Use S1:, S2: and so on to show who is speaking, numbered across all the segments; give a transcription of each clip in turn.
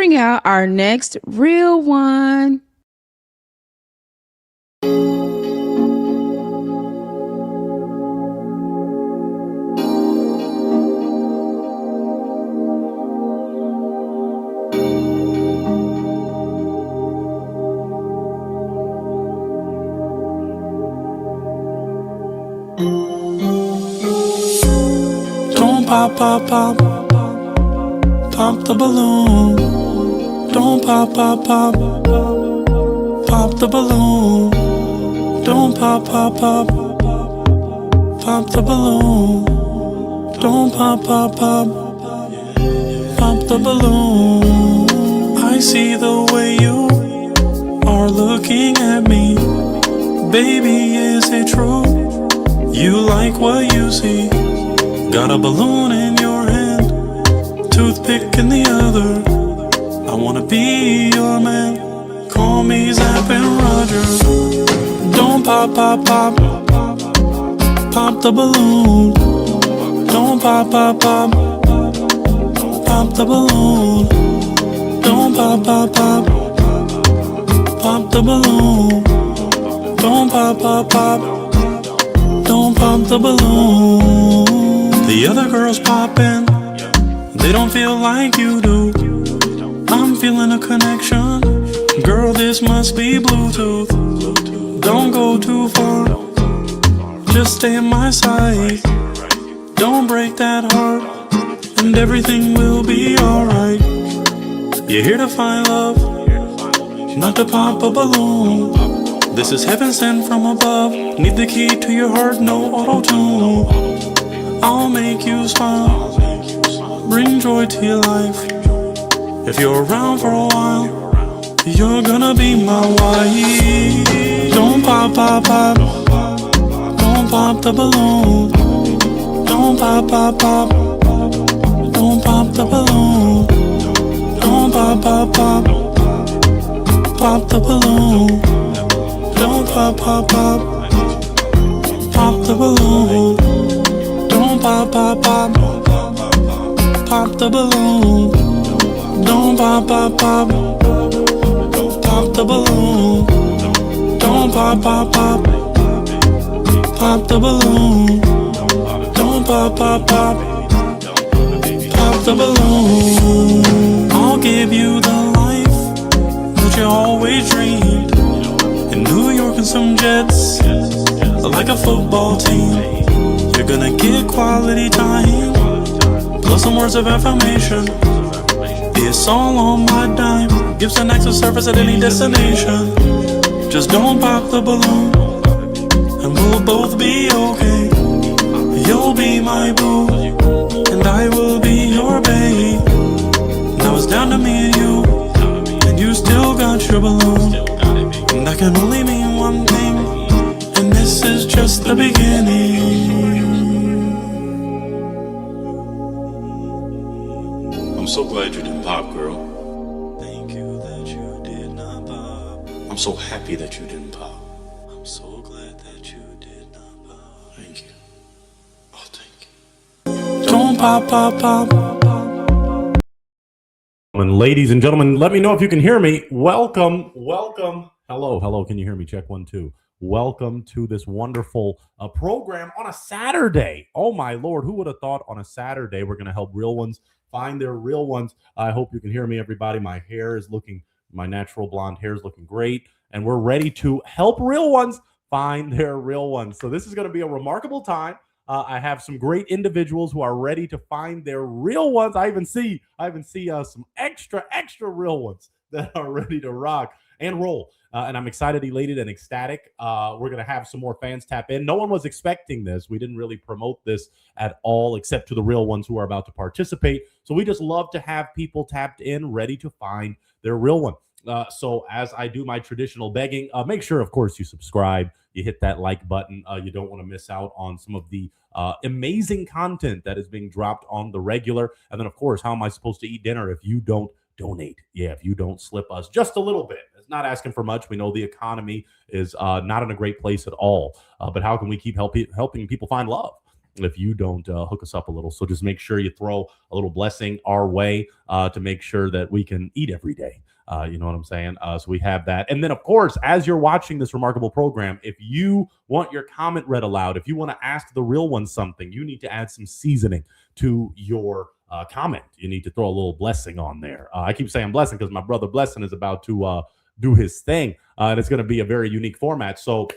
S1: bring out our next real one.
S2: Don't pop, pop, pop, pop the balloon. Don't pop, pop, pop, pop the balloon. Don't pop, pop, pop, pop the balloon. Don't pop, pop, pop, pop the balloon. I see the way you are looking at me. Baby, is it true? You like what you see? Got a balloon in your hand, toothpick in the other. I wanna be your man. Call me Zapp and Roger. Don't pop, pop, pop, pop the balloon. Don't pop, pop, pop, pop the balloon. Don't pop, pop, pop, pop the balloon. Don't pop, pop, pop, don't pop the balloon. The other girls poppin', they don't feel like you do. I'm feeling a connection, girl, this must be Bluetooth. Don't go too far, just stay in my sight. Don't break that heart, and everything will be alright. You're here to find love, not to pop a balloon. This is heaven sent from above. Need the key to your heart, no auto-tune. I'll make you smile, bring joy to your life. If you're around for a while, you're gonna be my wife. Don't pop, pop, pop, don't pop the balloon. Don't pop, pop, pop, don't pop the balloon. Don't pop, pop, pop, pop the balloon. Don't pop, pop, pop, pop the balloon. Don't pop, pop, pop, pop the balloon. Don't pop, pop, pop, pop the balloon. Don't pop, pop, pop, pop the balloon. Don't pop, pop, pop, pop the balloon. I'll give you the life that you always dreamed. In New York and some jets, like a football team. You're gonna get quality time, plus some words of affirmation. It's all on my dime, give some access service at any destination. Just don't pop the balloon, and we'll both be okay. You'll be my boo, and I will be your babe. Now it's down to me and you still got your balloon. And that can only mean one thing, and this is just the beginning.
S3: I'm so glad you didn't pop, girl.
S2: Thank you that you did not pop.
S3: I'm so happy that you didn't pop.
S2: I'm so glad that you did not pop.
S3: Thank you. Oh, thank you.
S2: Don't pop, pop, pop.
S4: And ladies and gentlemen, let me know if you can hear me. Welcome. Hello. Can you hear me? Check 1, 2. Welcome to this wonderful program on a Saturday. Oh my Lord, who would have thought on a Saturday we're going to help real ones find their real ones? I hope you can hear me, everybody. My natural blonde hair is looking great, and we're ready to help real ones find their real ones. So this is going to be a remarkable time. I have some great individuals who are ready to find their real ones. I even see some extra real ones that are ready to rock and roll. And I'm excited, elated, and ecstatic. We're going to have some more fans tap in. No one was expecting this. We didn't really promote this at all, except to the real ones who are about to participate. So we just love to have people tapped in, ready to find their real one. So as I do my traditional begging, make sure, of course, you subscribe. You hit that like button. You don't want to miss out on some of the amazing content that is being dropped on the regular. And then, of course, how am I supposed to eat dinner if you don't donate? Yeah, if you don't slip us just a little bit. It's not asking for much. We know the economy is not in a great place at all. But how can we keep helping people find love? if you don't hook us up a little. So just make sure you throw a little blessing our way to make sure that we can eat every day. You know what I'm saying? So we have that. And then, of course, as you're watching this remarkable program, if you want your comment read aloud, if you want to ask the real one something, you need to add some seasoning to your comment. You need to throw a little blessing on there. I keep saying blessing because my brother Blessing is about to do his thing. And it's going to be a very unique format. So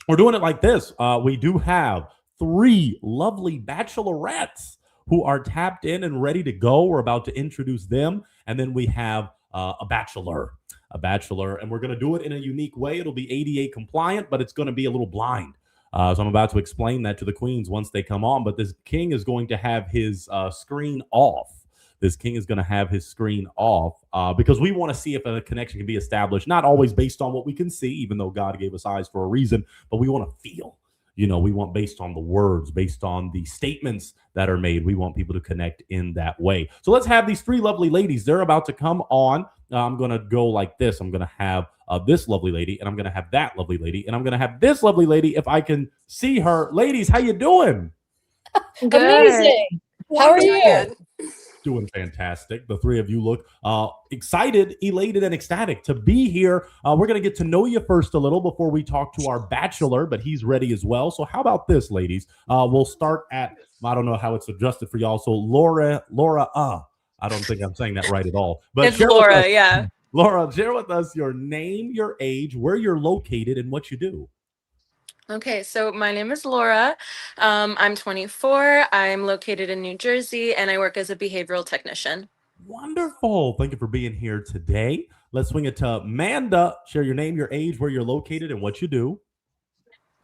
S4: we're doing it like this. We do have 3 lovely bachelorettes who are tapped in and ready to go. We're about to introduce them. And then we have a bachelor, and we're going to do it in a unique way. It'll be ADA compliant, but it's going to be a little blind. So I'm about to explain that to the queens once they come on. But this king is going to have his screen off. This king is going to have his screen off because we want to see if a connection can be established, not always based on what we can see, even though God gave us eyes for a reason, but we want to feel. You know, we want based on the words, based on the statements that are made. We want people to connect in that way. So let's have these 3 lovely ladies. They're about to come on. I'm going to go like this. I'm going to have this lovely lady, and I'm going to have that lovely lady, and I'm going to have this lovely lady if I can see her. Ladies, how you doing?
S5: Good. Amazing. How are you?
S4: Doing fantastic. The 3 of you look excited, elated, and ecstatic to be here. We're going to get to know you first a little before we talk to our bachelor, but he's ready as well. So how about this, ladies? We'll start at, I don't know how it's adjusted for y'all. So Laura, I don't think I'm saying that right at all. But
S5: it's Laura, yeah.
S4: Laura, share with us your name, your age, where you're located, and what you do.
S5: Okay, so my name is Laura. I'm 24. I'm located in New Jersey, and I work as a behavioral technician.
S4: Wonderful. Thank you for being here today. Let's swing it to Amanda. Share your name, your age, where you're located, and what you do.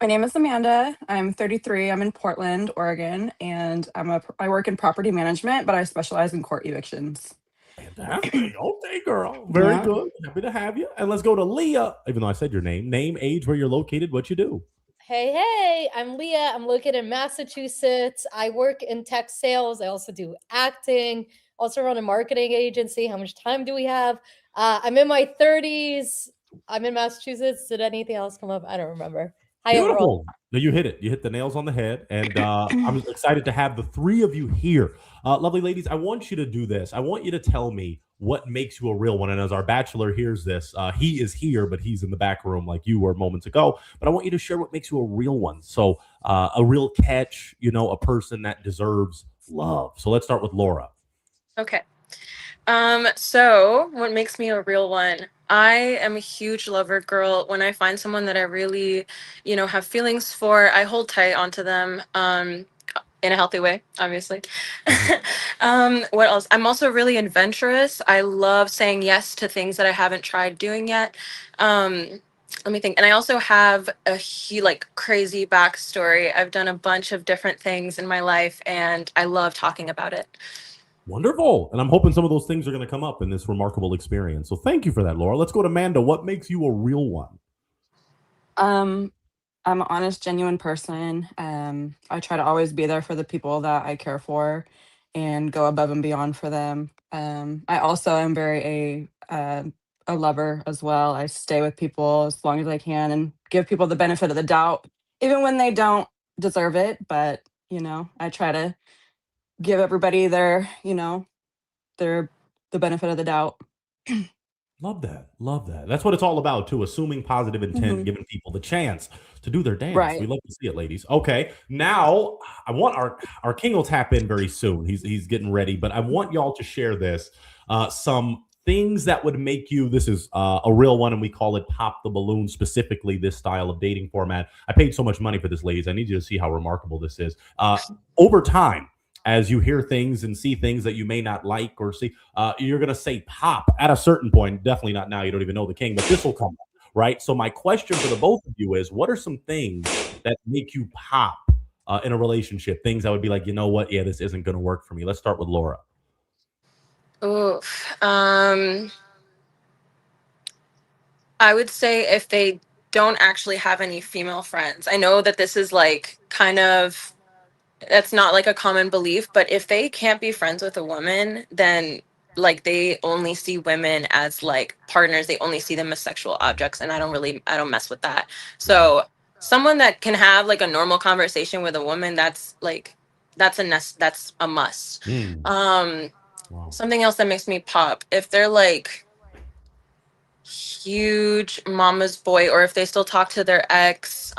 S6: My name is Amanda. I'm 33. I'm in Portland, Oregon, and I work in property management, but I specialize in court evictions.
S4: Fantastic. Okay, girl. Very good. Happy to have you. And let's go to Leah, even though I said your name, age, where you're located, what you do.
S7: Hey, I'm Leah. I'm located in Massachusetts. I work in tech sales. I also do acting, also run a marketing agency. How much time do we have? I'm in my 30s. I'm in Massachusetts. Did anything else come up? I don't remember.
S4: Beautiful. No, you hit it. You hit the nails on the head. And I'm excited to have the 3 of you here. Lovely ladies, I want you to do this. I want you to tell me what makes you a real one. And as our bachelor hears this, he is here, but he's in the back room like you were moments ago. But I want you to share what makes you a real one. So a real catch, you know, a person that deserves love. So let's start with Laura.
S5: Okay. So what makes me a real one? I am a huge lover girl. When I find someone that I really, have feelings for, I hold tight onto them. In a healthy way, obviously. What else? I'm also really adventurous. I love saying yes to things that I haven't tried doing yet. Let me think. And I also have a crazy backstory. I've done a bunch of different things in my life, and I love talking about it.
S4: Wonderful. And I'm hoping some of those things are going to come up in this remarkable experience. So thank you for that, Laura. Let's go to Amanda. What makes you a real one?
S6: I'm an honest, genuine person. I try to always be there for the people that I care for and go above and beyond for them. I also am very a lover as well. I stay with people as long as I can and give people the benefit of the doubt, even when they don't deserve it. But, I try to give everybody the benefit of the doubt.
S4: Love that. Love that. That's what it's all about, too. Assuming positive intent, giving people the chance to do their dance.
S6: Right.
S4: We love to see it, ladies. Okay. Now, I want our king will tap in very soon. He's getting ready, but I want y'all to share this. Some things that would make you, this is a real one, and we call it Pop the Balloon, specifically this style of dating format. I paid so much money for this, ladies. I need you to see how remarkable this is. Over time, as you hear things and see things that you may not like or see, you're going to say pop at a certain point. Definitely not now. You don't even know the king, but this will come up, right? So my question for the both of you is, what are some things that make you pop in a relationship? Things that would be like, you know what? Yeah, this isn't going to work for me. Let's start with Laura.
S5: Oof. I would say if they don't actually have any female friends. I know that this is that's not like a common belief, but if they can't be friends with a woman, then they only see women as partners. They only see them as sexual objects. And I don't mess with that. So someone that can have a normal conversation with a woman, that's that's that's a must.
S4: Wow.
S5: Something else that makes me pop, if they're like huge mama's boy, or if they still talk to their ex.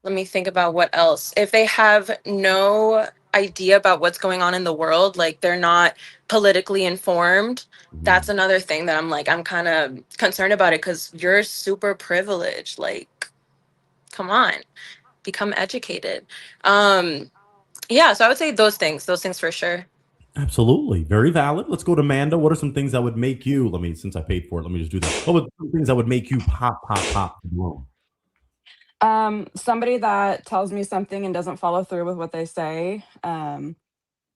S5: Let me think about what else. If they have no idea about what's going on in the world, like they're not politically informed, that's another thing that I'm like, I'm kind of concerned about it, because you're super privileged. Like, come on, become educated. Yeah, so I would say those things for sure.
S4: Absolutely. Very valid. Let's go to Amanda. What are some things that would make you, let me, since I paid for it, let me just do that. What would some things that would make you pop the balloon?
S6: Somebody that tells me something and doesn't follow through with what they say.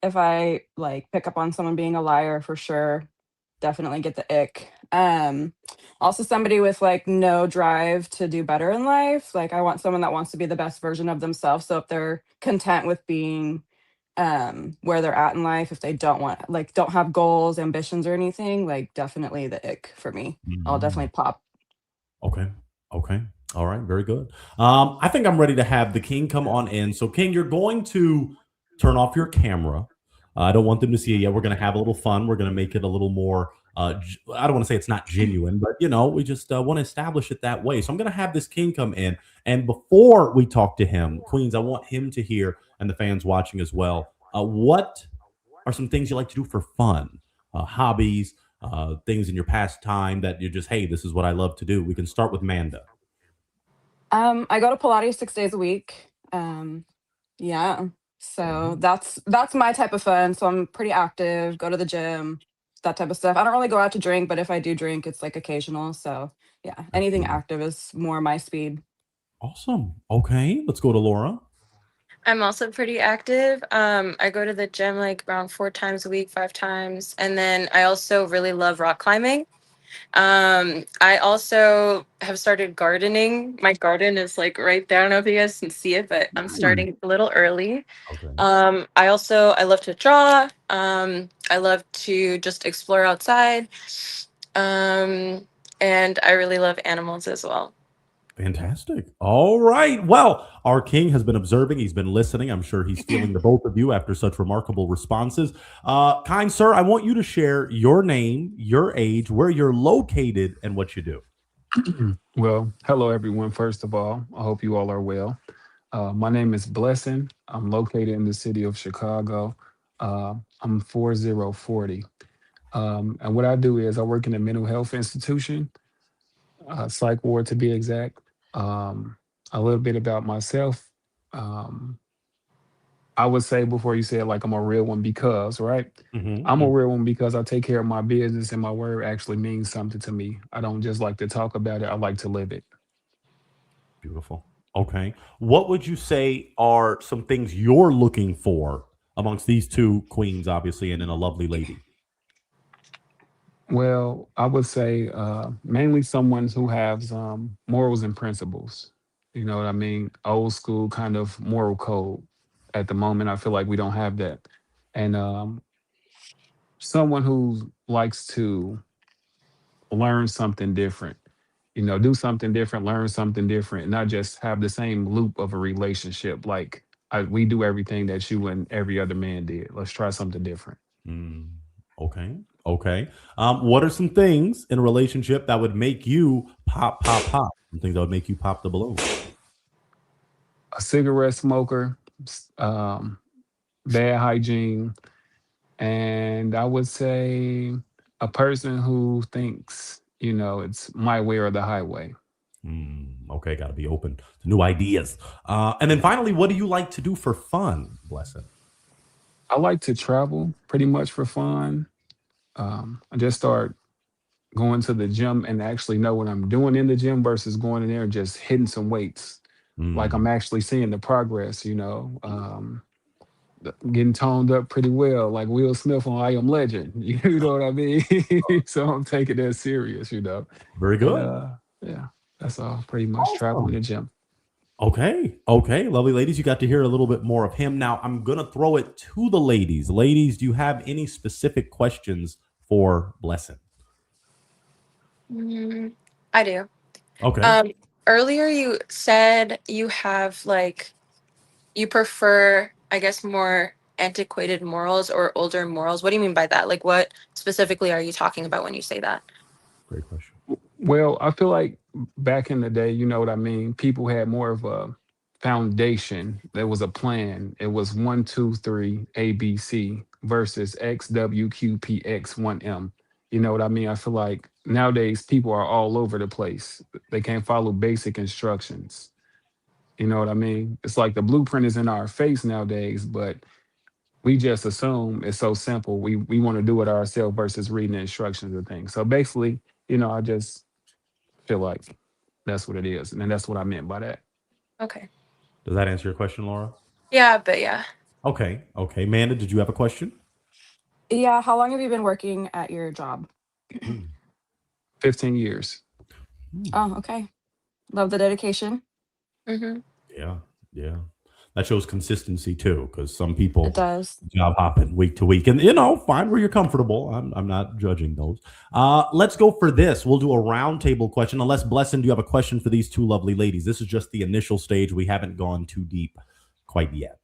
S6: If I like pick up on someone being a liar, for sure, definitely get the ick. Also somebody with like no drive to do better in life. Like I want someone that wants to be the best version of themselves. So if they're content with being where they're at in life, if they don't have goals, ambitions or anything, like definitely the ick for me. I'll definitely pop.
S4: Okay. Okay. All right. Very good. I think I'm ready to have the king come on in. So, King, you're going to turn off your camera. I don't want them to see it yet. We're going to have a little fun. We're going to make it a little more. I don't want to say it's not genuine, but we just want to establish it that way. So I'm going to have this king come in, and before we talk to him, Queens, I want him to hear, and the fans watching as well. What are some things you like to do for fun? Hobbies, things in your past time that you're just, hey, this is what I love to do. We can start with Manda.
S6: I go to Pilates 6 days a week. Yeah. So that's my type of fun. So I'm pretty active, go to the gym, that type of stuff. I don't really go out to drink, but if I do drink, it's like occasional. So yeah, anything
S4: Absolutely.
S6: active is more my speed.
S4: Awesome. Okay, let's go to Laura.
S5: I'm also pretty active. I go to the gym like around 4 times a week, 5 times. And then I also really love rock climbing. I also have started gardening. My garden is like right there. I don't know if you guys can see it, but I'm starting a little early.
S4: Okay.
S5: I love to draw. I love to just explore outside. And I really love animals as well.
S4: Fantastic. All right. Well, our king has been observing. He's been listening. I'm sure he's feeling the both of you after such remarkable responses. Kind sir, I want you to share your name, your age, where you're located, and what you do.
S8: Well, hello everyone. First of all, I hope you all are well. My name is Blessing. I'm located in the city of Chicago. I'm 4040. And what I do is I work in a mental health institution, psych ward to be exact. A little bit about myself. Um, I would say before you said like I'm a real one because, right? I'm a real one because I take care of my business and my word actually means something to me. I don't just like to talk about it, I like to live it.
S4: Beautiful. Okay. What would you say are some things you're looking for amongst these two queens, obviously, and then a lovely lady?
S8: Well, I would say mainly someone who has morals and principles. You know what I mean? Old school kind of moral code. At the moment, I feel like we don't have that. And someone who likes to learn something different, do something different, learn something different, not just have the same loop of a relationship. Like we do everything that you and every other man did. Let's try something different.
S4: Mm, okay. Okay. What are some things in a relationship that would make you pop? Some things that would make you pop the balloon.
S8: A cigarette smoker, um, bad hygiene, and I would say a person who thinks, it's my way or the highway.
S4: Okay, got to be open to new ideas. And then finally, what do you like to do for fun, Blessing?
S8: I like to travel pretty much for fun. I just start going to the gym and actually know what I'm doing in the gym versus going in there and just hitting some weights. Like I'm actually seeing the progress, getting toned up pretty well, like Will Smith on I Am Legend. You know what I mean? So I'm taking that serious.
S4: Very
S8: And
S4: good.
S8: yeah, that's all pretty much traveling the gym.
S4: Okay. Okay. Lovely ladies, you got to hear a little bit more of him. Now I'm going to throw it to the ladies. Ladies, do you have any specific questions for Blessing?
S5: I do.
S4: Okay.
S5: Earlier you said you have like you prefer, I guess, more antiquated morals or older morals? What do you mean by that? Like, what specifically are you talking about when you say that?
S4: Great question.
S8: Well, I feel like back in the day, you know what I mean? People had more of a foundation. There was a plan. It was 1, 2, 3, ABC versus XWQPX1M. You know what I mean? I feel like nowadays people are all over the place. They can't follow basic instructions. You know what I mean? It's like the blueprint is in our face nowadays, but we just assume it's so simple. We want to do it ourselves versus reading the instructions and things. So basically, I just feel like that's what it is. And then that's what I meant by that.
S5: Okay.
S4: Does that answer your question, Laura?
S5: Yeah, but yeah.
S4: Okay. Amanda, did you have a question?
S6: Yeah. How long have you been working at your job?
S8: 15 years.
S6: Oh, okay. Love the dedication.
S5: Mm-hmm.
S4: Yeah. That shows consistency too, because some people
S6: It does.
S4: job hopping week to week, and find where you're comfortable. I'm not judging those. Let's go for this. We'll do a roundtable question. Unless Blessing, do you have a question for these two lovely ladies? This is just the initial stage. We haven't gone too deep quite yet.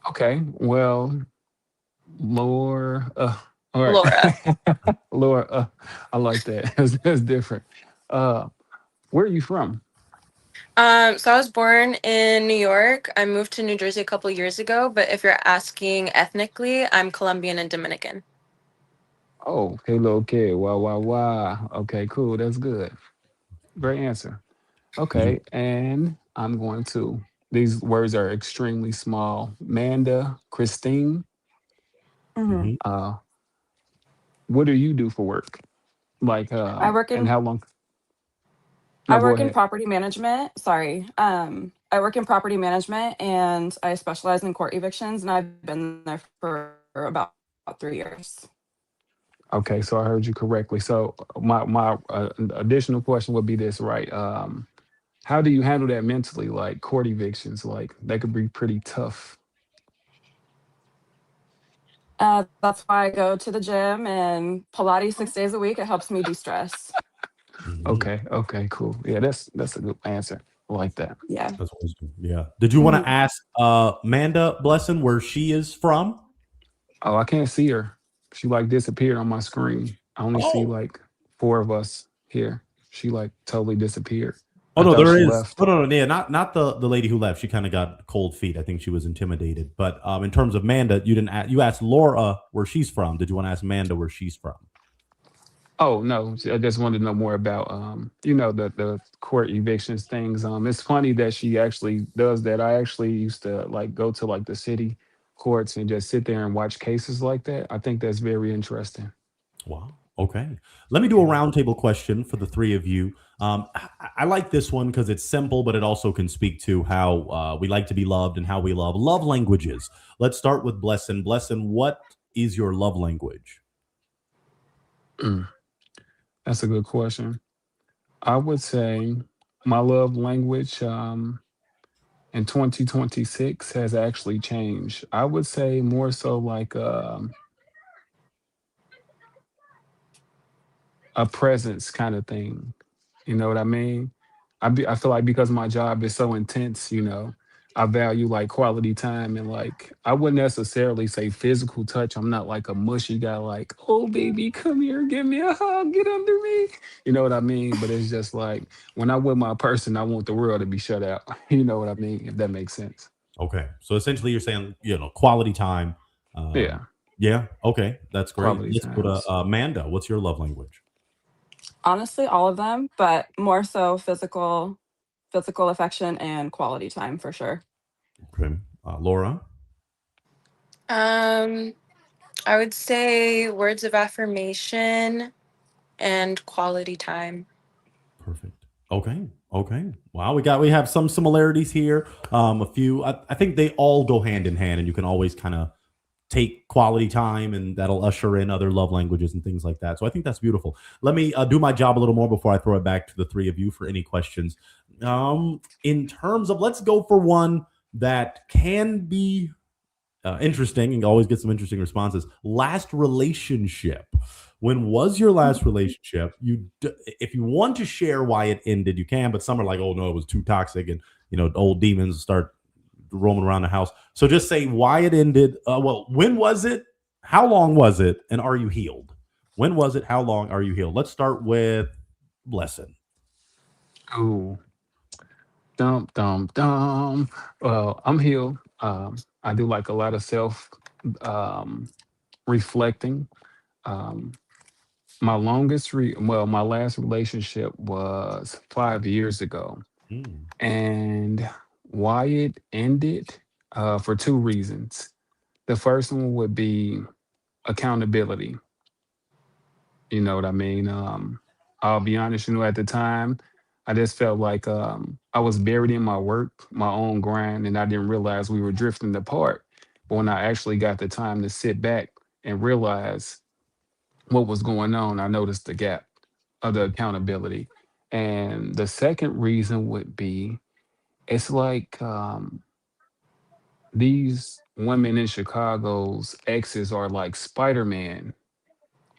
S8: Okay. Well, Laura. All right.
S5: Laura.
S8: Laura, I like that. That's different. Where are you from?
S5: So I was born in New York. I moved to New Jersey a couple years ago, but if you're asking ethnically, I'm Colombian and Dominican.
S8: Oh, hello, kid. Wow. Okay, cool. That's good. Great answer. Okay, and I'm going to. These words are extremely small. Manda, Christine.
S6: Mhm.
S8: What do you do for work? Like,
S6: I work
S8: and
S6: in
S8: how long?
S6: I
S8: No, go
S6: work in
S8: ahead.
S6: property management. Sorry. I work in property management and I specialize in court evictions, and I've been there for about 3 years.
S8: Okay, so I heard you correctly. So my additional question would be this, right? How do you handle that mentally? Like court evictions, like that could be pretty tough.
S6: That's why I go to the gym and Pilates 6 days a week. It helps me de-stress.
S8: Okay, cool. Yeah, that's a good answer. I like that.
S6: Yeah.
S4: That's wisdom. Yeah. Did you want to ask Amanda Blessing where she is from?
S8: Oh, I can't see her. She like disappeared on my screen. I only see like 4 of us here. She like totally disappeared.
S4: Oh
S8: I
S4: no,
S8: thought
S4: there
S8: she
S4: is.
S8: left.
S4: No, yeah, not the lady who left. She kind of got cold feet. I think she was intimidated. But in terms of Amanda, you didn't. You asked Laura where she's from. Did you want to ask Amanda where she's from?
S8: Oh no, I just wanted to know more about the court evictions things. It's funny that she actually does that. I actually used to like go to like the city courts and just sit there and watch cases like that. I think that's very interesting.
S4: Wow. Okay. Let me do a roundtable question for the three of you. I like this one because it's simple, but it also can speak to how we like to be loved and how we love languages. Let's start with Blessing. Blessing, what is your love language?
S8: That's a good question. I would say my love language in 2026 has actually changed. I would say more so like a presence kind of thing. You know what I mean? I feel like because my job is so intense, I value like quality time and like I wouldn't necessarily say physical touch. I'm not like a mushy guy like, oh baby, come here, give me a hug, get under me. You know what I mean? But it's just like when I'm with my person, I want the world to be shut out. You know what I mean? If that makes sense.
S4: Okay. So essentially you're saying, quality time.
S8: Yeah.
S4: Yeah. Okay. That's great.
S8: Quality
S4: Let's go
S8: times.
S4: to Amanda. What's your love language?
S6: Honestly, all of them, but more so physical affection and quality time for sure.
S4: Okay. Laura?
S5: I would say words of affirmation and quality time.
S4: Perfect. Okay. Wow, we have some similarities here. A few. I think they all go hand in hand, and you can always kind of take quality time, and that'll usher in other love languages and things like that. So I think that's beautiful. Let me do my job a little more before I throw it back to the three of you for any questions. In terms of, let's go for one that can be interesting and always get some interesting responses. Last relationship. When was your last relationship? If you want to share why it ended, you can. But some are like, "Oh no, it was too toxic," and old demons start roaming around the house. So just say why it ended. Well, when was it? How long was it? And are you healed? When was it? How long are you healed? Let's start with Blessing.
S8: Ooh, dum dum dum. Well, I'm healed. I do like a lot of self um, reflecting. Um, my last relationship was 5 years ago,
S4: Mm.
S8: and why it ended for two reasons. The first one would be accountability. You know what I mean? I'll be honest, at the time, I just felt like I was buried in my work, my own grind, and I didn't realize we were drifting apart. But when I actually got the time to sit back and realize what was going on, I noticed the gap of the accountability. And the second reason would be it's like these women in Chicago's exes are like Spider-Man.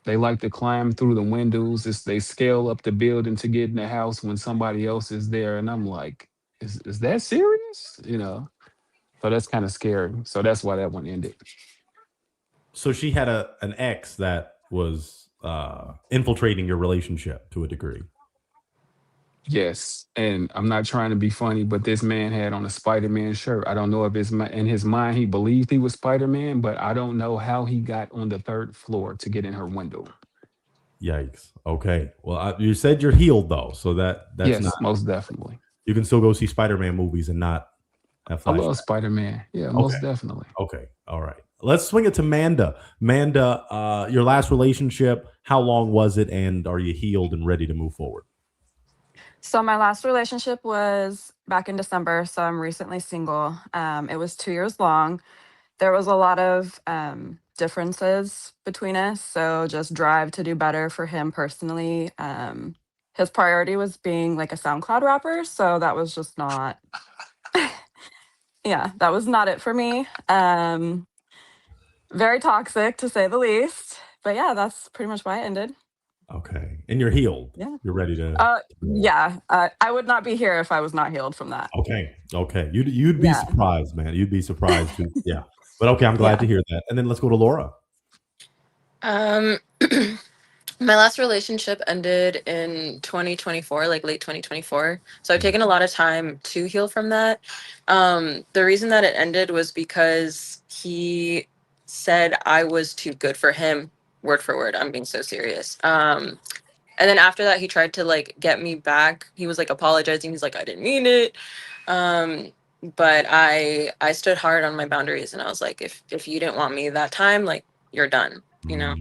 S8: They like to climb through the windows. They scale up the building to get in the house when somebody else is there. And I'm like, is that serious? So that's kind of scary. So that's why that one ended.
S4: So she had an ex that was infiltrating your relationship to a degree.
S8: Yes. And I'm not trying to be funny, but this man had on a Spider-Man shirt. I don't know if in his mind he believed he was Spider-Man, but I don't know how he got on the third floor to get in her window.
S4: Yikes. Okay. Well, you said you're healed though, so that's
S8: Yes,
S4: not.
S8: most definitely.
S4: You can still go see Spider-Man movies and not have
S8: I
S4: flashbacks.
S8: love Spider-Man. Yeah,
S4: Okay.
S8: most definitely.
S4: Okay. All right. Let's swing it to Manda. Manda, your last relationship, how long was it, and are you healed and ready to move forward?
S6: So my last relationship was back in December, so I'm recently single. It was 2 years long. There was a lot of differences between us, so just drive to do better for him personally. His priority was being like a SoundCloud rapper, so that was just not, yeah, that was not it for me. Very toxic to say the least. But yeah, that's pretty much why it ended.
S4: Okay. And you're healed.
S6: Yeah.
S4: You're ready to.
S6: Yeah. I would not be here if I was not healed from that.
S4: Okay. Okay. You'd be
S6: Yeah.
S4: surprised, man. You'd be surprised too. Yeah. But okay, I'm glad
S6: Yeah.
S4: to hear that. And then let's go to Laura.
S5: Um, my last relationship ended in 2024, like late 2024. So I've taken a lot of time to heal from that. The reason that it ended was because he said I was too good for him, word for word. I'm being so serious. And then after that, he tried to like get me back. He was like apologizing. He's like, I didn't mean it. But I stood hard on my boundaries, and I was like, if you didn't want me that time, like you're done, you know.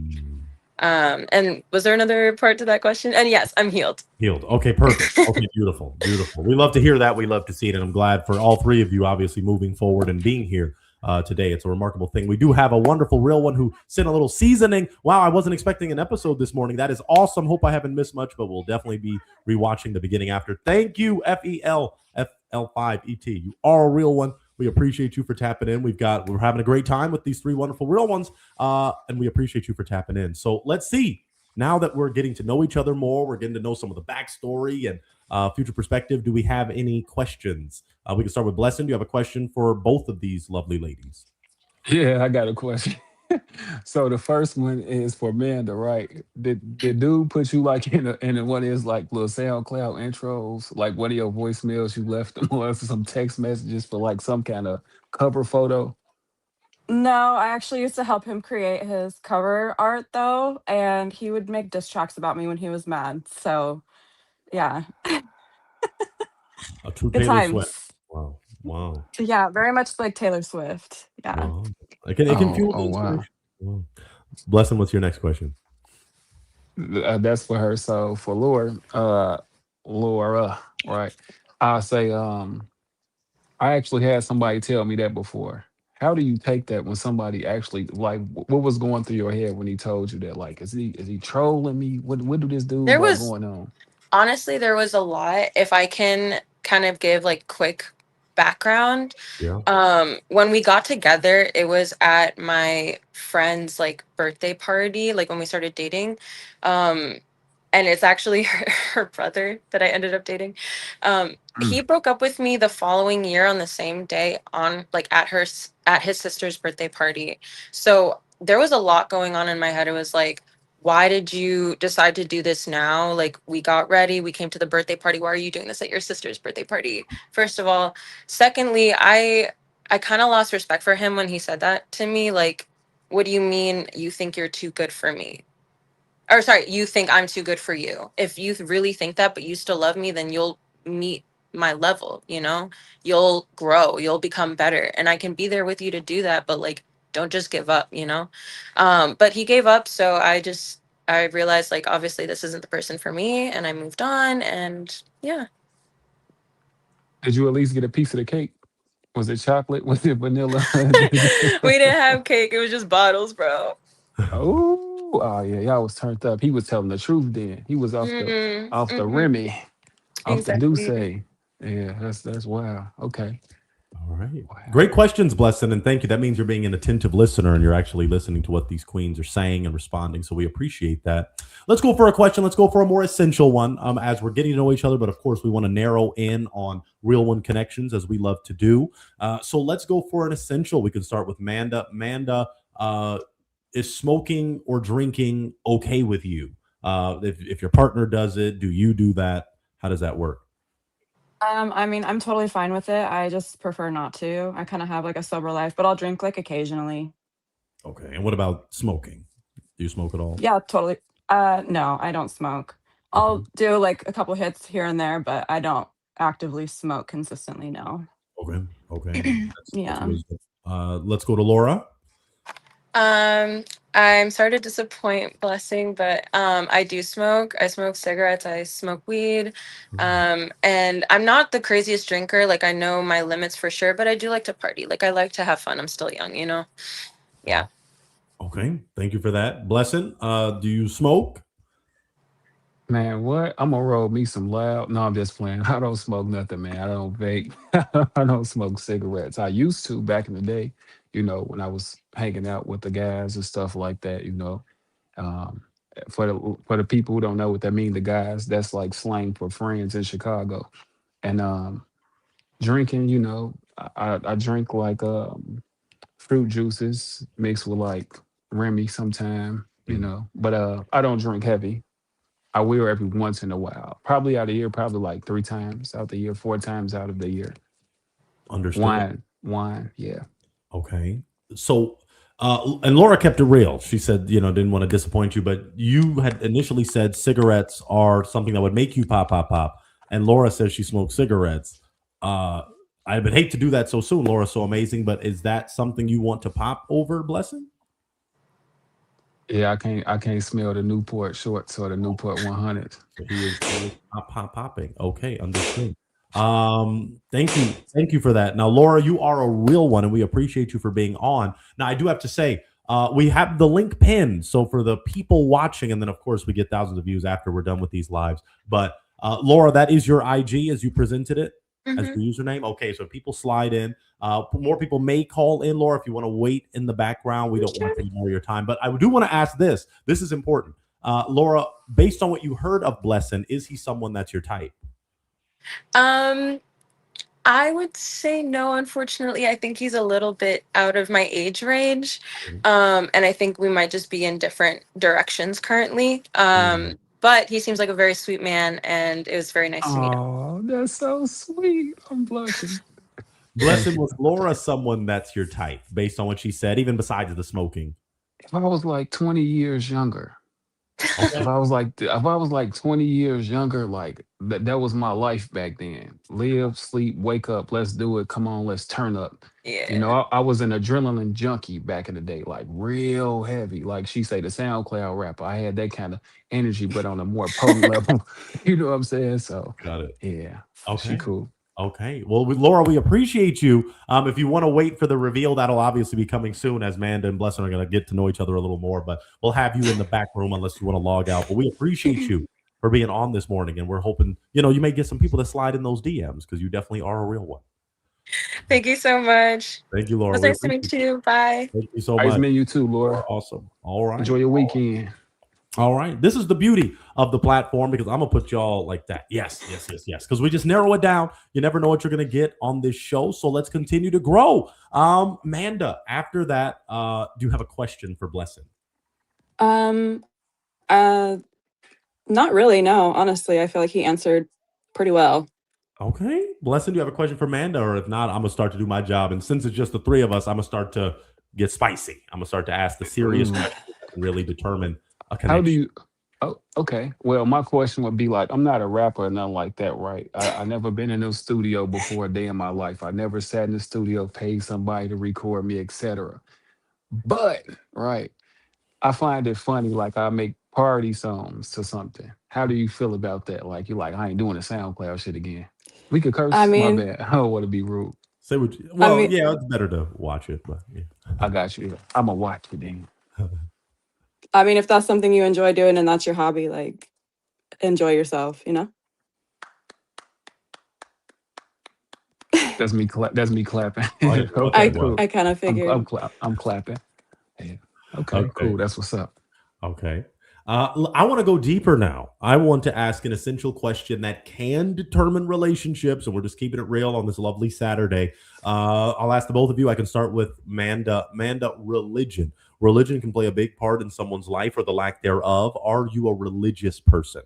S5: And was there another part to that question? And yes, I'm healed.
S4: Healed. Okay, perfect. Okay, beautiful, beautiful. We love to hear that. We love to see it, and I'm glad for all three of you, obviously, moving forward and being here today. It's a remarkable thing. We do have a wonderful real one who sent a little seasoning. Wow, I wasn't expecting an episode this morning. That is awesome. Hope I haven't missed much, but we'll definitely be rewatching the beginning after. Thank you, FELFL5ET. You are a real one. We appreciate you for tapping in. We're having a great time with these three wonderful real ones, and we appreciate you for tapping in. So let's see. Now that we're getting to know each other more, we're getting to know some of the backstory and future perspective. Do we have any questions? We can start with Blessing. Do you have a question for both of these lovely ladies?
S8: Yeah, I got a question. So the first one is for Amanda, right? Did dude put you like in one of his like little SoundCloud intros, like one of your voicemails you left him or some text messages for like some kind of cover photo?
S6: No, I actually used to help him create his cover art though, and he would make diss tracks about me when he was mad. So yeah.
S4: A true
S6: Good
S4: Taylor
S6: times.
S4: Swift. Wow. Wow.
S6: Yeah, very much like Taylor Swift. Yeah.
S4: Wow. It can fuel the
S8: Wow.
S4: inspiration. Wow. Blessing, what's your next question?
S8: That's for her. So for Laura, right? I'll say, I actually had somebody tell me that before. How do you take that when somebody actually like what was going through your head when he told you that? Like, is he trolling me? What do this dude
S5: There
S8: got
S5: was
S8: going on?
S5: honestly, there was a lot. If I can kind of give like quick background,
S4: Yeah.
S5: when we got together, it was at my friend's like birthday party, like when we started dating. Um, and it's actually her brother that I ended up dating. He broke up with me the following year on the same day, on like at his sister's birthday party. So there was a lot going on in my head. It was like, why did you decide to do this now? Like, we got ready, we came to the birthday party. Why are you doing this at your sister's birthday party? First of all. Secondly, I kind of lost respect for him when he said that to me. Like, what do you mean you think you're too good for me? Or sorry, you think I'm too good for you. If you really think that, but you still love me, then you'll meet my level, you know? You'll grow, you'll become better. And I can be there with you to do that, but like, don't just give up, you know? But he gave up. So I realized like, obviously this isn't the person for me. And I moved on, and yeah.
S8: Did you at least get a piece of the cake? Was it chocolate? Was it vanilla?
S5: We didn't have cake. It was just bottles, bro.
S8: Oh yeah, y'all was turned up. He was telling the truth then. He was off the
S5: Mm-hmm.
S8: Remy, off the Douce.
S5: Exactly.
S8: Yeah, that's wild. Okay.
S4: All right.
S8: Wow.
S4: Great questions, Blessing, and thank you. That means you're being an attentive listener and you're actually listening to what these queens are saying and responding. So we appreciate that. Let's go for a question. Let's go for a more essential one as we're getting to know each other. But of course, we want to narrow in on real one connections as we love to do. So let's go for an essential. We can start with Manda. Manda, is smoking or drinking okay with you? If your partner does it, do you do that? How does that work?
S6: I mean, I'm totally fine with it. I just prefer not to. I kind of have like a sober life, but I'll drink like occasionally.
S4: Okay. And what about smoking? Do you smoke at all?
S6: Yeah, totally. No, I don't smoke. I'll
S4: Okay.
S6: do like a couple hits here and there, but I don't actively smoke consistently. No.
S4: Okay. Okay. That's
S6: Yeah.
S4: wisdom. Let's go to Laura.
S5: I'm sorry to disappoint Blessing, but I do smoke. I smoke cigarettes, I smoke weed. And I'm not the craziest drinker. Like, I know my limits for sure, but I do like to party. Like, I like to have fun. I'm still young, you know? Yeah.
S4: Okay. Thank you for that. Blessing, do you smoke?
S8: Man, what? I'm gonna roll me some loud. No, I'm just playing. I don't smoke nothing, man. I don't vape. I don't smoke cigarettes. I used to back in the day, when I was hanging out with the guys and stuff like that. Um, for the people who don't know what that means, the guys, that's like slang for friends in Chicago. And drinking, I drink like fruit juices mixed with like Remy sometime, but I don't drink heavy. I will every once in a while. Probably out of the year, probably like 3 times out the year, 4 times out of the year.
S4: Understood.
S8: Wine, yeah.
S4: Okay. So, and Laura kept it real. She said, didn't want to disappoint you, but you had initially said cigarettes are something that would make you pop, pop, pop. And Laura says she smokes cigarettes. I would hate to do that so soon. Laura's so amazing, but is that something you want to pop over, Blessing?
S8: Yeah, I can't smell the Newport shorts or the Newport 100.
S4: So he is popping. Okay, understood. Thank you for that. Now, Laura, you are a real one, and we appreciate you for being on. Now, I do have to say, we have the link pinned, so for the people watching, and then of course we get thousands of views after we're done with these lives. But Laura, that is your IG as you presented it as your username. Okay, so people slide in. More people may call in, Laura, if you want to wait in the background. We don't want to take more of your time, but I do want to ask this. This is important. Laura, based on what you heard of Blessing, is he someone that's your type?
S5: I would say no, unfortunately. I think he's a little bit out of my age range. And I think we might just be in different directions currently. But he seems like a very sweet man, and it was very nice to meet him.
S8: Oh, that's so sweet. I'm blushing.
S4: Blessing, was Laura someone that's your type based on what she said, even besides the smoking?
S8: If I was like 20 years younger,
S4: Okay.
S8: if I was like 20 years younger, like that was my life back then. Live, sleep, wake up, let's do it. Come on, let's turn up.
S5: Yeah.
S8: I was an adrenaline junkie back in the day, like real heavy. Like she say, the SoundCloud rapper. I had that kind of energy, but on a more potent level. You know what I'm saying? So
S4: Got it.
S8: yeah,
S4: Okay.
S8: she cool.
S4: Okay. Well, Laura, we appreciate you. If you want to wait for the reveal, that'll obviously be coming soon as Manda and Blessing are going to get to know each other a little more, but we'll have you in the back room unless you want to log out. But we appreciate you for being on this morning, and we're hoping, you may get some people that slide in those DMs because you definitely are a real one.
S5: Thank you so much.
S4: Thank you, Laura.
S5: It was nice to meet you. Bye.
S4: Thank you so
S8: Nice
S4: much.
S8: meeting you too, Laura.
S4: Awesome. All right.
S8: Enjoy your weekend.
S4: All right. This is the beauty of the platform because I'm gonna put y'all like that. Yes, yes, yes, yes. Because we just narrow it down. You never know what you're gonna get on this show. So let's continue to grow. Manda, after that, do you have a question for Blessing?
S6: Um, uh, Not really. No, honestly, I feel like he answered pretty well.
S4: Okay. Blessing, do you have a question for Manda? Or if not, I'm gonna start to do my job. And since it's just the three of us, I'm gonna start to get spicy. I'm gonna start to ask the serious
S8: Ooh.
S4: questions that can really determine a
S8: How do
S4: connection.
S8: you? Oh, okay. Well, my question would be like, I'm not a rapper or nothing like that, right? I never been in no studio before a day in my life. I never sat in the studio, paid somebody to record me, etc. But right, I find it funny. Like I make party songs to something. How do you feel about that? Like you're like, I ain't doing the SoundCloud shit again. We could
S6: I
S8: curse. My
S6: mean,
S8: bad. I don't want to be rude.
S4: Say what you,
S6: I
S4: well,
S6: mean,
S4: yeah, it's better to watch it, but yeah.
S8: I got you. I'm gonna watch it then.
S6: I mean, if that's something you enjoy doing and that's your hobby, like enjoy yourself, you know?
S8: That's me. That's me clapping.
S4: Okay, okay,
S8: Okay,
S6: I
S4: well,
S8: cool.
S6: I kind of figured.
S8: I'm clapping. Yeah. Okay,
S4: okay.
S8: cool. That's what's up.
S4: Okay. I want to go deeper now. I want to ask an essential question that can determine relationships, and we're just keeping it real on this lovely Saturday. I'll ask the both of you. I can start with Manda. Manda, religion. Religion can play a big part in someone's life or the lack thereof. Are you a religious person?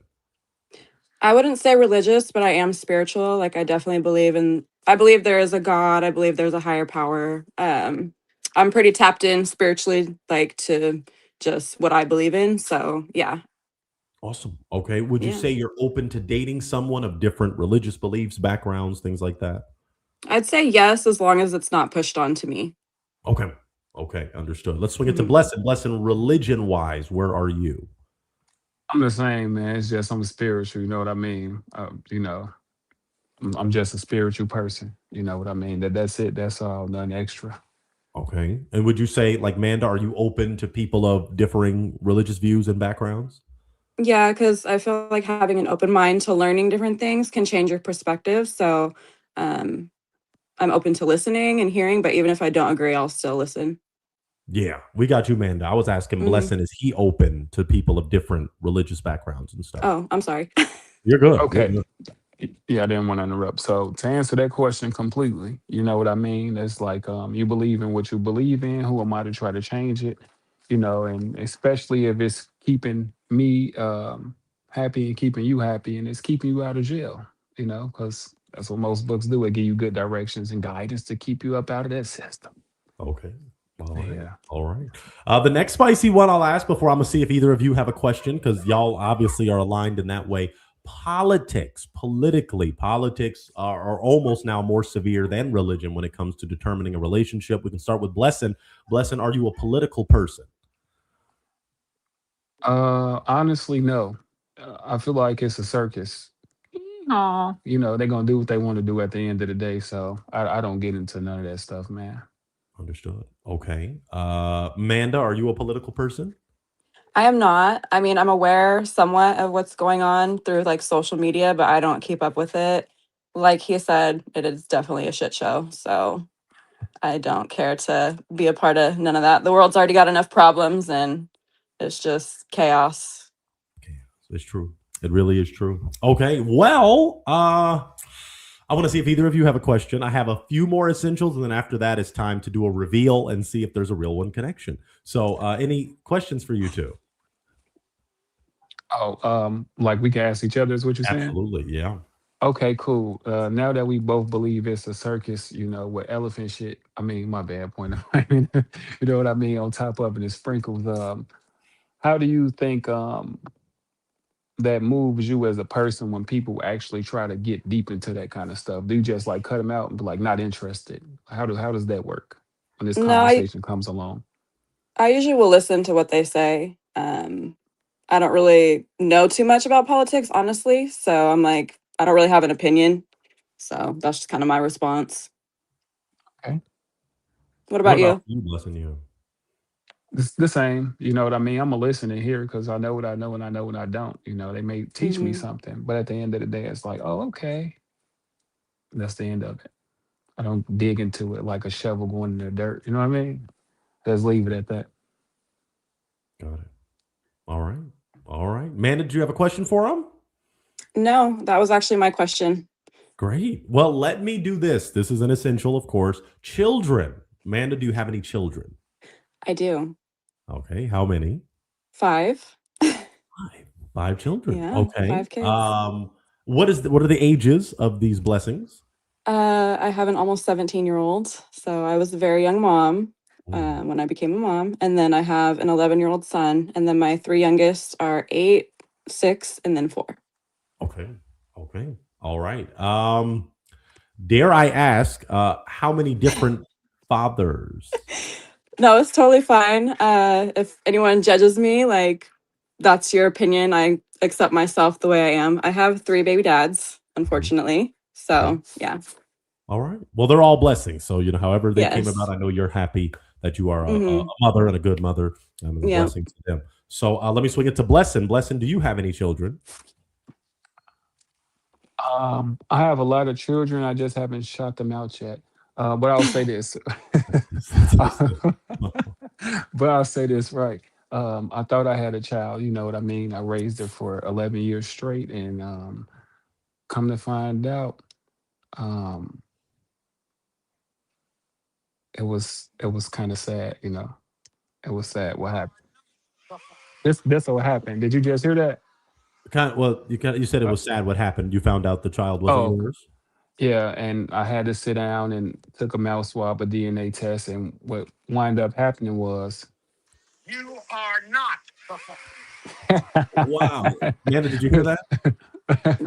S6: I wouldn't say religious, but I am spiritual. Like I definitely believe in I believe there is a God. I believe there's a higher power. I'm pretty tapped in spiritually, like to just what I believe in. So yeah.
S4: Awesome. Okay. Would you
S6: Yeah.
S4: say you're open to dating someone of different religious beliefs, backgrounds, things like that?
S6: I'd say yes, as long as it's not pushed onto me.
S4: Okay. Okay. Understood. Let's swing it to
S6: Mhm.
S4: Blessing. Blessing, religion wise, where are you?
S8: I'm the same, man. It's just I'm spiritual. You know what I mean? I'm just a spiritual person. You know what I mean? That's it. That's all. Nothing extra.
S4: Okay. And would you say, like Manda, are you open to people of differing religious views and backgrounds?
S6: Yeah, because I feel like having an open mind to learning different things can change your perspective. So um, I'm open to listening and hearing, but even if I don't agree, I'll still listen.
S4: Yeah, we got you, Manda. I was asking
S6: Mhm.
S4: Blessing, is he open to people of different religious backgrounds and stuff?
S6: Oh, I'm sorry.
S4: You're good. You're
S8: Okay.
S4: good.
S8: Yeah, I didn't want to interrupt. So to answer that question completely, you know what I mean? It's like you believe in what you believe in. Who am I to try to change it? You know, and especially if it's keeping me happy and keeping you happy and it's keeping you out of jail, you know, because that's what most books do. It give you good directions and guidance to keep you up out of that system.
S4: Okay. All right.
S8: Yeah.
S4: All right. The next spicy one I'll ask before I'm gonna see if either of you have a question because y'all obviously are aligned in that way. Politics, politically, politics are almost now more severe than religion when it comes to determining a relationship. We can start with Blessing. Blessing, are you a political person?
S8: Honestly, no. I feel like it's a circus. Aw. You know, they're gonna do what they want to do at the end of the day. So I don't get into none of that stuff, man.
S4: Understood. Okay. Manda, are you a political person?
S6: I am not. I mean, I'm aware somewhat of what's going on through like social media, but I don't keep up with it. Like he said, it is definitely a shit show. So I don't care to be a part of none of that. The world's already got enough problems and it's just chaos.
S4: Okay, it's true. It really is true. Okay, well, I want to see if either of you have a question. I have a few more essentials, and then after that, it's time to do a reveal and see if there's a real one connection. So, any questions for you two?
S8: Oh, like we can ask each other is what you're saying?
S4: Absolutely, yeah.
S8: Okay, cool. Now that we both believe it's a circus, you know, with elephant shit. I mean, my bad point. You know what I mean? On top of it is sprinkles. How do you think that moves you as a person when people actually try to get deep into that kind of stuff? Do you just like cut them out and be like not interested? How does that work when this
S6: No,
S8: conversation comes along?
S6: I usually will listen to what they say. I don't really know too much about politics, honestly. So I'm like, I don't really have an opinion. So that's just kind of my response.
S8: Okay.
S6: What
S4: What
S6: about
S4: about
S6: you?
S4: you, Blessing? You?
S8: It's the same, you know what I mean? I'm gonna listen and hear because I know what I know and I know what I don't. You know, they may teach me
S6: Hmm.
S8: something, but at the end of the day, it's like, oh, okay. That's the end of it. I don't dig into it like a shovel going in the dirt. You know what I mean? Let's leave it at that.
S4: Got it. All right. All right. Amanda, do you have a question for him?
S6: No, that was actually my question.
S4: Great. Well, let me do this. This is an essential, of course. Children. Amanda, do you have any children?
S6: I do.
S4: Okay. How many?
S6: 5.
S4: Five children.
S6: Yeah,
S4: Okay.
S6: 5 kids.
S4: What are the ages of these blessings?
S6: I have an almost 17-year-old, so I was a very young mom
S4: Mm,
S6: when I became a mom, and then I have an 11-year-old son, and then my 3 youngest are 8, 6, and then 4.
S4: Okay. Okay. All right. Dare I ask, how many different fathers?
S6: No, it's totally fine. If anyone judges me, like that's your opinion. I accept myself the way I am. I have 3 baby dads, unfortunately.
S4: Okay.
S6: So yeah,
S4: All right. Well, they're all blessings. So, however they came about,
S6: yes.
S4: I know you're happy that you are a
S6: Mm-hmm.
S4: mother and a good mother, and a
S6: Yeah.
S4: blessing to them. So, let me swing it to Blessing. Blessing, do you have any children?
S8: I have a lot of children. I just haven't shot them out yet. But I'll say this. But I'll say this right. I thought I had a child. You know what I mean? I raised her for 11 years straight, and come to find out, um, it was kind of sad. It was sad. What happened? This what happened. Did you just hear that?
S4: You said it
S8: Uh,
S4: was sad. What happened? You found out the child wasn't
S8: oh,
S4: yours.
S8: yeah, and I had to sit down and took a mouth swab, a DNA test, and what wind up happening was
S4: Wow, Amanda, did you hear that?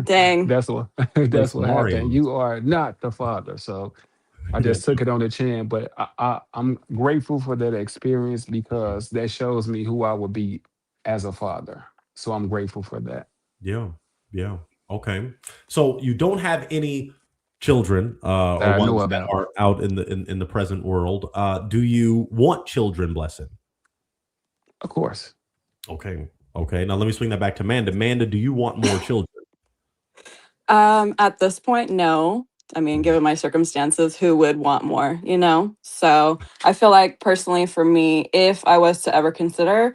S6: Dang.
S8: that's what
S4: Like
S8: that's what happened.
S4: scenarios.
S8: You are not the father. So I
S4: Yeah.
S8: just took it on the chin, but I'm grateful for that experience because that shows me who I would be as a father. So I'm grateful for that.
S4: Yeah. Yeah. Okay. So you don't have any children,
S8: That
S4: or
S8: I know
S4: ones that
S8: about.
S4: are out in the present world. Do you want children, Blessing?
S8: Of course.
S4: Okay. Okay. Now let me swing that back to Amanda. Amanda, do you want more children?
S6: At this point, no. I mean, given my circumstances, who would want more, you know? So I feel like personally for me, if I was to ever consider,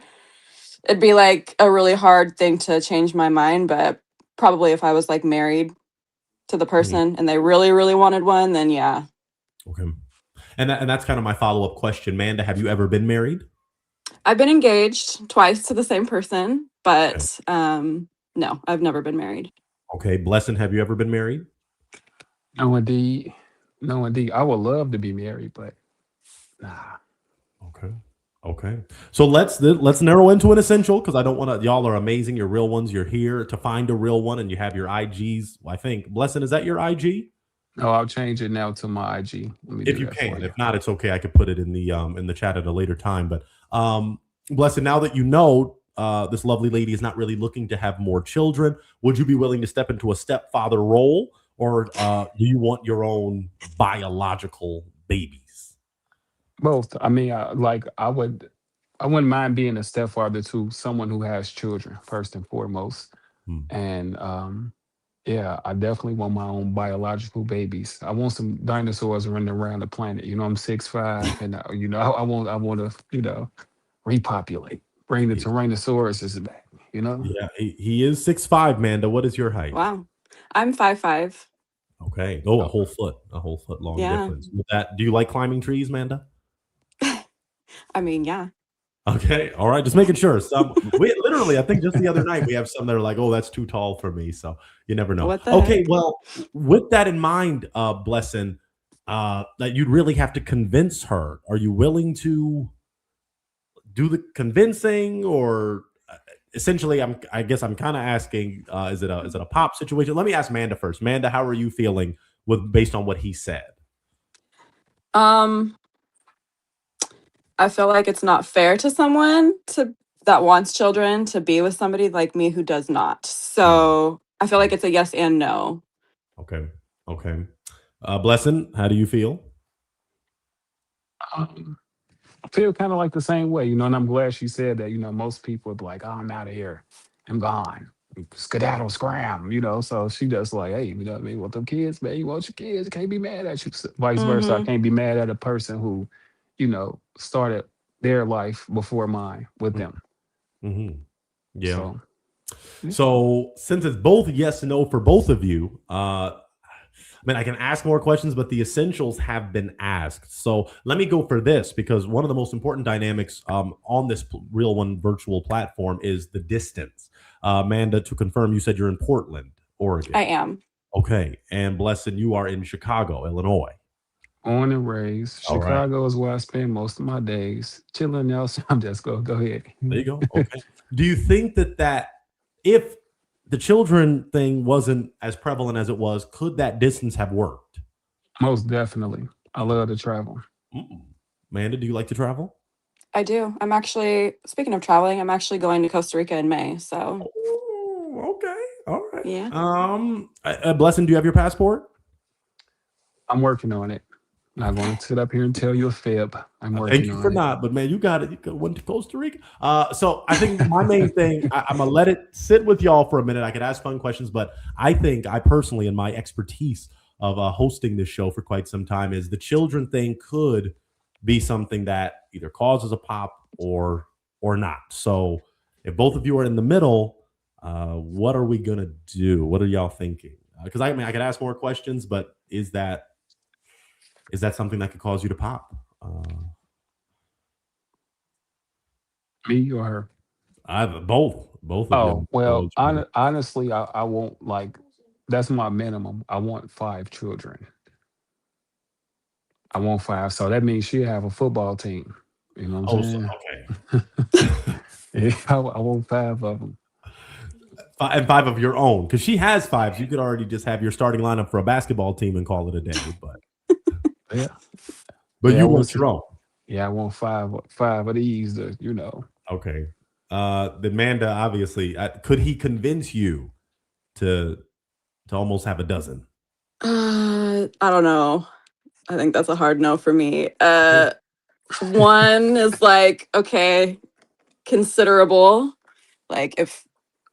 S6: it'd be like a really hard thing to change my mind. But probably if I was like married to the
S4: Mhm.
S6: person and they really, really wanted one, then yeah.
S4: Okay. And that's kind of my follow up question. Amanda, have you ever been married?
S6: I've been engaged twice to the same person,
S4: Okay.
S6: but no, I've never been married.
S4: Okay. Blessing, have you ever been married?
S8: No, indeed. No, indeed. I would love to be married, but nah.
S4: Okay. Okay. So let's narrow into an essential because I don't want to. Y'all are amazing. You're real ones. You're here to find a real one, and you have your IGs. I think Blessing, is that your IG?
S8: No, I'll change it now to my IG. Let me
S4: If
S8: do
S4: you
S8: that for
S4: can.
S8: you.
S4: If not, it's okay. I could put it in the chat at a later time. But Blessing, now that you know this lovely lady is not really looking to have more children, would you be willing to step into a stepfather role, or do you want your own biological babies?
S8: Both. I mean, I wouldn't mind being a stepfather to someone who has children first and foremost.
S4: Hmm.
S8: And yeah, I definitely want my own biological babies. I want some dinosaurs running around the planet. I'm 6'5", and I want to repopulate, bring the
S4: Yeah,
S8: Tyrannosaurus back.
S4: yeah, he is 6'5", Manda. What is your height?
S6: Wow. I'm 5'5".
S4: Okay. Oh, a whole foot long
S6: Yeah.
S4: difference. With that, do you like climbing trees, Manda?
S6: I mean, yeah.
S4: Okay. All right. Just making sure. Some we literally, I think just the other night we have some that are like, oh, that's too tall for me. So you never know.
S6: What the
S4: Okay.
S6: heck?
S4: Well, with that in mind, Blessing, that you'd really have to convince her. Are you willing to do the convincing, or essentially, I guess I'm kind of asking, is it a pop situation? Let me ask Manda first. Manda, how are you feeling based on what he said?
S6: Um, I feel like it's not fair to someone that wants children to be with somebody like me who does not. So I feel like it's a yes and no.
S4: Okay. Okay. Blessing, how do you feel?
S8: Um, I feel kind of like the same way, and I'm glad she said that. Most people would be like, "Oh, I'm out of here. I'm gone. Skedaddle, scram." So she just like, "Hey, you know what I mean? Want them kids, man? You want your kids? Can't be mad at you." Vice versa, I
S6: Mm-hmm.
S8: can't be mad at a person who, started their life before mine with them.
S4: Mm-hmm. Yeah.
S8: So
S4: So since it's both yes and no for both of you, I mean, I can ask more questions, but the essentials have been asked. So let me go for this because one of the most important dynamics on this Real One virtual platform is the distance. Amanda, to confirm, you said you're in Portland, Oregon.
S6: I am.
S4: Okay. And Blessing, you are in Chicago, Illinois.
S8: Born and raised.
S4: All right.
S8: Chicago is where I spend most of my days. Chilling else. I'm just go ahead.
S4: There you go. Okay. Do you think that if the children thing wasn't as prevalent as it was, could that distance have worked?
S8: Most definitely. I love to travel.
S4: Amanda, do you like to travel?
S6: I do. I'm actually, speaking of traveling, I'm actually going to Costa Rica in May. So,
S4: Oh, okay. All right.
S6: yeah.
S4: Blessing, do you have your passport?
S8: I'm working on it. Not going to sit up here and tell you a fib. I'm working
S4: Thank you
S8: on
S4: for
S8: it.
S4: not, but man, you got it. You went to Costa Rica. So I think my main thing, I'm gonna let it sit with y'all for a minute. I could ask fun questions, but I think I personally, in my expertise of hosting this show for quite some time, is the children thing could be something that either causes a pop or not. So if both of you are in the middle, what are we gonna do? What are y'all thinking? Because I mean, I could ask more questions, but is that something that could cause you to pop?
S8: Me or her?
S4: Either both of
S8: Oh,
S4: them.
S8: well, honestly, I won't like, that's my minimum. I want 5 children. I want 5. So that means she'll have a football team. You know what I'm saying?
S4: Okay.
S8: Yeah, I want 5 of them.
S4: And 5 of your own, because she has 5. So you could already just have your starting lineup for a basketball team and call it a day. But
S8: Yeah.
S4: but
S8: Yeah,
S4: you
S8: I
S4: want your own.
S8: Yeah, I want 5 of these to,
S4: Okay. The Amanda, obviously, could he convince you to almost have a dozen?
S6: I don't know. I think that's a hard no for me. One is like, okay, considerable, like if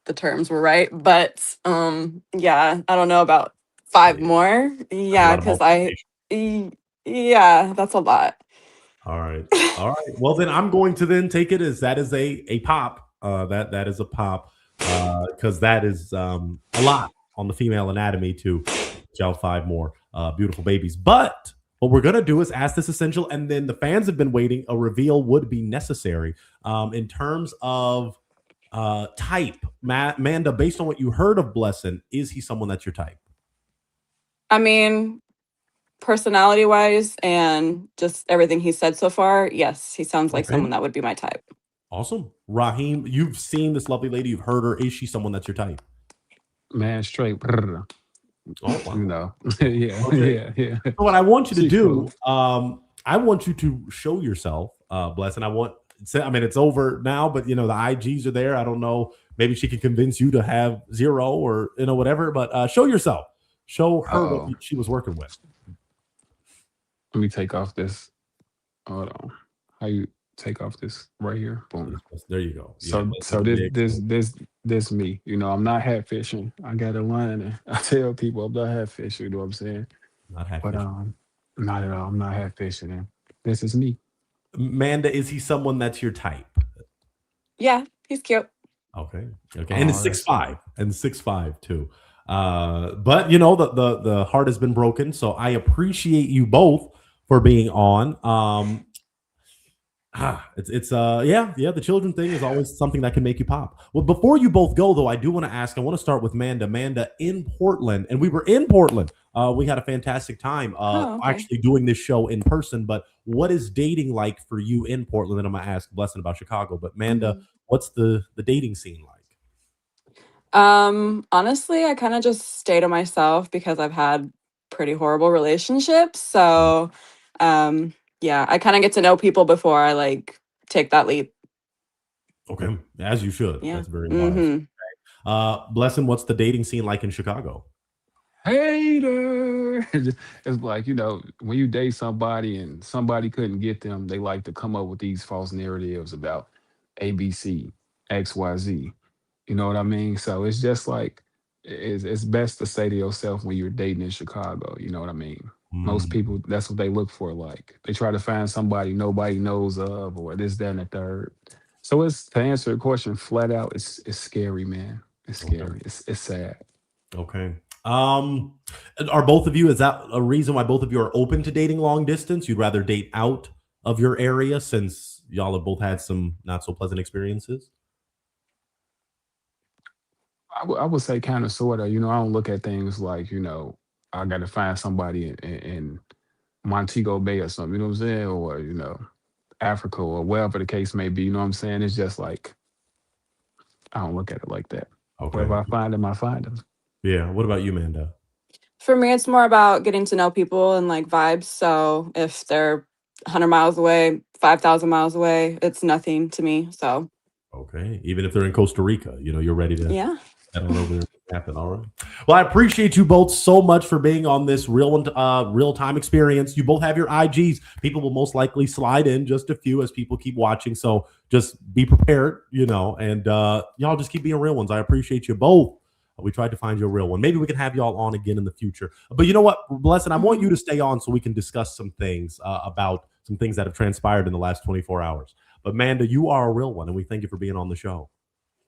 S6: the terms were right. But yeah, I don't know about 5 more.
S4: A
S6: Yeah,
S4: lot of
S6: because yeah, that's a lot.
S4: All right. All right. Well, then I'm going to then take it as that is a pop. That is a pop because that is a lot on the female anatomy to gel 5 more beautiful babies. But what we're gonna do is ask this essential, and then the fans have been waiting. A reveal would be necessary in terms of type. Amanda, based on what you heard of Blessing, is he someone that's your type?
S6: I mean, personality wise and just everything he said so far, yes, he sounds like
S4: Okay.
S6: someone that would be my type.
S4: Awesome. Raheem, you've seen this lovely lady, you've heard her. Is she someone that's your type?
S8: Man, straight. brr,
S4: Oh, wow.
S8: Yeah,
S4: Okay.
S8: yeah.
S4: So what I want you to
S8: She's
S4: do,
S8: cool.
S4: I want you to show yourself, Bless, and I mean, it's over now, but the IGs are there. I don't know. Maybe she can convince you to have 0 or whatever. But show yourself. Show her
S8: Uh-oh.
S4: what she was working with.
S8: Let me take off this. Hold on. How you take off this right here? Boom.
S4: There you go.
S8: So
S4: Yeah,
S8: so this me. I'm not hat fishing. I got a line and I tell people I'm not hat fishing, you know what I'm saying?
S4: not happy.
S8: But not at all. I'm not hat fishing. And this is me.
S4: Amanda, is he someone that's your type?
S6: Yeah, he's cute.
S4: Okay. And it's
S8: that's
S4: 6'5", and 6'5" too. But the heart has been broken, so I appreciate you both for being on. It's the children thing is always something that can make you pop. Well, before you both go though, I do want to ask. I want to start with Amanda in Portland, and we were in Portland. We had a fantastic time
S6: Okay.
S4: actually doing this show in person. But what is dating like for you in Portland? And I'm gonna ask Blessing about Chicago. But Amanda, what's the dating scene like?
S6: Honestly, I kind of just stay to myself because I've had pretty horrible relationships. So, yeah, I kind of get to know people before I like take that leap.
S4: Okay, as you should.
S6: Yeah.
S4: That's very wise. Blessing, what's the dating scene like in Chicago?
S8: Hater. It's like, when you date somebody and somebody couldn't get them, they like to come up with these false narratives about ABC, XYZ. You know what I mean? So it's just like it's best to say to yourself when you're dating in Chicago, you know what I mean? Most people, that's what they look for. Like they try to find somebody nobody knows of or this, that, and the third. So it's to answer your question flat out, it's scary, man. It's
S4: Okay.
S8: scary. It's sad.
S4: Okay. Are both of you, is that a reason why both of you are open to dating long distance? You'd rather date out of your area since y'all have both had some not so pleasant experiences?
S8: I would say kind of sort of. You know, I don't look at things like, I got to find somebody in Montego Bay or something. You know what I'm saying? Or Africa or wherever the case may be. You know what I'm saying? It's just like I don't look at it like that. Wherever
S4: Okay.
S8: I find them, I find them.
S4: Yeah. What about you, Manda?
S6: For me, it's more about getting to know people and like vibes. So if they're 100 miles away, 5,000 miles away, it's nothing to me. So
S4: Okay. Even if they're in Costa Rica, you're ready to
S6: yeah.
S4: head on over there and happen. All right. Well, I appreciate you both so much for being on this real time experience. You both have your IGs. People will most likely slide in just a few as people keep watching. So just be prepared, and y'all just keep being real ones. I appreciate you both. We tried to find you a real one. Maybe we can have y'all on again in the future. But you know what, Blessing, I want you to stay on so we can discuss some things about some things that have transpired in the last 24 hours. But Manda, you are a real one, and we thank you for being on the show.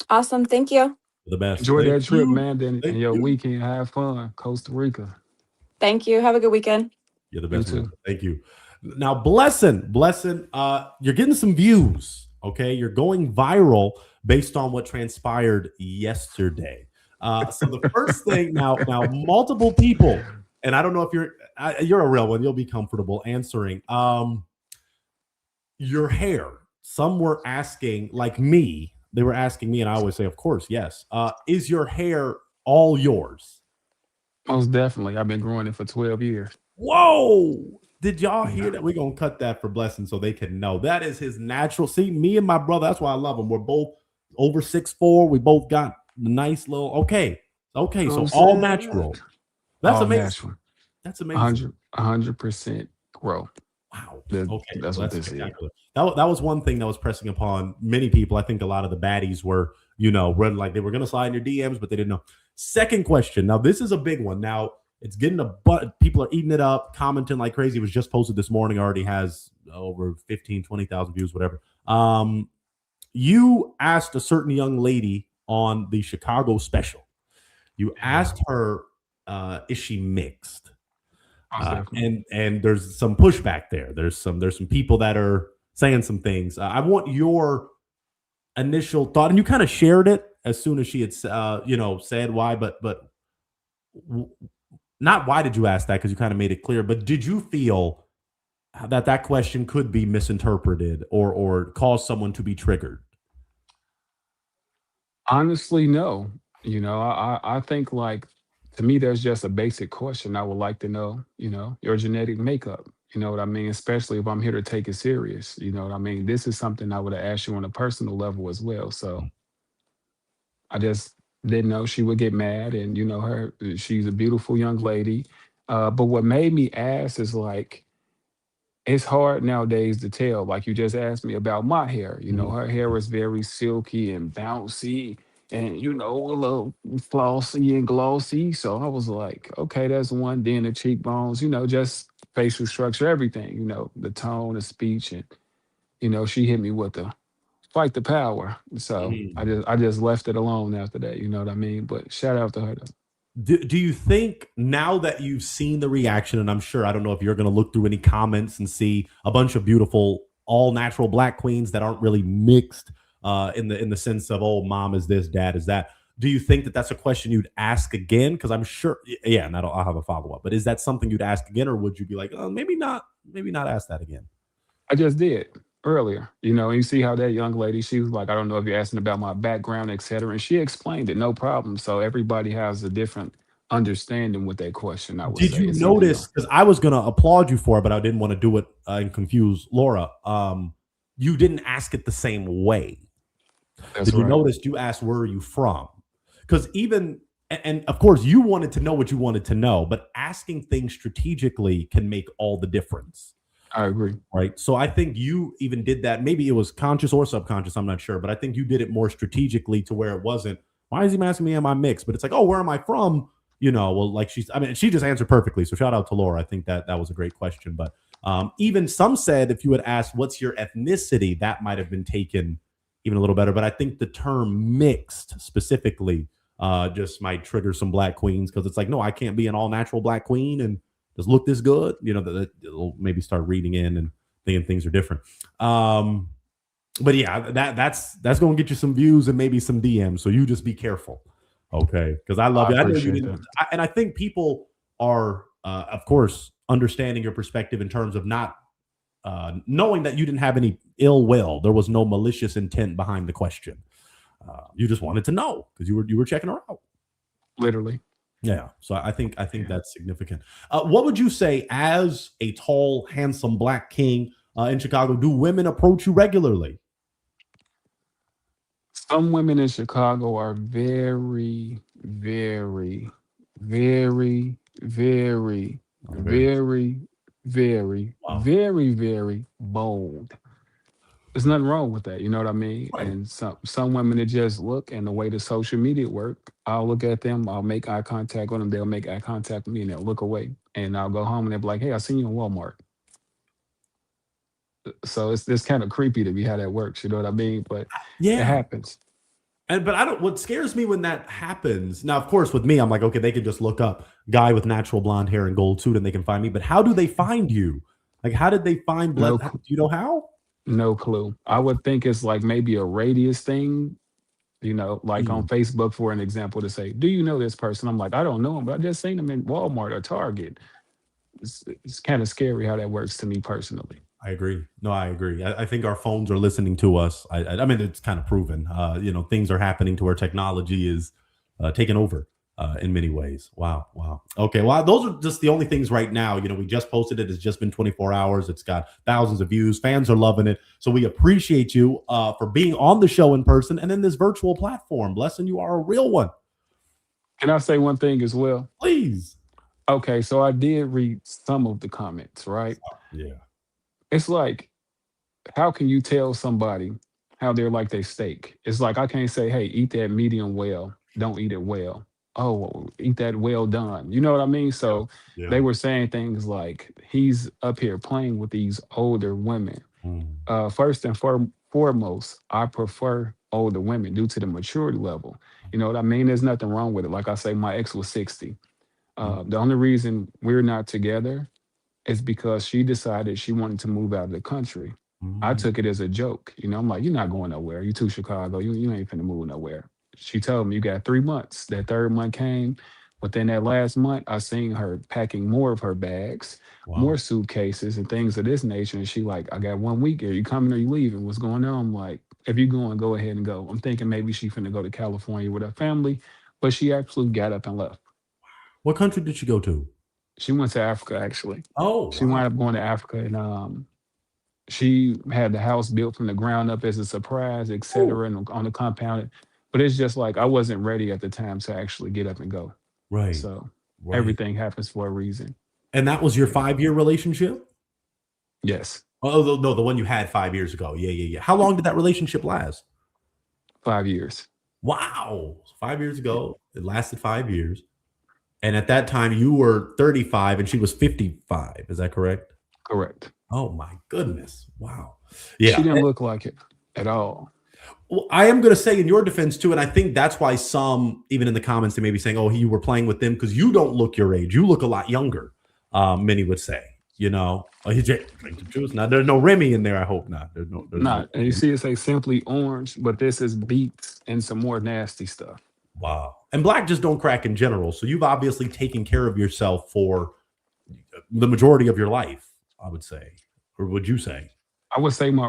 S6: Awesome. Thank you.
S4: The best.
S8: Enjoy
S4: Thank
S8: that trip,
S4: you.
S8: man. And
S4: Thank
S8: your
S4: you.
S8: weekend. Have fun. Costa Rica.
S6: Thank you. Have a good weekend.
S4: You're the
S8: You
S4: best.
S8: too.
S4: Man. Thank you. Now, Blessing, you're getting some views. Okay, you're going viral based on what transpired yesterday. So the first thing now, multiple people, and I don't know if you're a real one. You'll be comfortable answering. Your hair. Some were asking, like me. They were asking me, and I always say, of course, yes. Is your hair all yours?
S8: Most definitely. I've been growing it for 12 years.
S4: Whoa! Did y'all hear that? We're going to cut that for Blessing so they can know. That is his natural. See, me and my brother, that's why I love him. We're both over 6'4". We both got the nice little, okay. So all natural. That's
S8: All
S4: amazing.
S8: natural.
S4: That's amazing.
S8: 100% grow.
S4: Wow.
S8: That-
S4: Okay.
S8: that's
S4: well,
S8: what this is.
S4: spectacular. That was one thing that was pressing upon many people. I think a lot of the baddies were, read like they were going to slide in your DMs, but they didn't know. Second question. Now, this is a big one. Now, it's getting people are eating it up, commenting like crazy. It was just posted this morning, already has over 15, 20,000 views, whatever. You asked a certain young lady on the Chicago special. You asked her, is she mixed? And there's some pushback there. There's some people that are saying some things. I want your initial thought, and you kind of shared it as soon as she had said why, but not why did you ask that, because you kind of made it clear, but did you feel that question could be misinterpreted or cause someone to be triggered?
S8: Honestly, no. I think like to me, there's just a basic question I would like to know, your genetic makeup. You know what I mean? Especially if I'm here to take it serious. You know what I mean? This is something I would have asked you on a personal level as well. So I just didn't know she would get mad. And she's a beautiful young lady. But what made me ask is like, it's hard nowadays to tell. Like you just asked me about my hair. Her hair is very silky and bouncy and, a little flossy and glossy. So I was like, okay, that's one. Then the cheekbones, just facial structure, everything, the tone, the speech. And, she hit me with the fight the power. So I just left it alone after that. You know what I mean? But shout out to her though.
S4: Do you think, now that you've seen the reaction, and I'm sure, I don't know if you're going to look through any comments and see a bunch of beautiful all natural black queens that aren't really mixed in the sense of, oh, mom is this, dad is that. Do you think that that's a question you'd ask again? Because I'm sure, yeah, and I'll have a follow up. But is that something you'd ask again, or would you be like, oh, maybe not ask that again?
S8: I just did earlier. You see how that young lady, she was like, I don't know if you're asking about my background, et cetera. And she explained it, no problem. So everybody has a different understanding with that question, I would say.
S4: Did you notice, because I was going to applaud you for it, but I didn't want to do it and confuse Laura. You didn't ask it the same way.
S8: That's
S4: Did you
S8: right.
S4: notice you asked, where are you from? Because and of course you wanted to know what you wanted to know, but asking things strategically can make all the difference.
S8: I agree.
S4: Right. So I think you even did that. Maybe it was conscious or subconscious. I'm not sure. But I think you did it more strategically to where it wasn't, why is he asking me, am I mixed? But it's like, oh, where am I from? Well, like she just answered perfectly. So shout out to Laura. I think that was a great question. But even some said if you had asked, what's your ethnicity, that might have been taken even a little better. But I think the term mixed specifically just might trigger some black queens because it's like, no, I can't be an all natural black queen and just look this good. You know, that it'll maybe start reading in and thinking things are different. But yeah, that's going to get you some views and maybe some DMs. So you just be careful, okay? Because I love you. I know you didn't, and I think people are, of course, understanding your perspective in terms of not knowing that you didn't have any ill will. There was no malicious intent behind the question. You just wanted to know because you were checking her out.
S8: Literally.
S4: Yeah. So I think that's significant. What would you say as a tall, handsome black king in Chicago? Do women approach you regularly?
S8: Some women in Chicago are very, very, very, very, very, very, very, very bold. There's nothing wrong with that, you know what I mean?
S4: Right.
S8: And some women that just look, and the way the social media work, I'll look at them, I'll make eye contact with them, they'll make eye contact with me, and they'll look away, and I'll go home and they'll be like, "Hey, I seen you in Walmart." So it's kind of creepy to me how that works, you know what I mean? But it happens.
S4: But I don't. What scares me when that happens. Now, of course, with me, I'm like, okay, they can just look up guy with natural blonde hair and gold suit, and they can find me. But how do they find you? Like, how did they find blood? Do you know how?
S8: No clue. I would think it's like maybe a radius thing, you know, like on Facebook, for an example, to say, "Do you know this person?" I'm like, "I don't know him, but I just seen him in Walmart or Target." It's kind of scary how that works to me personally.
S4: I agree. No, I agree. I think our phones are listening to us. I mean, it's kind of proven. You know, things are happening to where technology is taking over in many ways. Wow. Okay. Well, those are just the only things right now. You know, we just posted it. It's just been 24 hours. It's got thousands of views. Fans are loving it. So we appreciate you for being on the show in person and in this virtual platform. Blessing, you are a real one.
S8: Can I say one thing as well?
S4: Please.
S8: Okay. So I did read some of the comments, right?
S4: Yeah.
S8: It's like, how can you tell somebody how they're like they steak? It's like, I can't say, "Hey, eat that medium well. Don't eat it well. Oh, eat that well done." You know what I mean? So they were saying things like, he's up here playing with these older women. First and foremost, I prefer older women due to the maturity level. You know what I mean? There's nothing wrong with it. Like I say, my ex was 60. The only reason we're not together is because she decided she wanted to move out of the country. I took it as a joke. You know, I'm like, "You're not going nowhere. You to Chicago. You ain't finna move nowhere." She told me, "You got 3 months." That third month came. Within that last month, I seen her packing more of her bags, more suitcases and things of this nature. And she like, "I got 1 week. Are you coming or you leaving? What's going on?" I'm like, "If you going, go ahead and go." I'm thinking maybe she finna go to California with her family, but she actually got up and left.
S4: What country did she go to?
S8: She went to Africa, actually.
S4: Oh,
S8: She wound up going to Africa, and she had the house built from the ground up as a surprise, et cetera, and on the compound. But it's just like I wasn't ready at the time to actually get up and go.
S4: Right.
S8: So everything happens for a reason.
S4: And that was your 5-year relationship?
S8: Yes,
S4: Oh, no, the one you had 5 years ago. Yeah. How long did that relationship last?
S8: 5 years.
S4: Wow. 5 years ago, it lasted 5 years. And at that time, you were 35 and she was 55. Is that correct?
S8: Correct.
S4: Oh, my goodness. Wow.
S8: She
S4: Yeah.
S8: didn't look like it at all.
S4: Well, I am going to say in your defense, too, and I think that's why some, even in the comments, they may be saying, "Oh, you were playing with them," because you don't look your age. You look a lot younger, many would say. You know, he's drinking juice. Now, there's no Remy in there. I hope not. There's
S8: Not. And you see it say Simply Orange, but this is beets and some more nasty stuff.
S4: Wow. And black just don't crack in general. So you've obviously taken care of yourself for the majority of your life, I would say. Or would you say?
S8: I would say my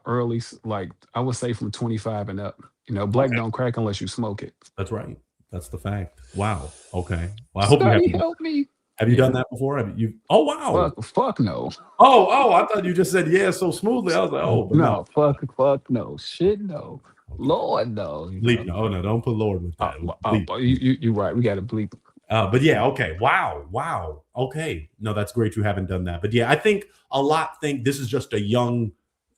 S8: early, like I would say from 25 and up. You know, black don't crack unless you smoke it.
S4: That's right. That's the fact. Wow. Okay. Well, I hope
S8: Study
S4: you have.
S8: help me.
S4: Have you done that before? Have you? Oh, wow.
S8: Fuck no.
S4: Oh, I thought you just said yeah so smoothly. I was like, oh, but
S8: No, fuck no. Shit no. Lord no. You
S4: bleep.
S8: know?
S4: No, don't put Lord with that. Bleep.
S8: You're right. We got to bleep.
S4: But yeah, okay. Wow. Okay. No, that's great you haven't done that. But yeah, I think a lot think this is just a young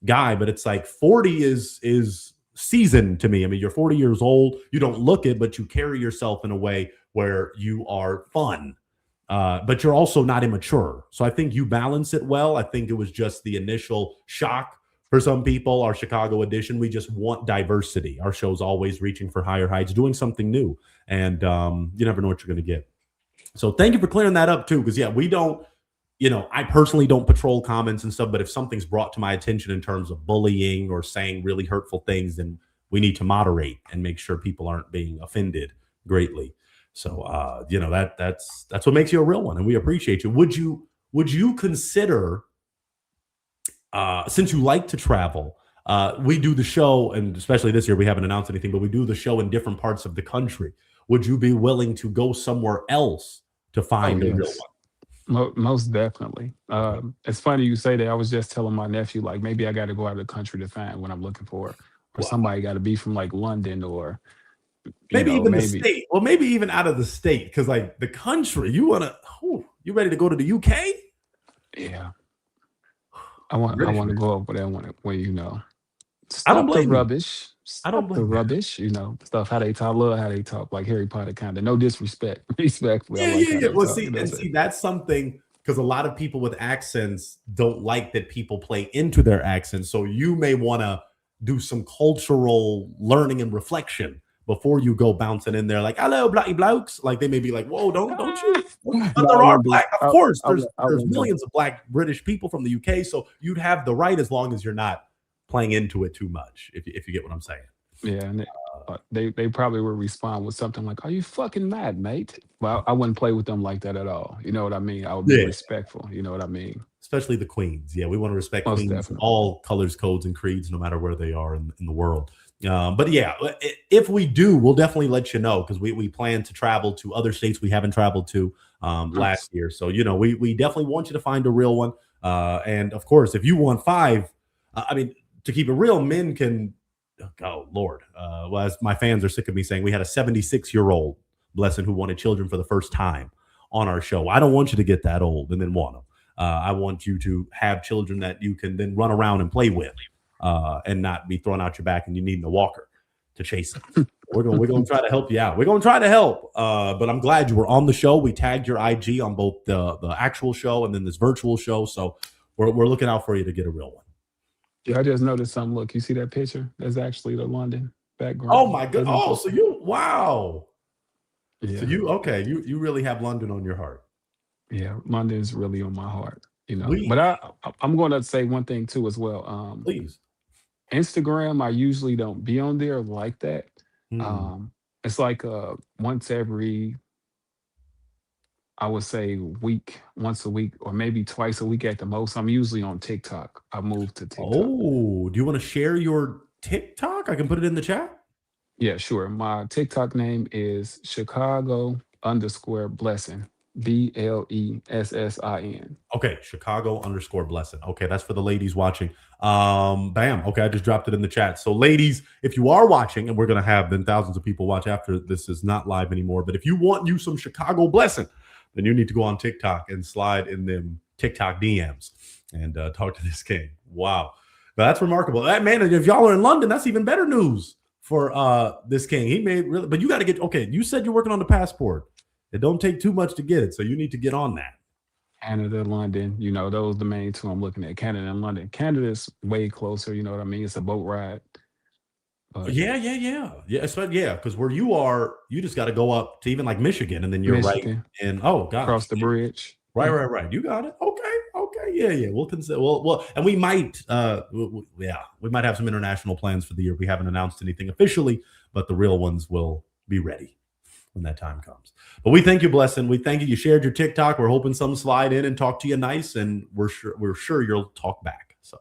S4: guy, but it's like 40 is seasoned to me. I mean, you're 40 years old. You don't look it, but you carry yourself in a way where you are fun. But you're also not immature. So I think you balance it well. I think it was just the initial shock for some people. Our Chicago edition, we just want diversity. Our show's always reaching for higher heights, doing something new. and you never know what you're going to get. So thank you for clearing that up too, because yeah, we don't. I personally don't patrol comments and stuff, but if something's brought to my attention in terms of bullying or saying really hurtful things, then we need to moderate and make sure people aren't being offended greatly. So that's what makes you a real one, and we appreciate you. Would you consider, since you like to travel, we do the show, and especially this year we haven't announced anything, but we do the show in different parts of the country. Would you be willing to go somewhere else to find a real
S8: yes.
S4: one?
S8: Most definitely. It's funny you say that. I was just telling my nephew, like, maybe I got to go out of the country to find what I'm looking for, or
S4: Wow.
S8: somebody got to be from like London, or
S4: Maybe even the
S8: maybe,
S4: state. Well, maybe even out of the state, because like the country, you ready to go to the UK?
S8: yeah. I
S4: British
S8: want to
S4: man.
S8: go over there when
S4: I don't
S8: stop the
S4: blame you.
S8: rubbish,
S4: I don't
S8: stop the
S4: blame you.
S8: rubbish. Stuff how they talk. Love how they talk, like Harry Potter kind of. No disrespect, respectfully. I
S4: Yeah,
S8: like
S4: yeah,
S8: how
S4: yeah.
S8: they
S4: Well,
S8: talk.
S4: see, and see, that's something because a lot of people with accents don't like that people play into their accents. So you may want to do some cultural learning and reflection before you go bouncing in there like, "Hello, bloody blokes." Like they may be like, "Whoa, don't you?" But
S8: No, I
S4: there are
S8: won't do.
S4: black, of course.
S8: I
S4: There's
S8: won't do.
S4: millions of black British people from the UK, so you'd have the right as long as you're not playing into it too much. If you get what I'm saying.
S8: Yeah, and they probably would respond with something like, "Are you fucking mad, mate?" Well, I wouldn't play with them like that at all. You know what I mean? I would be
S4: Yeah.
S8: respectful. You know what I mean?
S4: Especially the queens. Yeah, we want to respect
S8: Most
S4: queens,
S8: definitely.
S4: all colors, codes, and creeds, no matter where they are in the world. But yeah, if we do, we'll definitely let you know because we plan to travel to other states we haven't traveled to
S8: Nice.
S4: last year. So we definitely want you to find a real one. And of course, if you want five, I mean, to keep it real, men can. Oh Lord, well, as my fans are sick of me saying, we had a 76-year-old blessing who wanted children for the first time on our show. I don't want you to get that old and then want them. I want you to have children that you can then run around and play with, and not be thrown out your back and you need a walker to chase them. We're gonna try to help you out. We're gonna try to help. But I'm glad you were on the show. We tagged your IG on both the actual show and then this virtual show. So we're looking out for you to get a real one.
S8: Yeah, I just noticed something. Look, you see that picture? That's actually the London
S4: Oh
S8: background.
S4: my god.
S8: Isn't
S4: Oh,
S8: that?
S4: so wow. So
S8: Yeah,
S4: you okay? You really have London on your heart.
S8: yeah. London is really on my heart.
S4: We
S8: But I'm going to say one thing too as well.
S4: please.
S8: Instagram, I usually don't be on there like that.
S4: Hmm.
S8: It's like once every, I would say, once a week, or maybe twice a week at the most. I'm usually on TikTok. I moved to TikTok.
S4: Oh, do you want to share your TikTok? I can put it in the chat.
S8: Yeah, sure. My TikTok name is Chicago_blessing. BLESSIN.
S4: Okay, Chicago underscore blessing. Okay, that's for the ladies watching. Bam. Okay, I just dropped it in the chat. So, ladies, if you are watching, and we're gonna have then thousands of people watch after this is not live anymore. But if you want you some Chicago blessing, then you need to go on TikTok and slide in them TikTok DMs and talk to this king. Wow, now, that's remarkable. That man, if y'all are in London, that's even better news for this king. He made really, but you got to get okay. You said you're working on the passport. It don't take too much to get it, so you need to get on that.
S8: Canada, London, those the main two I'm looking at. Canada and London. Canada's way closer, you know what I mean? It's a boat ride. But
S4: Yeah. Especially yeah, because where you are, you just got to go up to even like Michigan, and then you're right
S8: Michigan,
S4: in. Oh gosh,
S8: across the bridge. Yeah.
S4: right. You got it. Okay. Yeah. We'll consider. Well, and we might. We might have some international plans for the year. We haven't announced anything officially, but the real ones will be ready when that time comes. But we thank you, Blessing. We thank you. You shared your TikTok. We're hoping some slide in and talk to you nice, and we're sure you'll talk back. So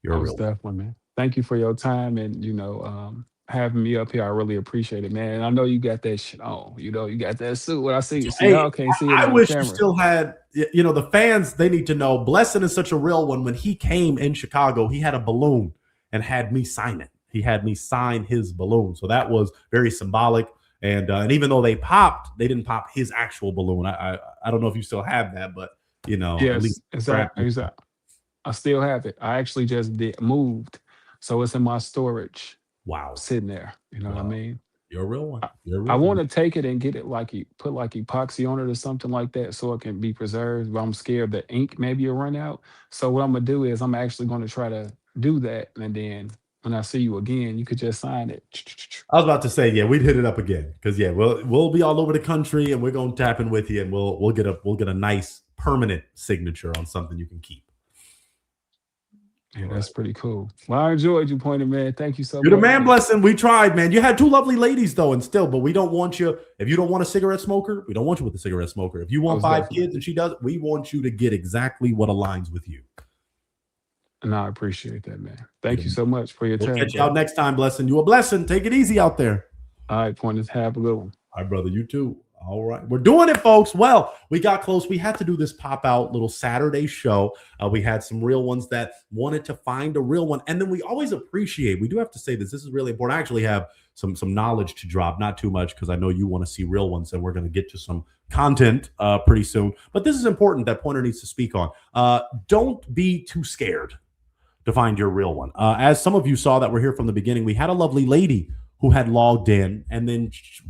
S4: you're a real
S8: Most
S4: one.
S8: definitely, man. Thank you for your time and having me up here. I really appreciate it, man. And I know you got that shit on. You got that suit. What I see,
S4: Hey,
S8: y'all can't see it
S4: I
S8: on
S4: wish you
S8: camera.
S4: still had, the fans, they need to know. Blessing is such a real one. When he came in Chicago, he had a balloon and had me sign it. He had me sign his balloon. So that was very symbolic. And even though they popped, they didn't pop his actual balloon. I don't know if you still have that, but, at
S8: Yes,
S4: least scrap.
S8: exactly. I still have it. I actually just moved, so it's in my storage,
S4: Wow.
S8: sitting there. You know what I
S4: Wow.
S8: mean?
S4: You're a real one.
S8: I,
S4: You're a
S8: I
S4: real
S8: want
S4: one.
S8: to take it and get it like put like epoxy on it or something like that, so it can be preserved. But I'm scared the ink maybe will run out. So what I'm gonna do is I'm actually going to try to do that, and then when I see you again, you could just sign it.
S4: I was about to say, yeah, we'd hit it up again because yeah, we'll be all over the country and we're gonna tap in with you and we'll get a nice permanent signature on something you can keep.
S8: Yeah, that's pretty cool. Well, I enjoyed you, Pointer Man. Thank you so
S4: You're the
S8: much.
S4: man, Blessing. We tried, man. You had two lovely ladies though, and still, but we don't want you. If you don't want a cigarette smoker, we don't want you with a cigarette smoker. If you want
S8: Most
S4: 5
S8: definitely.
S4: kids and she does, we want you to get exactly what aligns with you.
S8: And I appreciate that, man. Thank you so much for your
S4: We'll
S8: time.
S4: catch you out next time, Blessing. You a blessing. Take it easy out there.
S8: All right, Pointers. Have a good one.
S4: All right, brother. You too. All right. We're doing it, folks. Well, we got close. We had to do this pop-out little Saturday show. We had some real ones that wanted to find a real one. And then we always appreciate, we do have to say this. This is really important. I actually have some knowledge to drop. Not too much because I know you want to see real ones. And we're going to get to some content pretty soon. But this is important that Pointer needs to speak on. Don't be too scared to find your real one. As some of you saw that were here from the beginning, we had a lovely lady who had logged in and then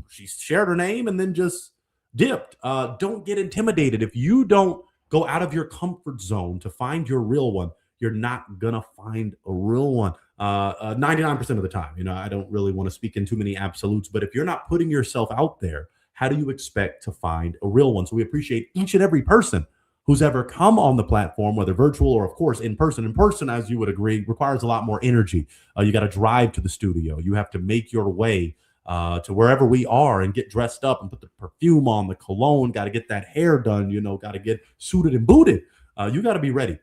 S4: she shared her name and then just dipped. Don't get intimidated. If you don't go out of your comfort zone to find your real one, you're not gonna find a real one 99% of the time. You know, I don't really want to speak in too many absolutes, but if you're not putting yourself out there, how do you expect to find a real one? So we appreciate each and every person who's ever come on the platform, whether virtual or, of course, in person. In person, as you would agree, requires a lot more energy. You got to drive to the studio. You have to make your way to wherever we are and get dressed up and put the perfume on, the cologne, got to get that hair done, you know, got to get suited and booted. You got to be ready.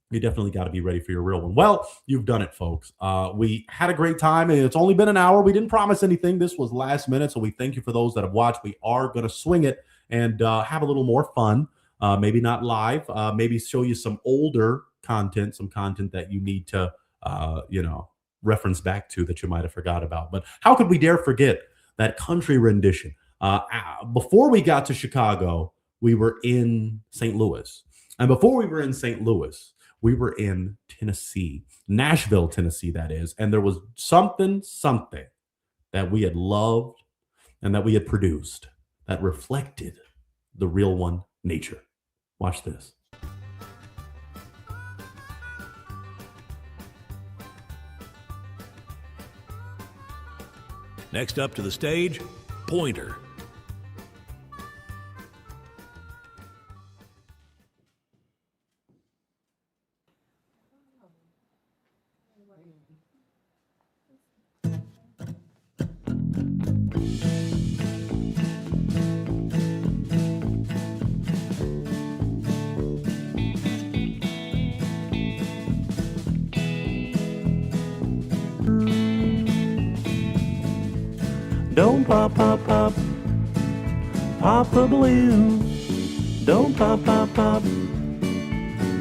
S4: You definitely got to be ready for your real one. Well, you've done it, folks. We had a great time, and it's only been an hour. We didn't promise anything. This was last minute, so we thank you for those that have watched. We are going to swing it and have a little more fun. Maybe not live, maybe show you some older content, some content that you need to, reference back to that you might have forgot about. But how could we dare forget that country rendition? Before we got to Chicago, we were in St. Louis. And before we were in St. Louis, we were in Tennessee, Nashville, Tennessee, that is. And there was something that we had loved and that we had produced that reflected the real one nature. Watch this.
S9: Next up to the stage, Pointer.
S2: Don't pop, pop, pop, pop the balloon. Don't pop, pop, pop,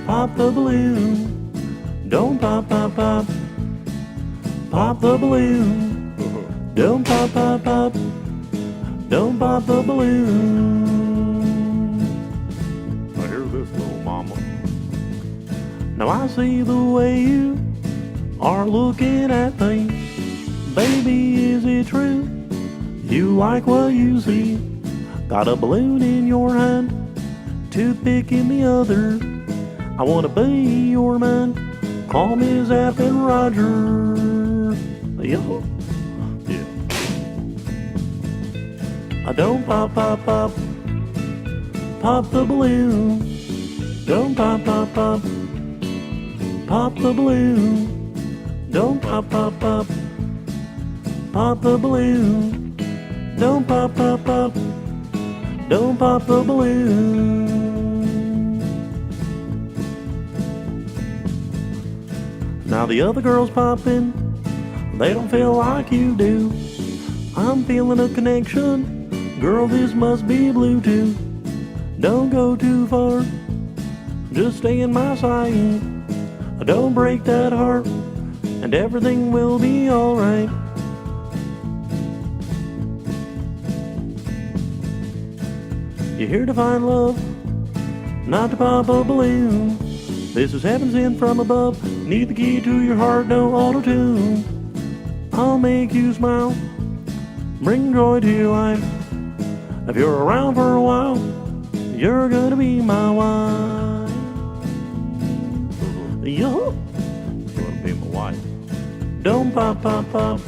S2: pop the balloon. Don't pop, pop, pop, pop the balloon. Don't pop, pop, pop, don't pop the balloon. Now here's this little mama. Now I see the way you are looking at things. Baby, is it true? You like what you see. Got a balloon in your hand, toothpick in the other. I wanna be your man. Call me Zap and Roger. Yeah. I don't pop, pop, pop, pop the balloon. Don't pop, pop, pop, pop the balloon. Don't pop, pop, pop, pop the balloon. Don't pop, pop, pop, don't pop the balloon. Now the other girls popping, they don't feel like you do. I'm feeling a connection, girl, this must be Bluetooth. Don't go too far, just stay in my sight. Don't break that heart, and everything will be alright. You're here to find love, not to pop a balloon. This is heaven sent from above. Need the key to your heart, no auto-tune. I'll make you smile, bring joy to your life. If you're around for a while, you're gonna be my wife. You're gonna be my wife. Don't pop, pop, pop.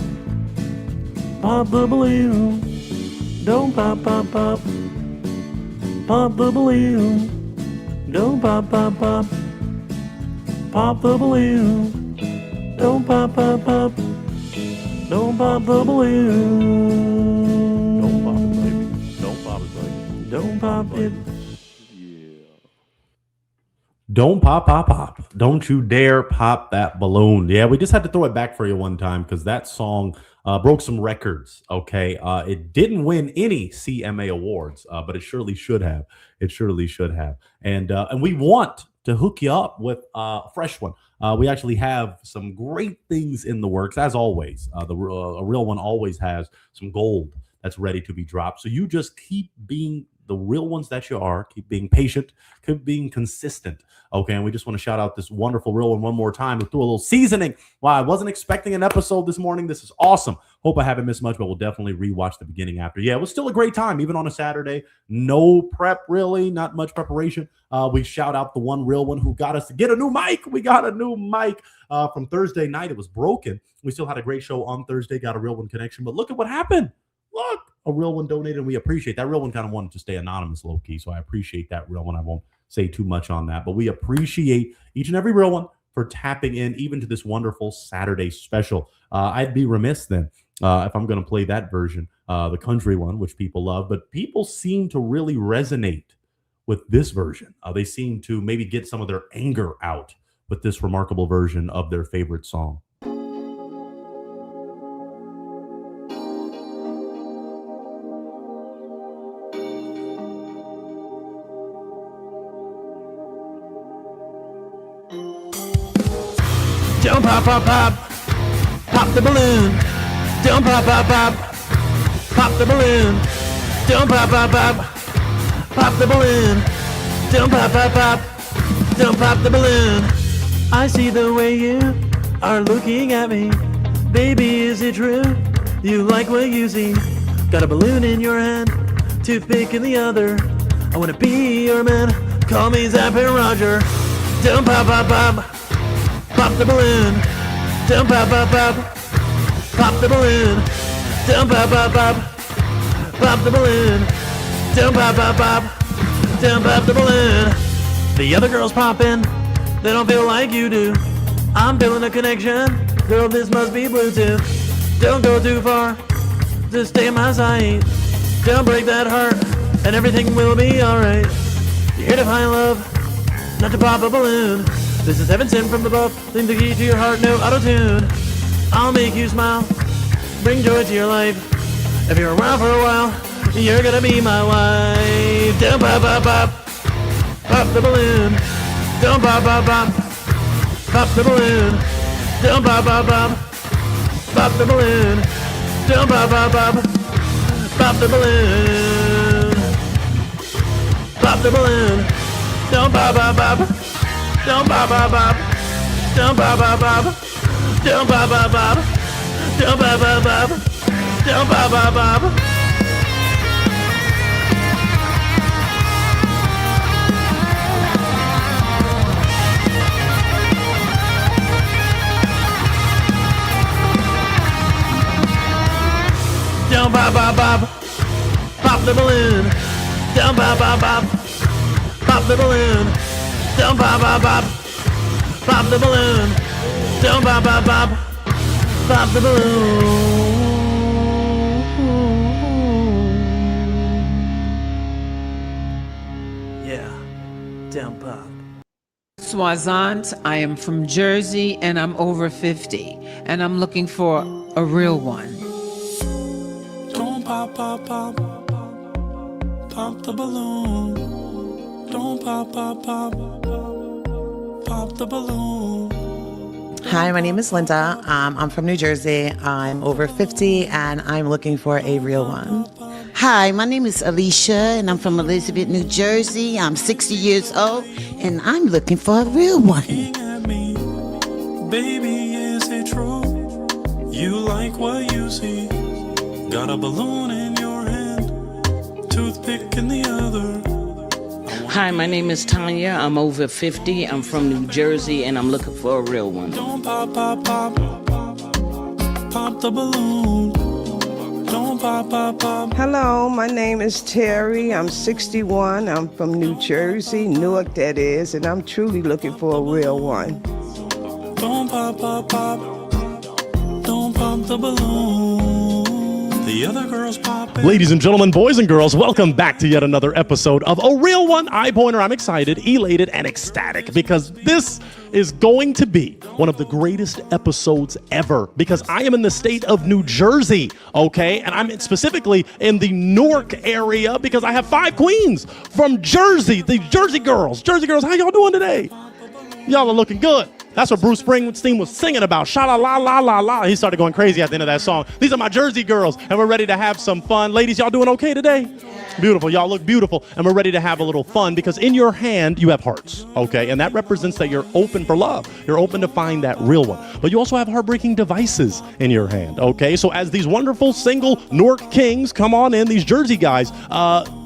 S2: Pop the balloon. Don't pop, pop, pop. Pop the balloon. Don't pop, pop, pop. Pop the balloon. Don't pop, pop, pop. Don't pop the balloon.
S4: Don't pop it, baby. Don't pop it, baby.
S2: Don't pop it.
S4: Don't pop, pop, pop. Don't you dare pop that balloon. Yeah, we just had to throw it back for you one time because that song broke some records. Okay. It didn't win any CMA awards, but it surely should have. It surely should have. And we want to hook you up with a fresh one. We actually have some great things in the works, as always. A real one always has some gold that's ready to be dropped. So you just keep being the real ones that you are. Keep being patient. Keep being consistent. Okay, and we just want to shout out this wonderful real one more time. We threw a little seasoning. Wow, I wasn't expecting an episode this morning. This is awesome. Hope I haven't missed much, but we'll definitely rewatch the beginning after. Yeah, it was still a great time, even on a Saturday. No prep, really, not much preparation. We shout out the one real one who got us to get a new mic. We got a new mic from Thursday night. It was broken. We still had a great show on Thursday, got a real one connection, but look at what happened. Look, a real one donated, and we appreciate that. Real one kind of wanted to stay anonymous, low key, so I appreciate that real one. I won't say too much on that, but we appreciate each and every real one for tapping in even to this wonderful Saturday special. I'd be remiss then if I'm going to play that version, the country one, which people love, but people seem to really resonate with this version. They seem to maybe get some of their anger out with this remarkable version of their favorite song.
S2: Don't pop, pop, pop. Pop the balloon. Don't pop, pop, pop. Pop the balloon. Don't pop, pop, pop. Pop the balloon. Don't pop, pop, pop. Don't pop the balloon. I see the way you are looking at me. Baby, is it true? You like what you see? Got a balloon in your hand, toothpick in the other. I wanna be your man. Call me Zapp and Roger. Don't pop, pop, pop. Pop the balloon. Don't pop, pop, pop. Pop the balloon. Don't pop, pop, pop. Pop the balloon. Don't pop, pop, pop. Don't pop the balloon. The other girls popping. They don't feel like you do. I'm feeling a connection. Girl, this must be Bluetooth. Don't go too far. Just stay in my sight. Don't break that heart, and everything will be alright. You're here to find love, not to pop a balloon. This is heaven sent from above. Sing the key to your heart, no auto-tune. I'll make you smile, bring joy to your life. If you're around for a while, you're gonna be my wife. Don't pop, pop, pop. Pop the balloon. Don't pop, pop, pop. Pop the balloon. Don't pop, pop, pop. Pop the balloon. Don't pop, pop, pop. Pop the balloon. Pop the balloon. Don't pop, pop, pop. Don't pop, pop, pop. Don't pop, pop, pop. Don't pop, pop, pop. Don't pop, pop, pop. Don't pop, pop, pop. Don't pop, pop, pop. Pop the balloon. Don't pop, pop, pop. Pop the balloon. Don't pop, pop, pop. Pop the balloon. Don't pop, pop, pop. Pop the balloon. Yeah, don't pop.
S10: Swazant, I am from Jersey and I'm over 50 and I'm looking for a real one.
S2: Don't pop, pop, pop. Pop the balloon. Don't pop, pop, pop. Pop the balloon.
S11: Hi, my name is Linda. I'm from New Jersey. I'm over 50 and I'm looking for a real one.
S12: Hi, my name is Alicia and I'm from Elizabeth, New Jersey. I'm 60 years old and I'm looking for a real one.
S2: Baby, is it true? You like what you see? Got a balloon in your hand, toothpick in the other.
S13: Hi, my name is Tanya. I'm over 50. I'm from New Jersey and I'm looking for a real one.
S2: Don't pop, pop, pop. pop the balloon. Don't pop, pop, pop.
S14: Hello, my name is Terry. I'm 61. I'm from New Jersey, Newark that is, and I'm truly looking for a real one.
S2: Don't pop, pop, pop. Don't pop the balloon. The other girls pop it.
S4: Ladies and gentlemen, boys and girls, welcome back to yet another episode of A Real One Eye Pointer. I'm excited, elated, and ecstatic because this is going to be one of the greatest episodes ever because I am in the state of New Jersey, okay? And I'm specifically in the Newark area because I have 5 queens from Jersey, the Jersey girls. Jersey girls, how y'all doing today? Y'all are looking good. That's what Bruce Springsteen was singing about. Sha-la-la-la-la-la. He started going crazy at the end of that song. These are my Jersey girls, and we're ready to have some fun. Ladies, y'all doing okay today? Yeah. Beautiful. Y'all look beautiful, and we're ready to have a little fun because in your hand, you have hearts, okay? And that represents that you're open for love. You're open to find that real one. But you also have heartbreaking devices in your hand, okay? So as these wonderful single Newark kings come on in, these Jersey guys,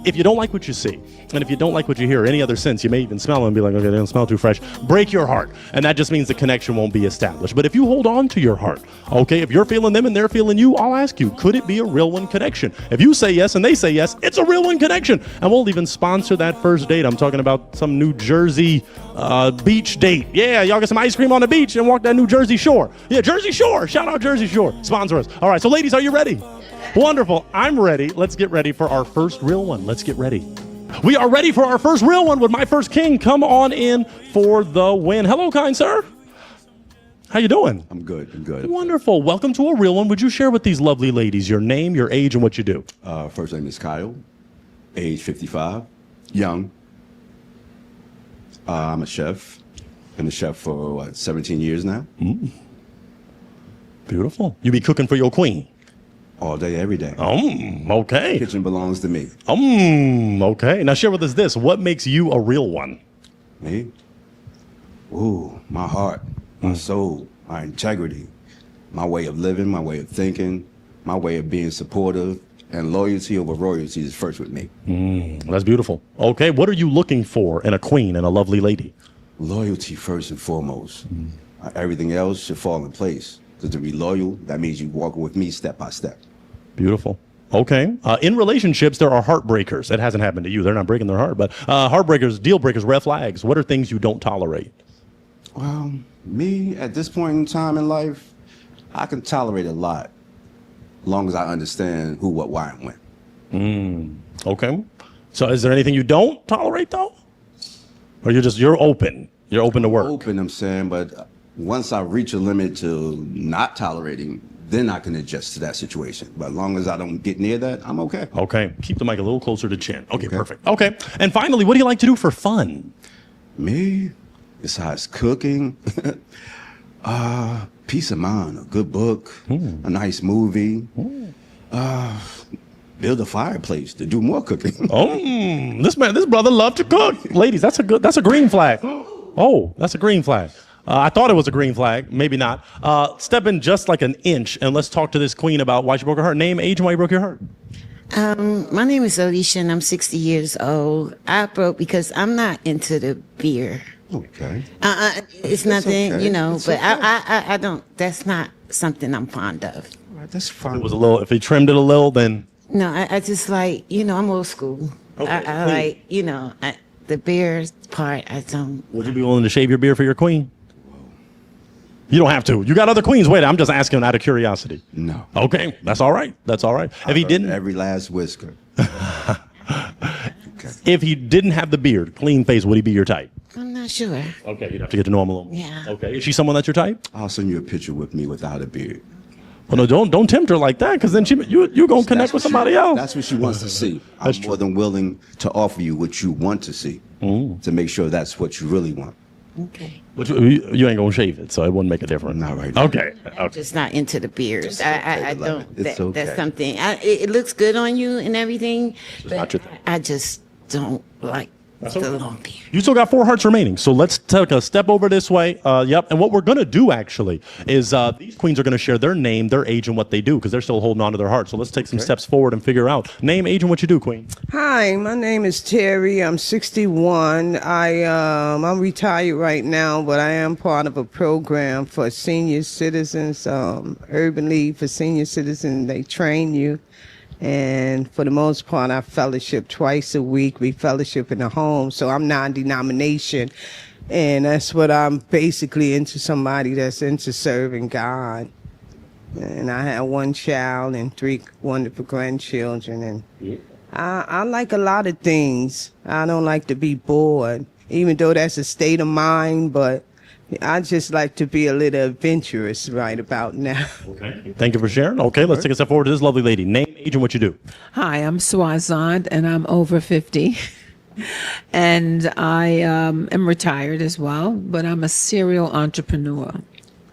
S4: if you don't like what you see, and if you don't like what you hear, any other sense, you may even smell them and be like, okay, they don't smell too fresh. Break your heart. And that just means the connection won't be established. But if you hold on to your heart, okay, if you're feeling them and they're feeling you, I'll ask you, could it be a real one connection? If you say yes and they say yes, it's a real one connection. And we'll even sponsor that first date. I'm talking about some New Jersey beach date. Yeah, y'all get some ice cream on the beach and walk that New Jersey shore. Yeah, Jersey Shore. Shout out Jersey Shore. Sponsor us. All right, so ladies, are you ready? Wonderful. I'm ready. Let's get ready for our first real one. Let's get ready. We are ready for our first real one with my first king. Come on in for the win. Hello, kind sir. How you doing?
S15: I'm good. I'm good.
S4: Wonderful. Welcome to A Real One. Would you share with these lovely ladies your name, your age, and what you do?
S15: First name is Kyle, age 55, young. I'm a chef. Been a chef for, 17 years now.
S4: Beautiful. You be cooking for your queen?
S15: All day, every day.
S4: Okay.
S15: Kitchen belongs to me.
S4: Okay. Now share with us this. What makes you a real one?
S15: Me? Ooh, my heart, my soul, my integrity, my way of living, my way of thinking, my way of being supportive, and loyalty over royalty is first with me.
S4: That's beautiful. Okay. What are you looking for in a queen and a lovely lady?
S15: Loyalty first and foremost. Everything else should fall in place. Because to be loyal, that means you walking with me step by step.
S4: Beautiful. Okay. In relationships, there are heartbreakers. It hasn't happened to you. They're not breaking their heart. But heartbreakers, deal breakers, red flags. What are things you don't tolerate?
S15: Well, me, at this point in time in life, I can tolerate a lot. As long as I understand who, what, why, and when.
S4: Okay. So is there anything you don't tolerate, though? Or you're open? You're open to work?
S15: Open, I'm saying, but once I reach a limit to not tolerating, then I can adjust to that situation. But as long as I don't get near that, I'm okay.
S4: Okay. Keep the mic a little closer to chin. Okay, perfect. Okay. And finally, what do you like to do for fun?
S15: Me? Besides cooking, peace of mind, a good book, a nice movie, build a fireplace to do more cooking.
S4: This brother loved to cook. Ladies, that's a green flag. Oh, that's a green flag. I thought it was a green flag. Maybe not. Step in just like an inch and let's talk to this queen about why she broke her heart. Name, age, and why you broke your heart.
S12: My name is Alicia and I'm 60 years old. I broke because I'm not into the beer.
S15: Okay.
S12: It's nothing,
S15: okay.
S12: you know,
S15: It's
S12: but
S15: okay.
S12: I don't, that's not something I'm fond of.
S15: All right, that's fine.
S4: It was a little, if he trimmed it a little, then.
S12: No, I just like, I'm old school.
S4: Okay,
S12: I
S4: queen.
S12: like, the beer part, I don't.
S4: Would you be willing to shave your beard for your queen? You don't have to. You got other queens. Wait, I'm just asking out of curiosity.
S15: No.
S4: Okay, that's all right. That's all right. If he didn't,
S15: every last whisker.
S4: If he didn't have the beard, clean face, would he be your type?
S12: I'm not sure.
S4: Okay, you'd have to get to know him a little.
S12: Yeah.
S4: Okay, is she someone that's your type?
S15: I'll send you a picture with me without a beard.
S4: Well, no, don't tempt her like that, because then you're gonna connect with somebody else.
S15: That's what she wants to see. I'm more than willing to offer you what you want to see to make sure that's what you really want.
S12: Okay.
S4: But you ain't gonna shave it, so it wouldn't make a difference.
S15: Not right now.
S4: Okay.
S12: I'm just not into the beers. I don't.
S15: It's okay.
S12: That's something. It looks good on you and everything,
S4: not
S12: but
S4: your thing.
S12: I just don't like Still on there.
S4: You still got 4 hearts remaining, so let's take a step over this way. Yep, and what we're going to do, actually, is these queens are going to share their name, their age, and what they do, because they're still holding on to their heart. So let's take some steps forward and figure out name, age, and what you do, queen.
S14: Hi, my name is Terry. I'm 61. I'm retired right now, but I am part of a program for senior citizens, Urban League for senior citizens. They train you. And for the most part, I fellowship twice a week. We fellowship in the home. So I'm non-denomination. And that's what I'm basically into, somebody that's into serving God. And I have 1 child and 3 wonderful grandchildren. And I like a lot of things. I don't like to be bored, even though that's a state of mind. But I just like to be a little adventurous right about now.
S4: Okay. Thank you for sharing. Okay, let's take a step forward to this lovely lady. Name, age, and what you do.
S10: Hi, I'm Swazant, and I'm over 50. And I am retired as well, but I'm a serial entrepreneur.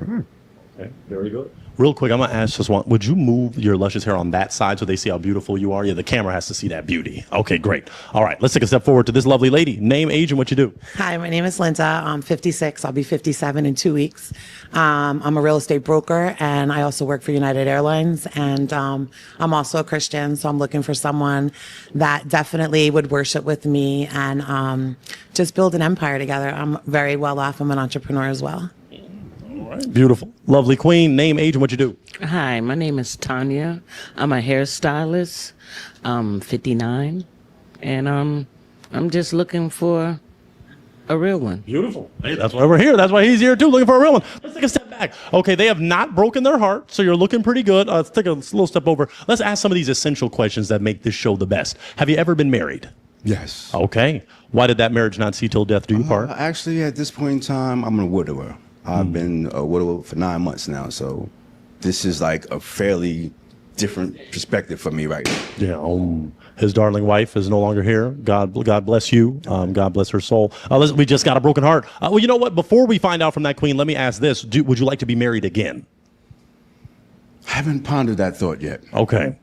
S4: Okay, very good. Real quick, I'm going to ask this one. Would you move your luscious hair on that side so they see how beautiful you are? Yeah, the camera has to see that beauty. Okay, great. All right, let's take a step forward to this lovely lady. Name, age, and what you do.
S11: Hi, my name is Linda. I'm 56. I'll be 57 in 2 weeks. I'm a real estate broker, and I also work for United Airlines. And I'm also a Christian, so I'm looking for someone that definitely would worship with me and just build an empire together. I'm very well off. I'm an entrepreneur as well.
S4: All right, beautiful. Lovely queen. Name, age, and what you do.
S13: Hi, my name is Tanya. I'm a hairstylist. I'm 59, and I'm just looking for a real one.
S4: Beautiful. Hey, that's why we're here. That's why he's here too, looking for a real one. Let's take a step back. Okay, they have not broken their heart, so you're looking pretty good. Let's take a little step over. Let's ask some of these essential questions that make this show the best. Have you ever been married?
S15: Yes.
S4: Okay. Why did that marriage not see till death do you part?
S15: Actually, at this point in time, I'm a widower. I've been a widower for 9 months now, so this is like a fairly different perspective for me right now.
S4: Yeah. His darling wife is no longer here. God bless you. God bless her soul. Listen, we just got a broken heart. Well, you know what? Before we find out from that queen, let me ask this: would you like to be married again?
S15: I haven't pondered that thought yet.
S4: Okay.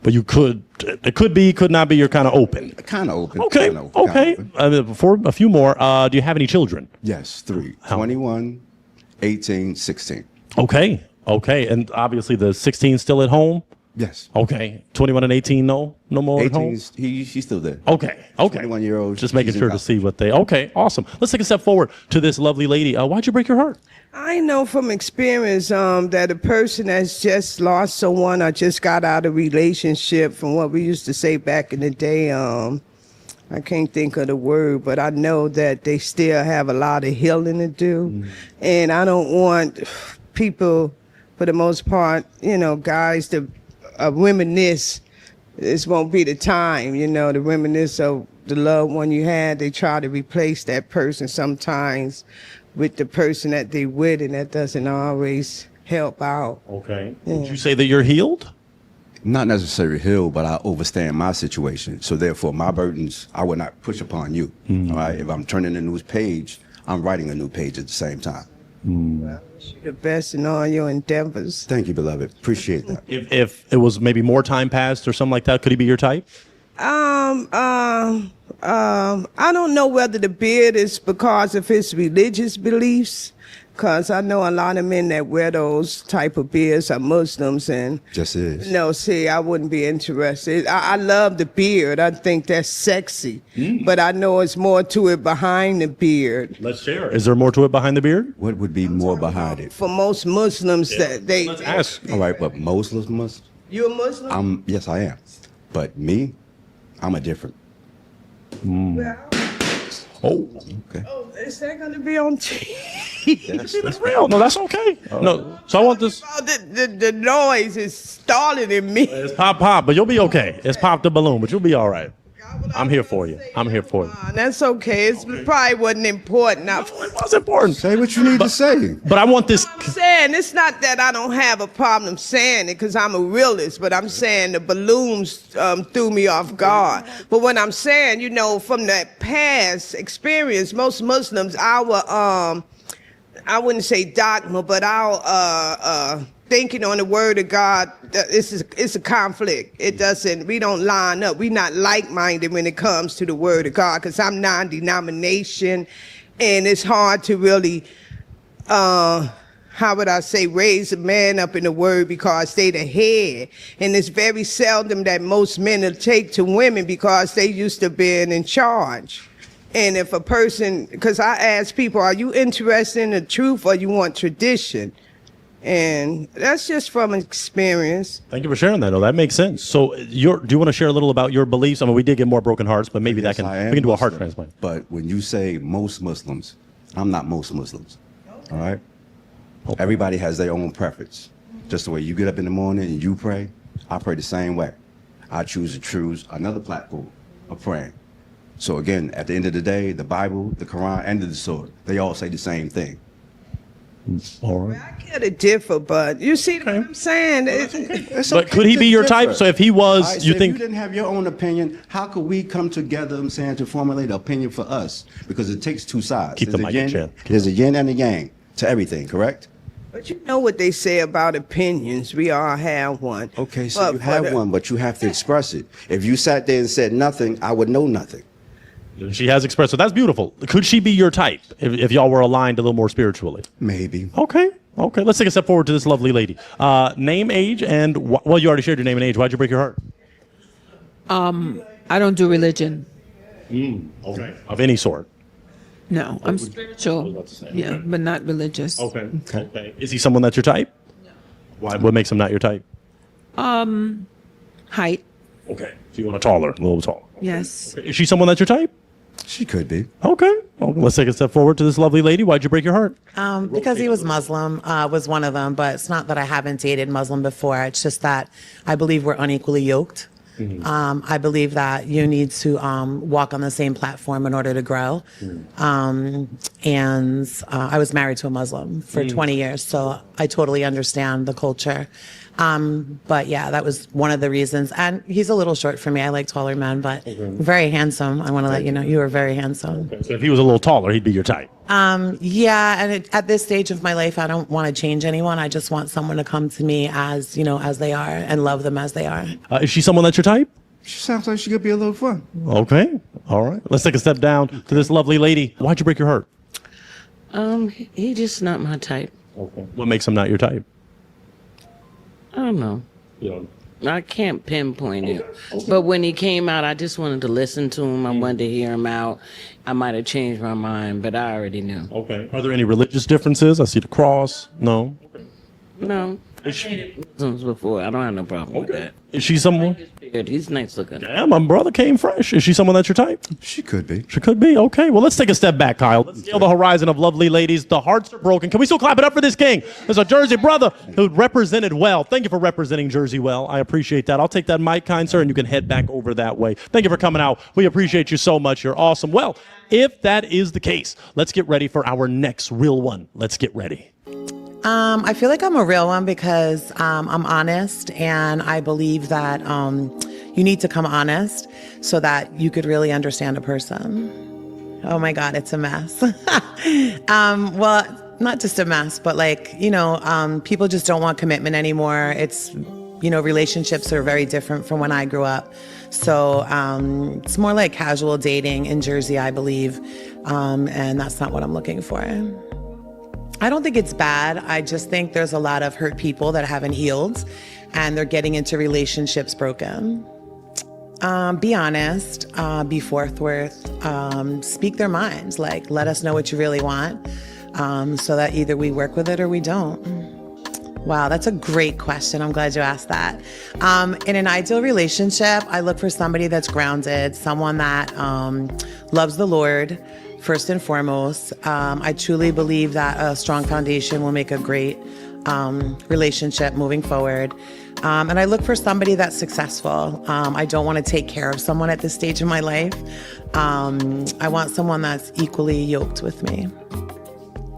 S4: But you could, it could be, could not be, you're kind of open.
S15: Kind of open.
S4: Okay,
S15: kinda open,
S4: okay.
S15: kinda open.
S4: For a few more, do you have any children?
S15: Yes, 3. 21, 18, 16.
S4: Okay, okay. And obviously the 16 still at home?
S15: Yes.
S4: Okay. 21 and 18, no more at home?
S15: 18, she's still there.
S4: Okay, okay.
S15: 21-year-old.
S4: Just making sure to see what they, okay, awesome. Let's take a step forward to this lovely lady. Why'd you break your heart?
S14: I know from experience that a person that's just lost someone or just got out of a relationship, from what we used to say back in the day, I can't think of the word, but I know that they still have a lot of healing to do. And I don't want people, for the most part, guys to reminisce. This won't be the time, to reminisce of the loved one you had. They try to replace that person sometimes with the person that they with, and that doesn't always help out.
S4: Okay. Would you say that you're healed?
S15: Not necessarily healed, but I understand my situation. So therefore, my burdens, I will not push upon you. All right. If I'm turning a new page, I'm writing a new page at the same time.
S14: The best in all your endeavors.
S15: Thank you, beloved. Appreciate that.
S4: If it was maybe more time passed or something like that, could he be your type?
S14: I don't know whether the beard is because of his religious beliefs, because I know a lot of men that wear those type of beards are Muslims, and
S15: just is.
S14: No, see, I wouldn't be interested. I love the beard. I think that's sexy, but I know it's more to it behind the beard.
S4: Let's share. Is there more to it behind the beard?
S15: What would be more behind it?
S14: For most Muslims, that they.
S4: Let's ask.
S15: All right, but Muslims.
S14: You a Muslim?
S15: Yes, I am. But me, I'm a different.
S4: Oh,
S15: okay.
S14: Oh, is that going to be on TV?
S4: That's real. No, that's okay. No, so I want this.
S14: The noise is stalling in me.
S4: It's pop, but you'll be okay. It's pop the balloon, but you'll be all right. I'm here for you. I'm here for you.
S14: That's okay. It probably wasn't important.
S4: It was important.
S15: Say what you need to say.
S4: But I want this.
S14: I'm saying it's not that I don't have a problem saying it because I'm a realist, but I'm saying the balloons threw me off guard. But what I'm saying, from that past experience, most Muslims, our I wouldn't say dogma, but our thinking on the word of God, it's a conflict. We don't line up. We're not like-minded when it comes to the word of God, because I'm non-denomination, and it's hard to really, how would I say, raise a man up in the word because they the head. And it's very seldom that most men will take to women because they used to being in charge. And if a person, because I ask people, are you interested in the truth or you want tradition? And that's just from experience.
S16: Thank you for sharing that. No, that makes sense. So, do you want to share a little about your beliefs? I mean, we did get more broken hearts, but maybe we can do a heart transplant.
S15: But when you say most Muslims, I'm not most Muslims. All right. Everybody has their own preference. Just the way you get up in the morning and you pray, I pray the same way. I choose to choose another platform of praying. So again, at the end of the day, the Bible, the Quran, and the Surah, they all say the same thing.
S16: All right.
S14: I get it differ, but you see what I'm saying?
S16: But could he be your type? So if he was, you think?
S15: If you didn't have your own opinion, how could we come together, I'm saying, to formulate an opinion for us? Because it takes two sides.
S16: Keep the mic in, Chan.
S15: There's a yin and a yang to everything, correct?
S14: But you know what they say about opinions. We all have one.
S15: Okay, so you have one, but you have to express it. If you sat there and said nothing, I would know nothing.
S16: She has expressed, so that's beautiful. Could she be your type if y'all were aligned a little more spiritually?
S15: Maybe.
S16: Okay. Let's take a step forward to this lovely lady. Name, age, and well, you already shared your name and age. Why'd you break your heart?
S10: I don't do religion.
S16: Okay. Of any sort.
S10: No, I'm spiritual. Yeah, but not religious.
S16: Okay. Is he someone that's your type? No. Why? What makes him not your type?
S10: Height.
S16: Okay. So you want a little taller.
S10: Yes.
S16: Okay. Is she someone that's your type?
S15: She could be.
S16: Okay. Let's take a step forward to this lovely lady. Why'd you break your heart?
S11: Because he was Muslim, was one of them. But it's not that I haven't dated Muslim before. It's just that I believe we're unequally yoked. I believe that you need to walk on the same platform in order to grow. And I was married to a Muslim for 20 years, so I totally understand the culture. But yeah, that was one of the reasons. And he's a little short for me. I like taller men, but very handsome. I want to let you know you are very handsome.
S16: So if he was a little taller, he'd be your type.
S11: Yeah, and at this stage of my life, I don't want to change anyone. I just want someone to come to me as they are and love them as they are.
S16: Is she someone that's your type?
S15: She sounds like she could be a little fun.
S16: Okay. All right. Let's take a step down to this lovely lady. Why'd you break your heart?
S13: He just not my type.
S16: Okay. What makes him not your type?
S13: I don't know. I can't pinpoint it. But when he came out, I just wanted to listen to him. I wanted to hear him out. I might have changed my mind, but I already knew.
S16: Okay. Are there any religious differences? I see the cross. No.
S13: No. I dated Muslims before. I don't have no problem with that.
S16: Is she someone?
S13: He's nice looking.
S16: Yeah, my brother came fresh. Is she someone that's your type?
S15: She could be.
S16: She could be. Okay. Well, let's take a step back, Kyle. Let's scale the horizon of lovely ladies. The hearts are broken. Can we still clap it up for this king? There's a Jersey brother who represented well. Thank you for representing Jersey well. I appreciate that. I'll take that mic, kind sir, and you can head back over that way. Thank you for coming out. We appreciate you so much. You're awesome. Well, if that is the case, let's get ready for our next real one. Let's get ready.
S11: I feel like I'm a real one because I'm honest, and I believe that you need to come honest so that you could really understand a person. Oh my God, it's a mess. Well, not just a mess, but people just don't want commitment anymore. It's, relationships are very different from when I grew up. So it's more like casual dating in Jersey, I believe. And that's not what I'm looking for. I don't think it's bad. I just think there's a lot of hurt people that haven't healed and they're getting into relationships broken. Be honest, be forthright, speak their minds, let us know what you really want, so that either we work with it or we don't. Wow, that's a great question. I'm glad you asked that. In an ideal relationship, I look for somebody that's grounded, someone that loves the Lord, first and foremost. I truly believe that a strong foundation will make a great relationship moving forward. And I look for somebody that's successful. I don't want to take care of someone at this stage of my life. I want someone that's equally yoked with me.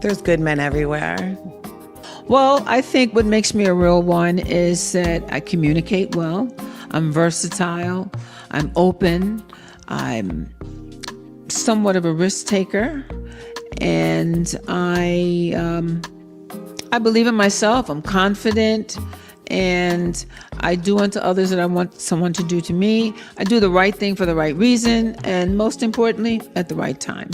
S11: There's good men everywhere.
S10: Well, I think what makes me a real one is that I communicate well. I'm versatile. I'm open. I'm somewhat of a risk taker. And I I believe in myself. I'm confident, and I do unto others that I want someone to do to me. I do the right thing for the right reason, and most importantly, at the right time.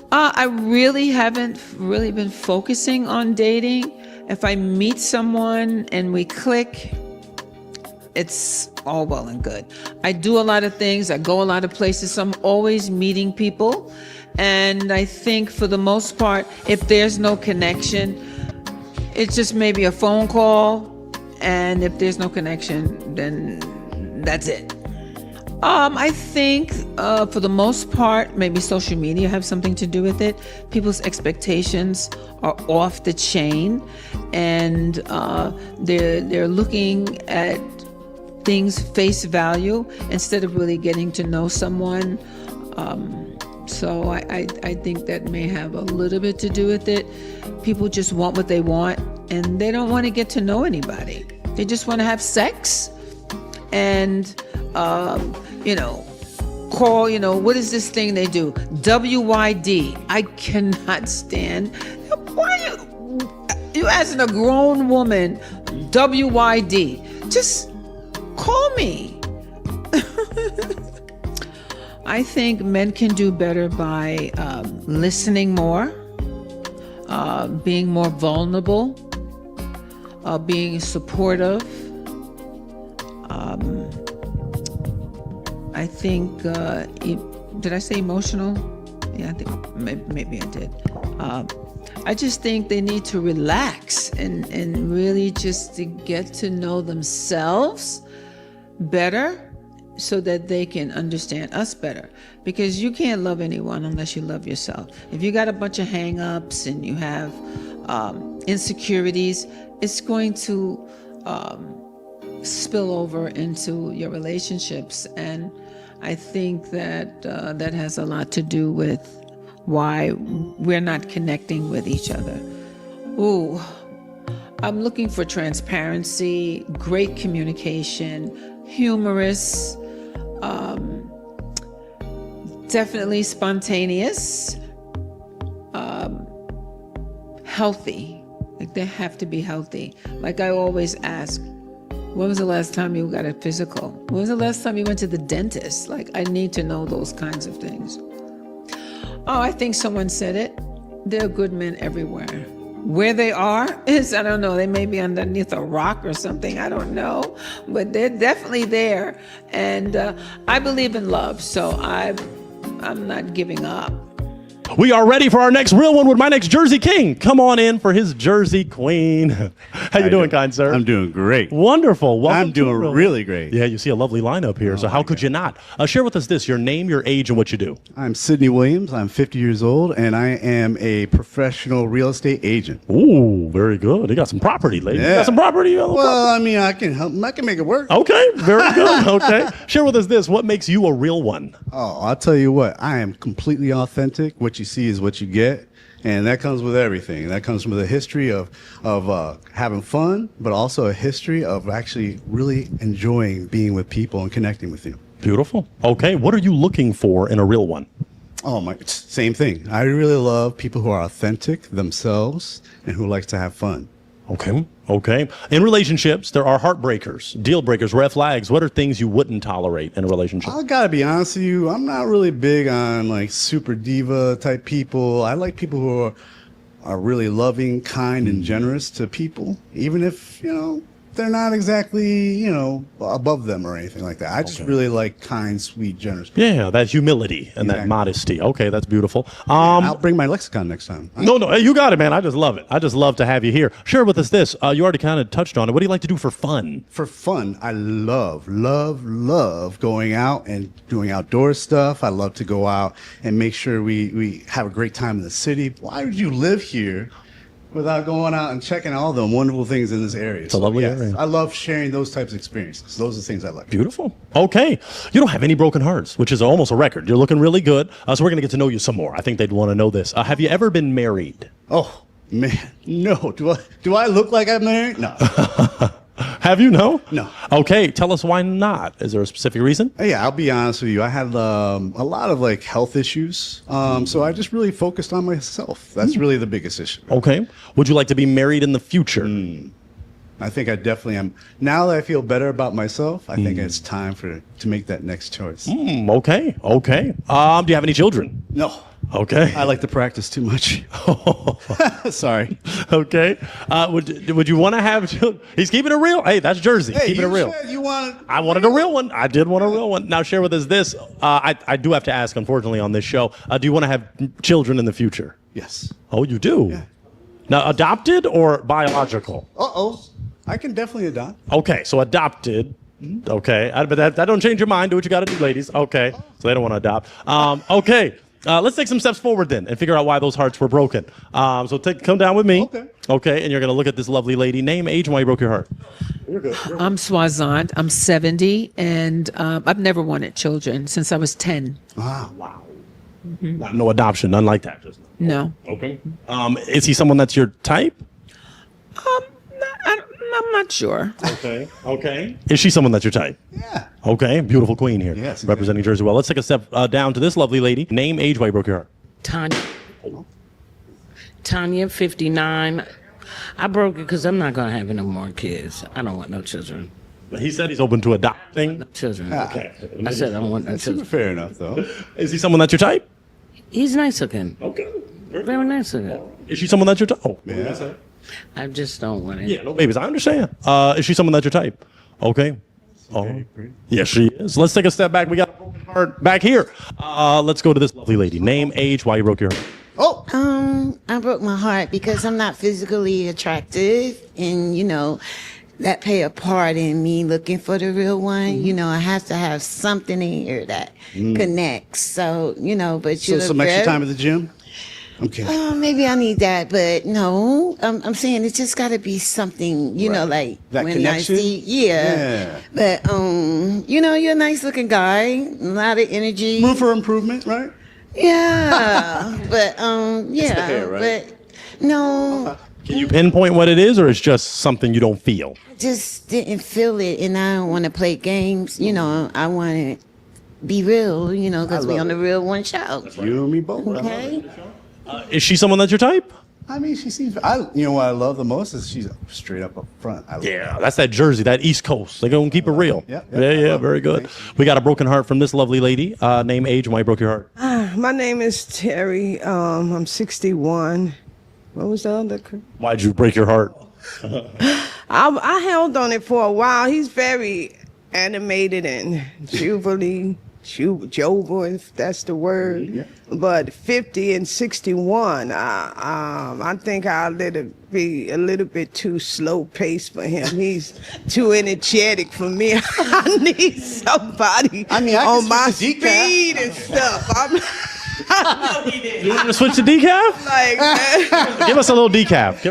S10: I really haven't really been focusing on dating. If I meet someone and we click, it's all well and good. I do a lot of things. I go a lot of places. So I'm always meeting people. And I think for the most part, if there's no connection, it's just maybe a phone call. And if there's no connection, then that's it. I think for the most part, maybe social media have something to do with it. People's expectations are off the chain, and they're looking at things face value instead of really getting to know someone. So I think that may have a little bit to do with it. People just want what they want, and they don't want to get to know anybody. They just want to have sex and call, what is this thing they do? WYD. I cannot stand. Why you asking a grown woman WYD? Just call me. I think men can do better by listening more, being more vulnerable, being supportive. I think, did I say emotional? Yeah, I think maybe I did. I just think they need to relax and really just to get to know themselves better so that they can understand us better. Because you can't love anyone unless you love yourself. If you got a bunch of hang-ups and you have insecurities, it's going to spill over into your relationships. And I think that that has a lot to do with why we're not connecting with each other. Ooh, I'm looking for transparency, great communication, humorous, definitely spontaneous, healthy. Like they have to be healthy. Like I always ask, when was the last time you got a physical? When was the last time you went to the dentist? Like, I need to know those kinds of things. Oh, I think someone said it. There are good men everywhere. Where they are is, I don't know, they may be underneath a rock or something. I don't know. But they're definitely there. And I believe in love, so I'm not giving up.
S16: We are ready for our next real one with my next Jersey King. Come on in for his Jersey Queen. How you doing, kind sir?
S17: I'm doing great.
S16: Wonderful. Welcome
S17: I'm doing really great.
S16: Yeah, you see a lovely lineup here, so how could you not? Share with us this, your name, your age, and what you do.
S17: I'm Sidney Williams. I'm 50 years old, and I am a professional real estate agent.
S16: Ooh, very good. You got some property, lady.
S17: Yeah.
S16: You got some property?
S17: Well, I mean, I can help. I can make it work.
S16: Okay, very good. Okay. Share with us this. What makes you a real one?
S17: Oh, I'll tell you what. I am completely authentic. What you see is what you get. And that comes with everything. That comes with a history of having fun, but also a history of actually really enjoying being with people and connecting with you.
S16: Beautiful. Okay, what are you looking for in a real one?
S17: Oh my, same thing. I really love people who are authentic themselves and who like to have fun.
S16: Okay. In relationships, there are heartbreakers, deal breakers, red flags. What are things you wouldn't tolerate in a relationship?
S17: I gotta be honest with you. I'm not really big on like super diva type people. I like people who are really loving, kind, and generous to people, even if, they're not exactly, above them or anything like that. I just really like kind, sweet, generous people.
S16: Yeah, that humility and that modesty. Okay, that's beautiful.
S17: I'll bring my lexicon next time.
S16: No, you got it, man. I just love it. I just love to have you here. Share with us this. You already kind of touched on it. What do you like to do for fun?
S17: For fun, I love going out and doing outdoor stuff. I love to go out and make sure we have a great time in the city. Why would you live here without going out and checking all the wonderful things in this area?
S16: It's a lovely area.
S17: I love sharing those types of experiences. Those are the things I like.
S16: Beautiful. Okay. You don't have any broken hearts, which is almost a record. You're looking really good. So we're going to get to know you some more. I think they'd want to know this. Have you ever been married?
S17: Oh, man. No. Do I look like I'm married? No.
S16: Have you? No?
S17: No.
S16: Okay, tell us why not. Is there a specific reason?
S17: Yeah, I'll be honest with you. I had a lot of like health issues, so I just really focused on myself. That's really the biggest issue.
S16: Okay. Would you like to be married in the future?
S17: I think I definitely am. Now that I feel better about myself, I think it's time to make that next choice.
S16: Okay. Do you have any children?
S17: No.
S16: Okay.
S17: I like to practice too much. Sorry.
S16: Okay. Would you want to have children? He's keeping it real. Hey, that's Jersey.
S17: Hey,
S16: keeping it
S17: you
S16: real.
S17: said you wanted.
S16: I wanted a real one. I did want a real one. Now share with us this. I do have to ask, unfortunately, on this show. Do you want to have children in the future?
S17: Yes.
S16: Oh, you do?
S17: Yeah.
S16: Now, adopted or biological?
S17: I can definitely adopt.
S16: Okay, so adopted. Okay, but that don't change your mind. Do what you got to do, ladies. Okay, so they don't want to adopt. Okay, let's take some steps forward then and figure out why those hearts were broken. So come down with me. Okay, and you're gonna look at this lovely lady. Name, age, and why you broke your heart.
S17: You're good.
S10: I'm Swazant. I'm 70, and I've never wanted children since I was 10.
S17: Wow.
S16: No adoption, none like that. Just
S10: No.
S16: okay. Is he someone that's your type?
S10: I'm not sure.
S16: Okay. Is she someone that's your type?
S17: Yeah.
S16: Okay, beautiful queen here.
S17: Yes,
S16: representing Jersey well. Let's take a step down to this lovely lady. Name, age, why you broke your heart.
S13: Tanya, 59. I broke it because I'm not going to have no more kids. I don't want no children.
S16: But he said he's open to adopting.
S13: Children.
S16: Okay.
S13: I said I don't want no children.
S17: Fair enough, though.
S16: Is he someone that's your type?
S13: He's nice looking.
S16: Okay.
S13: Very nice looking.
S16: Is she someone that's your type? Oh,
S17: Yeah.
S13: I just don't want it.
S16: Yeah, no babies. I understand. Is she someone that's your type? Okay. Oh, yes, she is. Let's take a step back. We got a broken heart back here. Let's go to this lovely lady. Name, age, why you broke your heart.
S12: I broke my heart because I'm not physically attractive, and that play a part in me looking for the real one. I have to have something in here that connects. So but you
S17: So some extra time at the gym. Okay.
S12: Maybe I need that, but no, I'm saying it's just got to be something, like
S17: That
S12: when
S17: connection?
S12: I see, yeah. But you're a nice looking guy, a lot of energy.
S17: Room for improvement, right?
S12: Yeah, but
S17: It's the hair, right?
S12: but no,
S16: Can you pinpoint what it is, or it's just something you don't feel?
S12: I just didn't feel it, and I don't want to play games. I want to be real, because we on the Real One show.
S17: You and me both.
S12: Okay.
S16: Is she someone that's your type?
S17: I mean, she seems. What I love the most is she's straight up front.
S16: Yeah, that's that Jersey, that East Coast. They're going to keep it real.
S17: Yeah,
S16: Very good. We got a broken heart from this lovely lady. Name, age, and why you broke your heart.
S14: My name is Terry. I'm 61. What was the other?
S16: Why'd you break your heart?
S14: I held on it for a while. He's very animated and jovial, if that's the word. Yeah. But 50 and 61, I think I'll let it be a little bit too slow paced for him. He's too energetic for me. I need somebody on my speed and stuff.
S16: You want to switch to decaf? Give us a little decaf.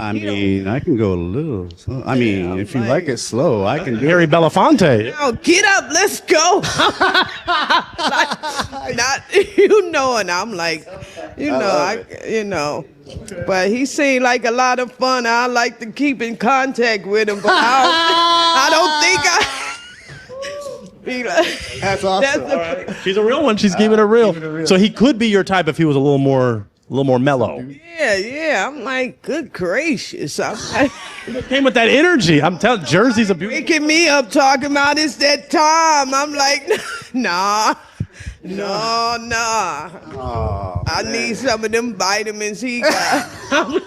S17: I mean, I can go a little. Slow. I mean, if you like it slow, I can do
S16: Harry Belafonte.
S14: Oh, get up, let's go. And I'm like, But he seemed like a lot of fun. I like to keep in contact with him, but I don't think I be like.
S17: That's awesome.
S16: She's a real one. She's keeping it real. So he could be your type if he was a little more mellow.
S14: Yeah. I'm like, good gracious.
S16: Came with that energy. I'm telling Jersey's a beautiful.
S14: Waking me up talking about it's that time. I'm like, nah.
S17: Oh,
S14: I need some of them vitamins he got.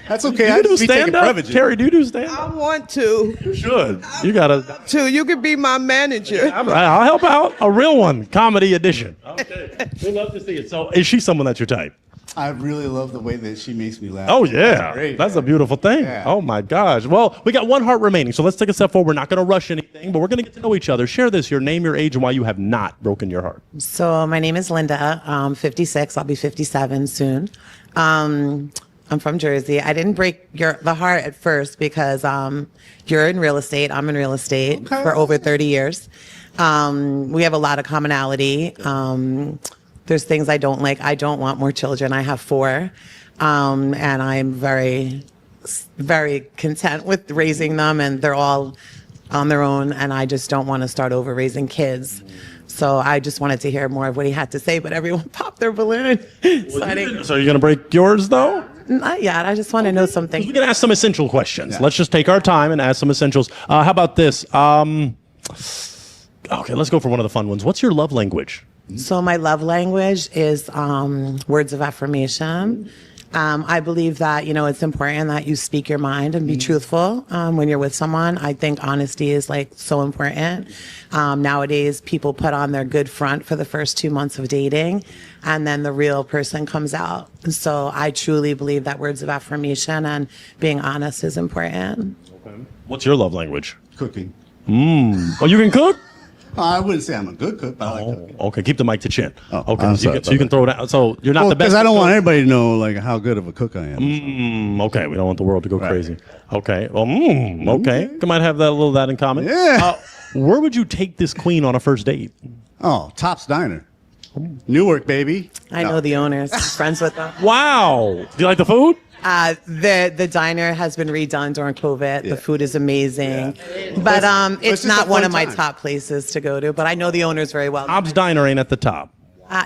S17: That's okay.
S16: You
S17: I
S16: do
S17: just be taking
S16: stand up,
S17: Prevagen.
S16: Terry. Do you do stand
S14: I
S16: up?
S14: want to.
S16: You should. You gotta.
S14: You could be my manager.
S16: I'll help out. A real one, comedy edition. Okay, we love to see it. So, is she someone that's your type?
S17: I really love the way that she makes me laugh.
S16: Oh yeah,
S17: great,
S16: that's a beautiful thing.
S17: Yeah.
S16: Oh my gosh. Well, we got one heart remaining, so let's take a step forward. We're not going to rush anything, but we're going to get to know each other. Share this: your name, your age, and why you have not broken your heart.
S11: So my name is Linda. I'm 56. I'll be 57 soon. I'm from Jersey. I didn't break the heart at first because you're in real estate. I'm in real estate for over 30 years. We have a lot of commonality. There's things I don't like. I don't want more children. I have 4. And I'm very very content with raising them, and they're all on their own, and I just don't want to start over raising kids. So I just wanted to hear more of what he had to say, but everyone popped their balloon.
S16: So you're going to break yours, though?
S11: Not yet. I just want to know something.
S16: We can ask some essential questions. Let's just take our time and ask some essentials. How about this? Okay, let's go for one of the fun ones. What's your love language?
S11: So my love language is words of affirmation. I believe that, it's important that you speak your mind and be truthful when you're with someone. I think honesty is like so important. Nowadays, people put on their good front for the first 2 months of dating, and then the real person comes out. So I truly believe that words of affirmation and being honest is important.
S16: Okay. What's your love language?
S17: Cooking.
S16: Oh, you can cook?
S17: I wouldn't say I'm a good cook, but I like cooking.
S16: Okay, keep the mic to chin. Okay,
S17: I'm
S16: so
S17: sorry
S16: you can throw it out. So you're not the best.
S17: Because I don't
S16: cook?
S17: want everybody to know like how good of a cook I am.
S16: Okay, we don't want the world to go crazy. Okay, well, okay. You might have that a little that in common.
S17: Yeah.
S16: Where would you take this queen on a first date?
S17: Oh, Tops Diner. Newark, baby.
S11: I know the owners. I'm friends with them.
S16: Wow. Do you like the food?
S11: The diner has been redone during COVID. The food is amazing, but it's
S17: just
S11: not
S17: a
S11: one
S17: fun
S11: of my
S17: time.
S11: top places to go to. But I know the owners very well.
S16: Bob's Diner ain't at the top.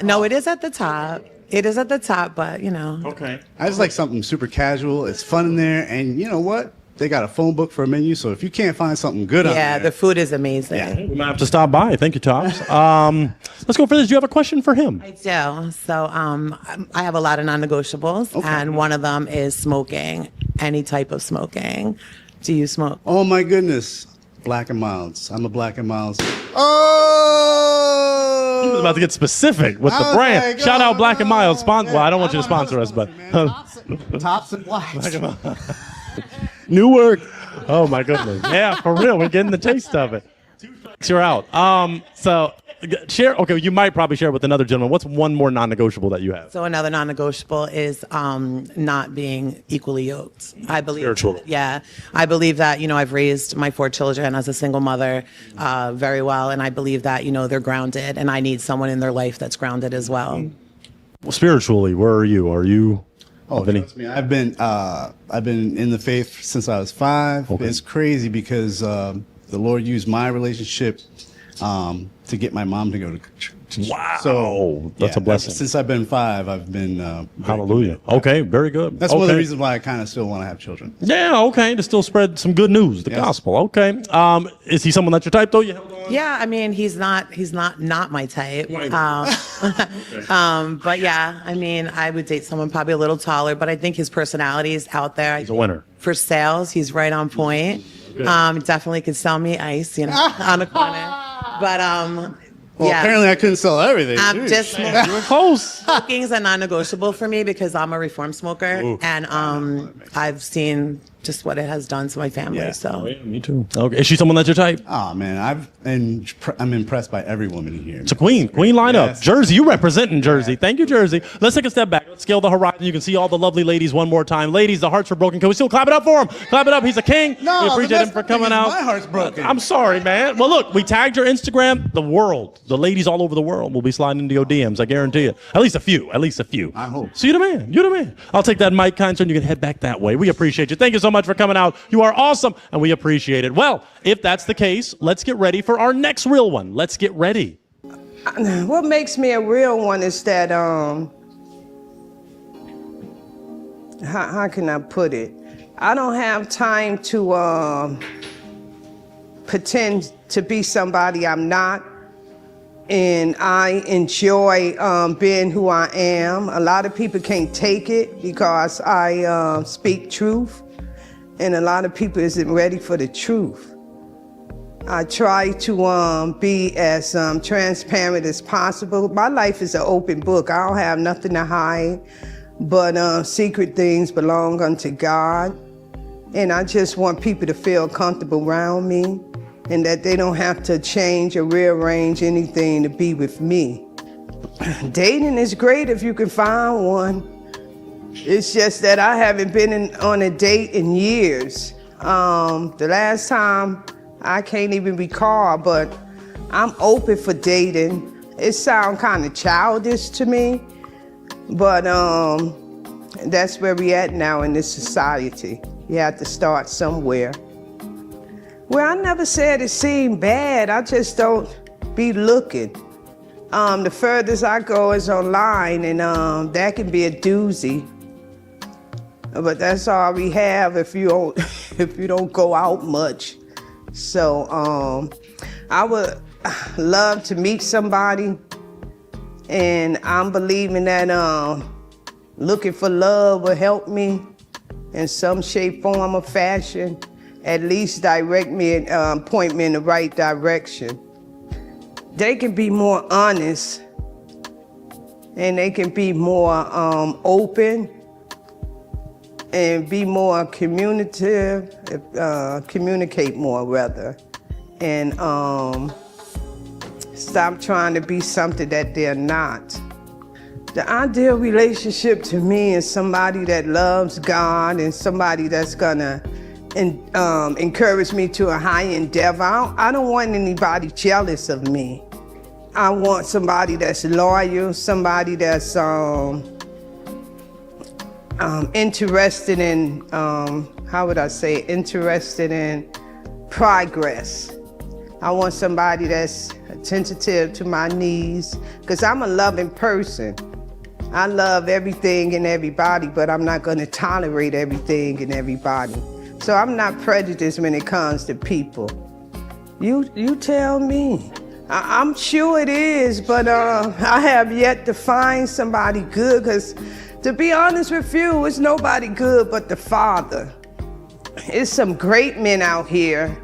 S11: No, it is at the top. It is at the top, but
S16: Okay.
S17: I just like something super casual. It's fun in there, and you know what? They got a phone book for a menu, so if you can't find something good on
S11: Yeah,
S17: there,
S11: the food is amazing.
S16: We might have to stop by. Thank you, Tops. Let's go for this. Do you have a question for him?
S11: I do. So I have a lot of non-negotiables, and one of them is smoking. Any type of smoking. Do you smoke?
S17: Oh my goodness. Black and Milds. I'm a Black and Milds.
S16: He was about to get specific with the
S17: I was
S16: brand.
S17: like,
S16: Shout out Black and Mild. Well, I don't want you to sponsor us, but
S17: Tops and Blacks.
S16: Newark. Oh my goodness. Yeah, for real. We're getting the taste of it. You're out. So share. Okay, you might probably share with another gentleman. What's one more non-negotiable that you have?
S11: So another non-negotiable is not being equally yoked. I believe.
S16: Spiritual.
S11: Yeah, I believe that I've raised my 4 children as a single mother very well, and I believe that they're grounded, and I need someone in their life that's grounded as well.
S16: Well, spiritually, where are you? Are you?
S17: Oh, trust me, I've been in the faith since I was 5.
S16: Okay.
S17: It's crazy because the Lord used my relationship to get my mom to go to church.
S16: Wow.
S17: So
S16: That's a blessing.
S17: Since I've been 5, I've been
S16: Hallelujah. Okay, very good.
S17: That's one of the reasons why I kind of still want to have children.
S16: Yeah, okay. To still spread some good news, the gospel. Okay. Is he someone that's your type though? You held on?
S11: Yeah, I mean he's not my type. But yeah, I mean I would date someone probably a little taller, but I think his personality is out there.
S16: He's a winner.
S11: For sales, he's right on point. Definitely could sell me ice, on the corner. But
S17: Well, apparently I couldn't sell everything.
S11: I'm
S17: Jeez.
S11: just
S16: You were close.
S11: Smoking's a non-negotiable for me because I'm a reform smoker, and I've seen just what it has done to my family. So
S16: Me too. Okay. Is she someone that's your type?
S17: Oh man, I'm impressed by every woman in here.
S16: It's a queen lineup.
S17: Yes.
S16: Jersey, you representing Jersey. Thank you, Jersey. Let's take a step back. Let's scale the horizon. You can see all the lovely ladies one more time. Ladies, the hearts are broken. Can we still clap it up for him? Clap it up. He's a king.
S17: No,
S16: we appreciate him for coming out.
S17: My heart's broken.
S16: I'm sorry, man. Well, look, we tagged your Instagram. The world, the ladies all over the world will be sliding into your DMs. I guarantee it. At least a few. I hope. So you're the man. You're the man. I'll take that mic, kind sir, and you can head back that way. We appreciate you. Thank you so much for coming out. You are awesome, and we appreciate it. Well, if that's the case, let's get ready for our next real one. Let's get ready.
S14: What makes me a real one is that, how can I put it? I don't have time to pretend to be somebody I'm not. And I enjoy being who I am. A lot of people can't take it because I speak truth. And a lot of people isn't ready for the truth. I try to be as transparent as possible. My life is an open book. I don't have nothing to hide, but secret things belong unto God. And I just want people to feel comfortable around me and that they don't have to change or rearrange anything to be with me. Dating is great if you can find one. It's just that I haven't been on a date in years. The last time, I can't even recall, but I'm open for dating. It sounds kind of childish to me, but that's where we at now in this society. You have to start somewhere. Well, I never said it seemed bad. I just don't be looking. The furthest I go is online, and that can be a doozy. But that's all we have if you don't if you don't go out much. So I would love to meet somebody, and I'm believing that looking for love will help me in some shape, form, or fashion. At least direct me and point me in the right direction. They can be more honest, and they can be more open, and be more communicative, communicate more rather, and stop trying to be something that they're not. The ideal relationship to me is somebody that loves God and somebody that's gonna encourage me to a high endeavor. I don't want anybody jealous of me. I want somebody that's loyal, somebody that's interested in, interested in progress. I want somebody that's attentive to my needs, because I'm a loving person. I love everything and everybody, but I'm not gonna tolerate everything and everybody. So I'm not prejudiced when it comes to people. You tell me. I'm sure it is, but I have yet to find somebody good, because to be honest with you, it's nobody good but the Father. It's some great men out here,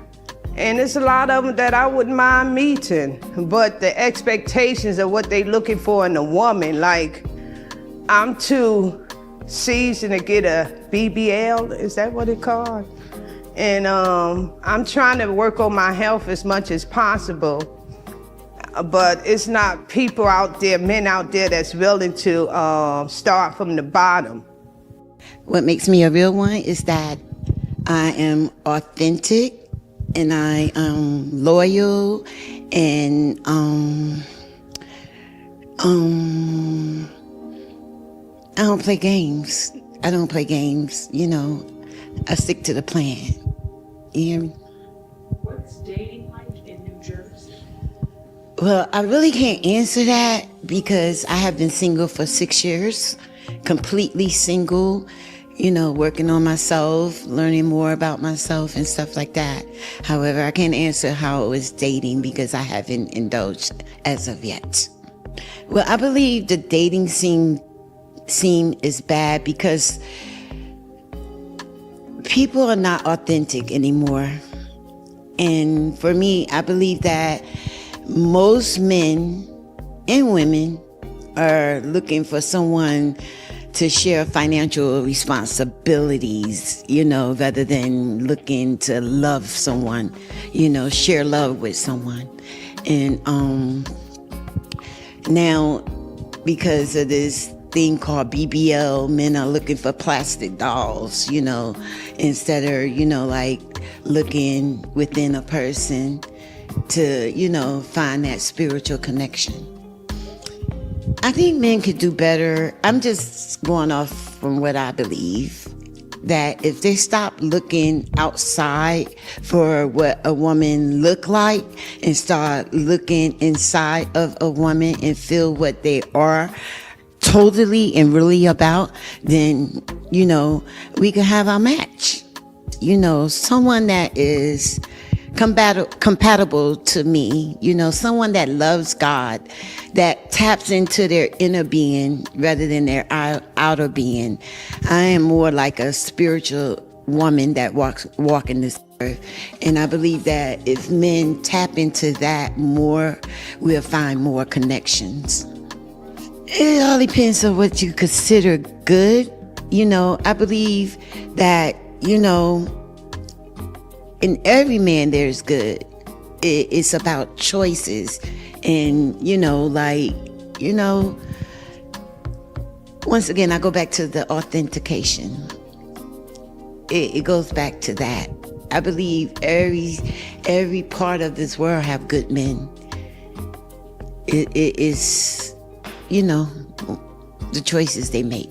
S14: and there's a lot of them that I wouldn't mind meeting, but the expectations of what they looking for in a woman, like, I'm too seasoned to get a BBL, is that what it's called? And I'm trying to work on my health as much as possible, but it's not people out there, men out there that's willing to start from the bottom.
S12: What makes me a real one is that I am authentic, and I am loyal, and I don't play games. You know, I stick to the plan. You hear me?
S10: What's dating like in New Jersey?
S12: Well, I really can't answer that because I have been single for 6 years, completely single, you know, working on myself, learning more about myself and stuff like that. However, I can't answer how it was dating because I haven't indulged as of yet. Well, I believe the dating scene is bad because people are not authentic anymore. And for me, I believe that most men and women are looking for someone to share financial responsibilities, you know, rather than looking to love someone, you know, share love with someone. And now, because of this thing called BBL, men are looking for plastic dolls, you know, instead of, you know, like looking within a person to, you know, find that spiritual connection. I think men could do better. I'm just going off from what I believe, that if they stop looking outside for what a woman look like and start looking inside of a woman and feel what they are totally and really about, then, you know, we can have our match. You know, someone that is compatible to me, you know, someone that loves God, that taps into their inner being rather than their outer being. I am more like a spiritual woman that walking this earth. And I believe that if men tap into that more, we'll find more connections. It all depends on what you consider good. You know, I believe that, you know, in every man there's good. It's about choices. And, you know, like, you know, once again, I go back to the authentication. It goes back to that. I believe every part of this world have good men. It is, you know, the choices they make.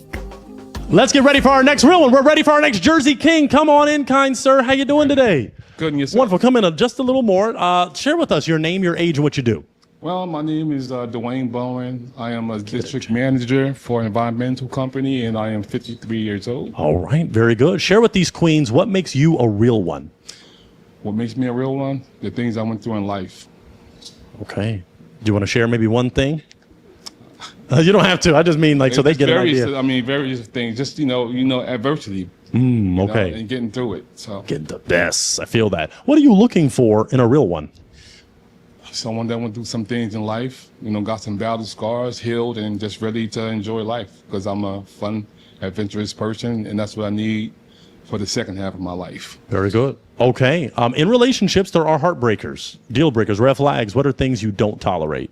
S16: Let's get ready for our next real one. We're ready for our next Jersey King. Come on in, kind sir. How you doing today?
S18: Good, and yourself?
S16: Wonderful. Come in just a little more. Share with us your name, your age, and what you do.
S18: Well, my name is Dwayne Bowen. I am a district manager for an environmental company, and I am 53 years old.
S16: All right, very good. Share with these queens what makes you a real one.
S18: What makes me a real one? The things I went through in life.
S16: Okay. Do you want to share maybe one thing? You don't have to. I just mean so they get an idea.
S18: I mean, various things. Just adversity.
S16: Okay.
S18: And getting through it. So.
S16: Get the best. I feel that. What are you looking for in a real one?
S18: Someone that went through some things in life, got some battle scars, healed, and just ready to enjoy life. Because I'm a fun, adventurous person, and that's what I need for the second half of my life.
S16: Very good. Okay. In relationships, there are heartbreakers, deal breakers, red flags. What are things you don't tolerate?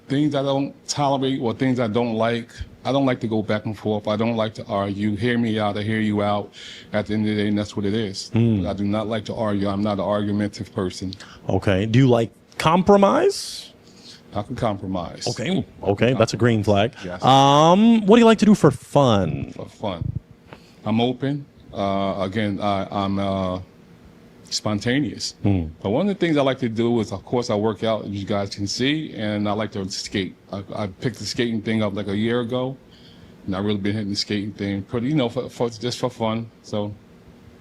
S18: Things I don't tolerate or things I don't like. I don't like to go back and forth. I don't like to argue. Hear me out, I hear you out. At the end of the day, and that's what it is. I do not like to argue. I'm not an argumentative person.
S16: Okay. Do you like compromise?
S18: I can compromise.
S16: Okay. Okay. That's a green flag.
S18: Yes.
S16: What do you like to do for fun?
S18: For fun. I'm open. Again, I'm spontaneous. But one of the things I like to do is, of course, I work out, as you guys can see, and I like to skate. I picked the skating thing up like a year ago, and I've really been hitting the skating thing pretty, just for fun. So.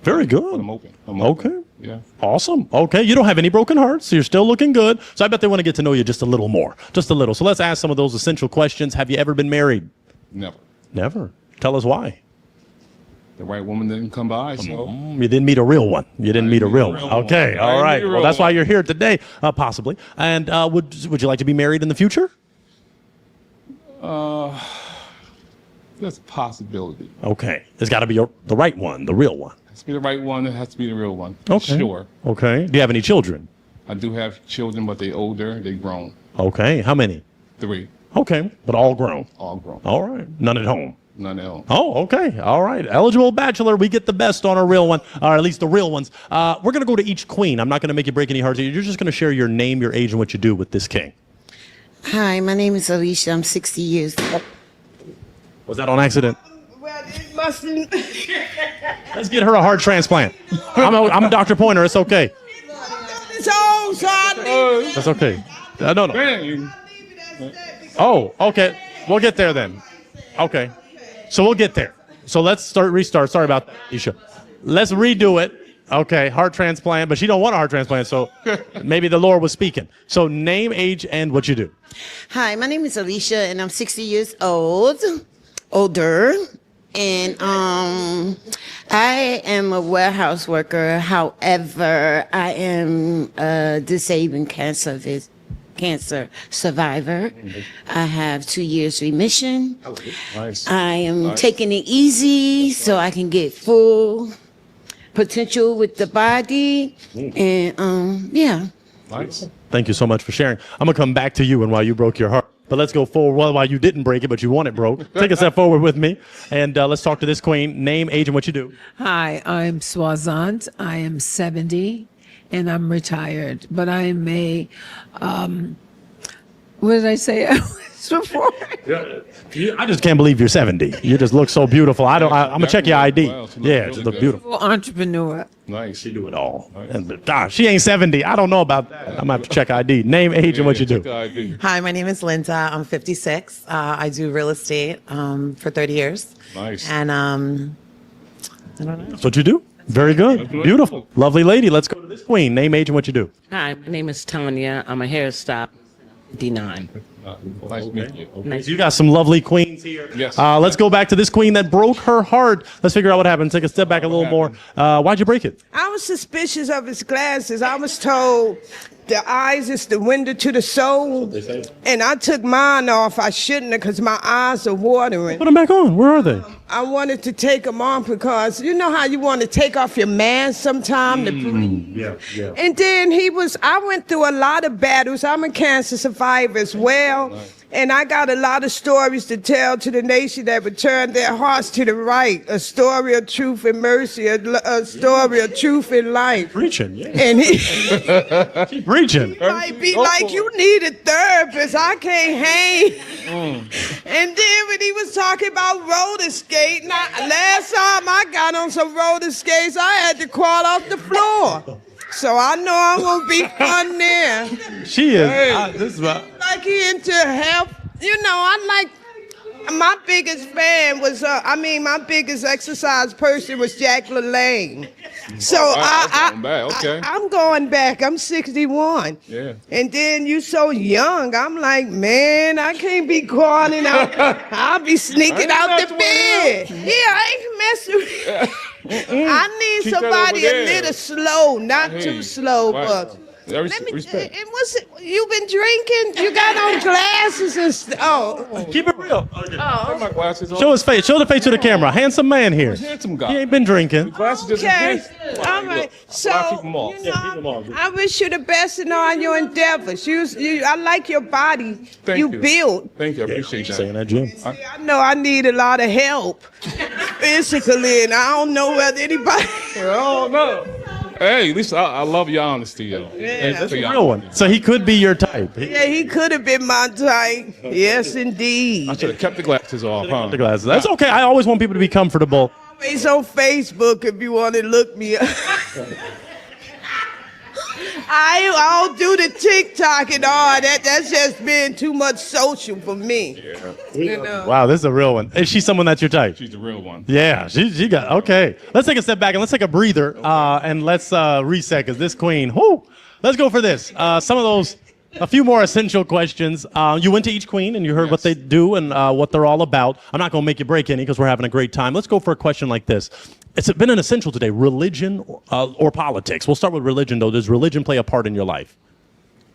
S16: Very good.
S18: But I'm open.
S16: Okay.
S18: Yeah.
S16: Awesome. Okay. You don't have any broken hearts, so you're still looking good. So I bet they want to get to know you just a little more. Just a little. So let's ask some of those essential questions. Have you ever been married?
S18: Never.
S16: Never. Tell us why.
S18: The right woman didn't come by, so.
S16: You didn't meet a real one. You didn't meet a real one. Okay. All right. Well, that's why you're here today, possibly. And would you like to be married in the future?
S18: That's a possibility.
S16: Okay. It's got to be the right one, the real one.
S18: It has to be the right one. It has to be the real one.
S16: Okay.
S18: Sure.
S16: Okay. Do you have any children?
S18: I do have children, but they're older. They're grown.
S16: Okay. How many?
S18: 3.
S16: Okay. But all grown.
S18: All grown.
S16: All right. None at home.
S18: None at home.
S16: Oh, okay. All right. Eligible bachelor. We get the best on a real one, or at least the real ones. We're going to go to each queen. I'm not going to make you break any hearts. You're just going to share your name, your age, and what you do with this king.
S12: Hi, my name is Alicia. I'm 60 years old.
S16: Was that on accident?
S14: Well, it mustn't.
S16: Let's get her a heart transplant. I'm Dr. Pointer. It's okay.
S14: It's all sorry.
S16: That's okay. No. Oh, okay. We'll get there then. Okay. So we'll get there. So let's restart. Sorry about that, Isha. Let's redo it. Okay, heart transplant, but she don't want a heart transplant, so maybe the Lord was speaking. So name, age, and what you do.
S12: Hi, my name is Alicia, and I'm 60 years older. And I am a warehouse worker. However, I am a disabled cancer survivor. I have 2 years remission.
S18: Nice.
S12: I am taking it easy so I can get full potential with the body. And yeah.
S18: Nice.
S16: Thank you so much for sharing. I'm going to come back to you and why you broke your heart. But let's go forward. Well, why you didn't break it, but you want it broke. Take a step forward with me. And let's talk to this queen. Name, age, and what you do.
S10: Hi, I'm Swazant. I am 70 and I'm retired. But I am a, what did I say I was before?
S16: I just can't believe you're 70. You just look so beautiful. I'm going to check your ID. Yeah, just look beautiful.
S10: Entrepreneur.
S18: Nice.
S16: She do it all. And gosh, she ain't 70. I don't know about that. I'm going to have to check ID. Name, age, and what you do.
S11: Hi, my name is Linda. I'm 56. I do real estate for 30 years.
S18: Nice.
S11: And I don't know.
S16: That's what you do. Very good. Beautiful. Lovely lady. Let's go to this queen. Name, age, and what you do.
S13: Hi, my name is Tanya. I'm a hairstylist. 59.
S18: Nice to meet you.
S16: Okay, so you got some lovely queens here.
S18: Yes.
S16: Let's go back to this queen that broke her heart. Let's figure out what happened. Take a step back a little more. Why'd you break it?
S14: I was suspicious of his glasses. I was told the eyes is the window to the soul. And I took mine off. I shouldn't have because my eyes are watering.
S16: Put them back on. Where are they?
S14: I wanted to take them off because you know how you want to take off your mask sometime to breathe.
S16: Yeah.
S14: And then I went through a lot of battles. I'm a cancer survivor as well. tell. And I got a lot of stories to tell to the nation that would turn their hearts to the right. A story of truth and mercy, a story of truth and life.
S16: Preaching, yeah.
S14: And he
S16: Keep preaching.
S14: might be like, you need a therapist. I can't hang. And then when he was talking about roller skating, last time I got on some roller skates, I had to crawl off the floor. So I know I'm gonna be fun there.
S16: She is. This is about.
S14: Like he into health, my biggest fan was, my biggest exercise person was Jack LaLanne. So I'm going back. I'm 61.
S18: Yeah.
S14: And then you so young. I'm like, man, I can't be crawling out. I'll be sneaking out the bed. Yeah, I ain't messing with I need
S18: Keep that
S14: somebody
S18: over
S14: a
S18: there.
S14: little slow, not
S18: Hey,
S14: too slow,
S18: right.
S14: but.
S18: Respect.
S14: And what's it? You been drinking? You got on glasses and stuff. Oh,
S16: Keep it real.
S14: Oh.
S18: My glasses on.
S16: Show his face. Show the face to the camera. Handsome man here.
S18: Handsome guy.
S16: He ain't been drinking.
S18: Glasses just
S14: Okay.
S18: in case.
S14: All right. So,
S18: keep them off.
S14: I wish you the best in all your endeavors. I like your body.
S18: Thank
S14: you
S18: you.
S14: build.
S18: Thank you. I appreciate that.
S16: Saying that, Jim.
S14: I know I need a lot of help physically, and I don't know whether anybody.
S18: Oh no. Hey, at least I love your honesty, though.
S14: Yeah.
S18: That's
S16: a real one. So he could be your type.
S14: Yeah, he could have been my type. Yes, indeed.
S18: I should have kept the glasses off, huh?
S16: The glasses. That's okay. I always want people to be comfortable.
S14: Always on Facebook if you want to look me up. I'll do the TikTok and all that. That's just been too much social for me. You know?
S16: Wow, this is a real one. Is she someone that's your type?
S18: She's the real one.
S16: Yeah, she got, okay. Let's take a step back and let's take a breather and let's reset because this queen, whoo. Let's go for this. A few more essential questions. You went to each queen and you heard what they do and what they're all about. I'm not going to make you break any because we're having a great time. Let's go for a question like this. It's been an essential today, religion or politics. We'll start with religion, though. Does religion play a part in your life?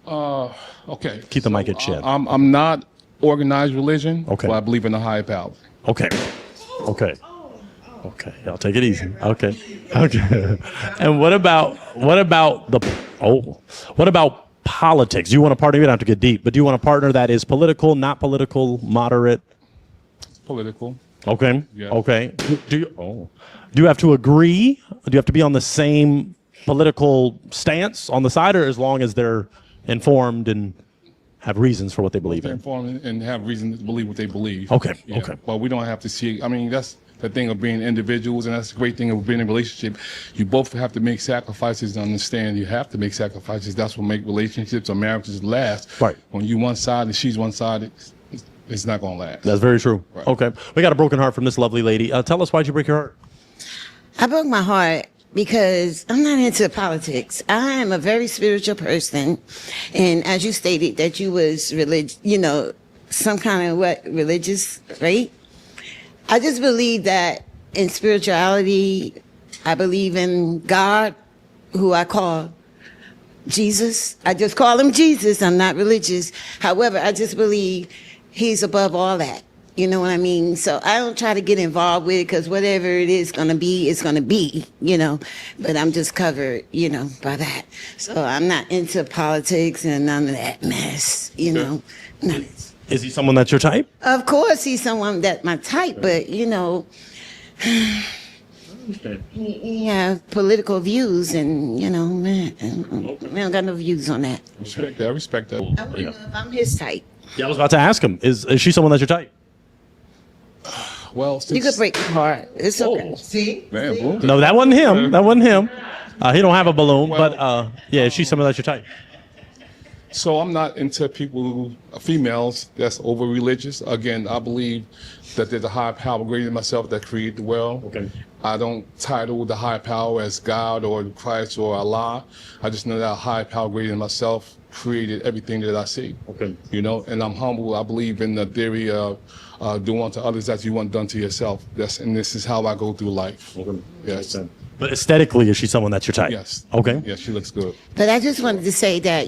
S18: Okay.
S16: Keep the mic at chin.
S18: I'm not organized religion,
S16: Okay.
S18: but I believe in the higher power.
S16: Okay. Okay. Okay. I'll take it easy. Okay. Okay. And what about politics? Do you want a partner? You don't have to get deep, but do you want a partner that is political, not political, moderate?
S18: Political.
S16: Okay.
S18: Yeah.
S16: Okay. Do you have to agree? Do you have to be on the same political stance on the side, or as long as they're informed and have reasons for what they believe
S18: They're
S16: in?
S18: informed and have reason to believe what they believe.
S16: Okay,
S18: Yeah.
S16: okay.
S18: But we don't have to see. I mean, that's the thing of being individuals, and that's the great thing of being in a relationship. You both have to make sacrifices to understand. You have to make sacrifices. That's what make relationships or marriages last.
S16: Right.
S18: When you one side and she's one side, it's not gonna last.
S16: That's very true.
S18: Right.
S16: Okay. We got a broken heart from this lovely lady. Tell us, why'd you break your heart?
S12: I broke my heart because I'm not into politics. I am a very spiritual person. And as you stated that you was some kind of religious, right? I just believe that in spirituality, I believe in God, who I call Jesus. I just call him Jesus. I'm not religious. However, I just believe he's above all that. You know what I mean? So I don't try to get involved with it because whatever it is going to be, it's going to be, But I'm just covered, by that. So I'm not into politics and none of that mess, None of it.
S16: Is he someone that's your type?
S12: Of course he's someone that's my type, but, he have political views and, man, we don't got no views on that.
S18: I respect that.
S12: I want to know if I'm his type.
S16: Yeah, I was about to ask him. Is she someone that's your type?
S18: Well,
S12: You could break my heart. It's okay. See?
S18: Man, boom.
S16: No, that wasn't him. That wasn't him. He don't have a balloon, but yeah, is she someone that's your type?
S18: So I'm not into females that's over religious. Again, I believe that there's a higher power greater than myself that created the world. Okay. I don't title the higher power as God or Christ or Allah. I just know that a higher power greater than myself created everything that I see. Okay. And I'm humble. I believe in the theory of do unto others as you want done to yourself. And this is how I go through life. Okay. Yes.
S16: But aesthetically, is she someone that's your type?
S18: Yes.
S16: Okay.
S18: Yes, she looks good.
S12: But I just wanted to say that,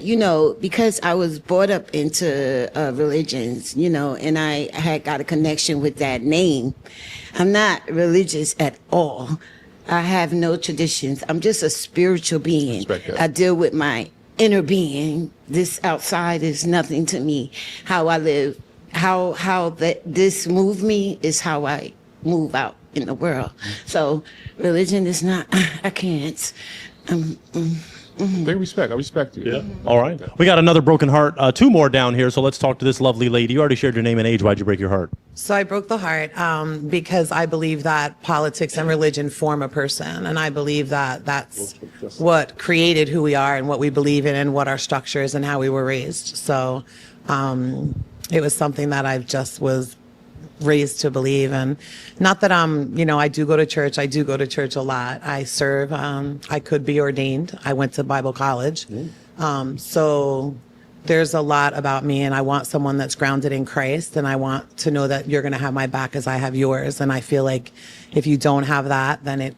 S12: because I was brought up into religions, and I had got a connection with that name. I'm not religious at all. I have no traditions. I'm just a spiritual being.
S18: Respect that.
S12: I deal with my inner being. This outside is nothing to me. How I live, how this move me is how I move out in the world. So religion is not. I can't.
S18: Big respect. I respect you.
S16: Yeah. All right. We got another broken heart. Two more down here. So let's talk to this lovely lady. You already shared your name and age. Why'd you break your heart?
S11: So I broke the heart because I believe that politics and religion form a person. And I believe that that's what created who we are and what we believe in and what our structure is and how we were raised. So it was something that I just was raised to believe. And not that I do go to church. I do go to church a lot. I serve. I could be ordained. I went to Bible college. So there's a lot about me, and I want someone that's grounded in Christ, and I want to know that you're going to have my back as I have yours. And I feel like if you don't have that, then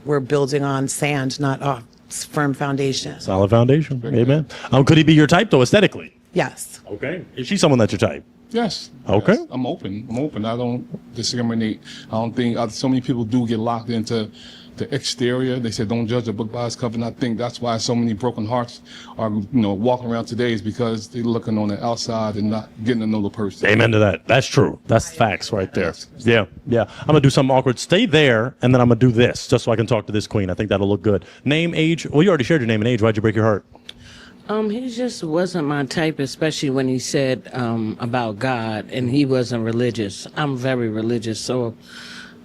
S11: we're building on sand, not a firm foundation.
S16: Solid foundation. Amen. Could he be your type, though, aesthetically?
S11: Yes.
S16: Okay. Is she someone that's your type?
S18: Yes.
S16: Okay.
S18: Yes. I'm open. I don't discriminate. I don't think so many people do get locked into the exterior. They say don't judge a book by its cover, and I think that's why so many broken hearts are, walking around today, is because they're looking on the outside and not getting to know the person.
S16: Amen to that. That's true. That's facts right there. Yeah. I'm gonna do something awkward. Stay there, and then I'm gonna do this just so I can talk to this queen. I think that'll look good. Name, age. Well, you already shared your name and age. Why'd you break your heart?
S13: He just wasn't my type, especially when he said about God, and he wasn't religious. I'm very religious, so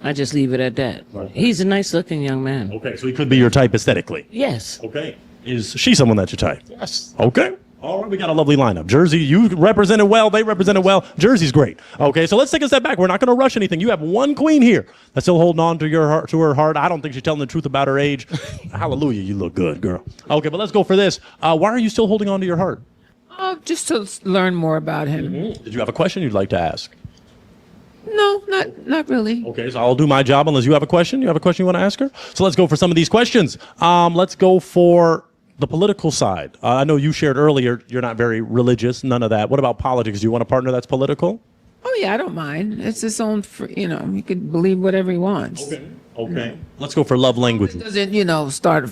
S13: I just leave it at that. He's a nice-looking young man.
S16: Okay, so he could be your type aesthetically.
S13: Yes.
S16: Okay. Is she someone that's your type?
S18: Yes.
S16: Okay. All right, we got a lovely lineup. Jersey, you represented well. They represented well. Jersey's great. Okay, so let's take a step back. We're not going to rush anything. You have one queen here that's still holding on to her heart. I don't think she's telling the truth about her age. Hallelujah, you look good, girl. Okay, but let's go for this. Why are you still holding on to your heart?
S10: Just to learn more about him.
S16: Did you have a question you'd like to ask?
S10: No, not really.
S16: Okay, so I'll do my job unless you have a question. You have a question you want to ask her? So let's go for some of these questions. Let's go for the political side. I know you shared earlier you're not very religious, none of that. What about politics? Do you want a partner that's political?
S10: Oh yeah, I don't mind. It's his own, he could believe whatever he wants.
S16: Okay. Let's go for love language.
S10: It doesn't, start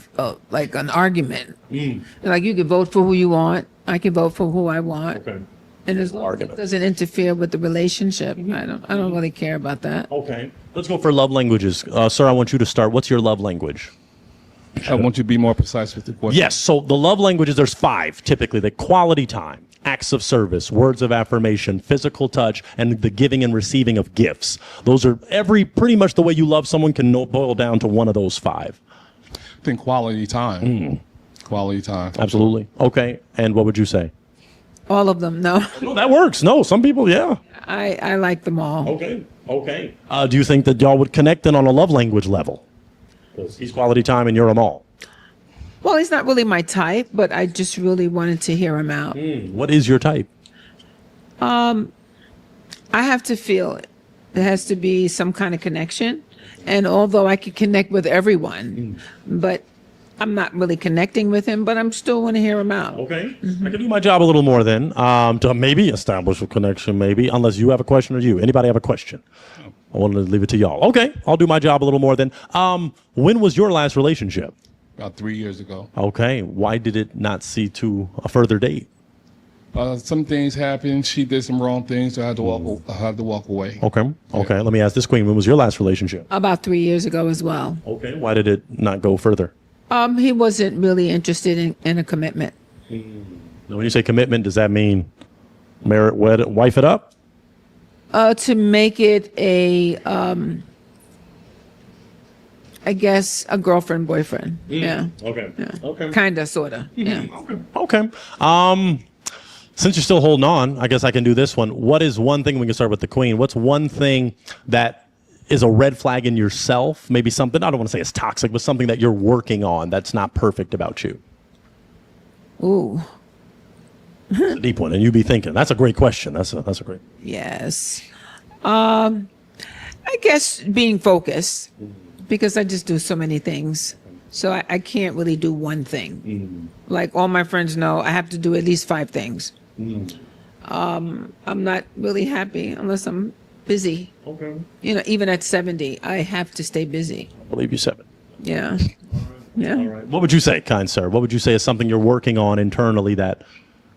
S10: like an argument. Like you can vote for who you want. I can vote for who I want.
S16: Okay.
S10: And as long as it doesn't interfere with the relationship, I don't really care about that.
S16: Okay. Let's go for love languages. Sir, I want you to start. What's your love language?
S18: I want you to be more precise with the question.
S16: Yes. So the love languages, there's 5 typically: the quality time, acts of service, words of affirmation, physical touch, and the giving and receiving of gifts. Those are pretty much the way you love someone can boil down to one of those 5.
S18: I think quality time. Quality time.
S16: Absolutely. Okay. And what would you say?
S10: All of them, no.
S16: No, that works. No, some people, yeah.
S10: I like them all.
S16: Okay. Do you think that y'all would connect then on a love language level? Because he's quality time and you're them all.
S10: Well, he's not really my type, but I just really wanted to hear him out.
S16: What is your type?
S10: I have to feel it. There has to be some kind of connection. And although I could connect with everyone, but I'm not really connecting with him, but I'm still want to hear him out.
S16: Okay. I can do my job a little more then to maybe establish a connection, maybe, unless you have a question or you. Anybody have a question? I wanted to leave it to y'all. Okay. I'll do my job a little more then. When was your last relationship?
S18: About 3 years ago.
S16: Okay. Why did it not see to a further date?
S18: Some things happened. She did some wrong things, so I had to walk away.
S16: Okay. Let me ask this queen. When was your last relationship?
S10: About 3 years ago as well.
S16: Okay. Why did it not go further?
S10: He wasn't really interested in a commitment.
S16: Now, when you say commitment, does that mean marry, wed, wife it up?
S10: To make it I guess a girlfriend, boyfriend. Yeah.
S16: Okay.
S10: Yeah.
S16: Okay.
S10: Kinda, sorta. Yeah.
S16: Okay. Since you're still holding on, I guess I can do this one. What is one thing, we can start with the queen, what's one thing that is a red flag in yourself? Maybe something, I don't want to say it's toxic, but something that you're working on that's not perfect about you?
S10: Ooh.
S16: It's a deep one, and you be thinking. That's a great question. That's a great.
S10: Yes. I guess being focused, because I just do so many things. So I can't really do one thing. Like all my friends know, I have to do at least 5 things. I'm not really happy unless I'm busy.
S16: Okay.
S10: Even at 70, I have to stay busy.
S16: I believe you 7.
S10: Yeah. Yeah.
S16: All right. What would you say, kind sir? What would you say is something you're working on internally that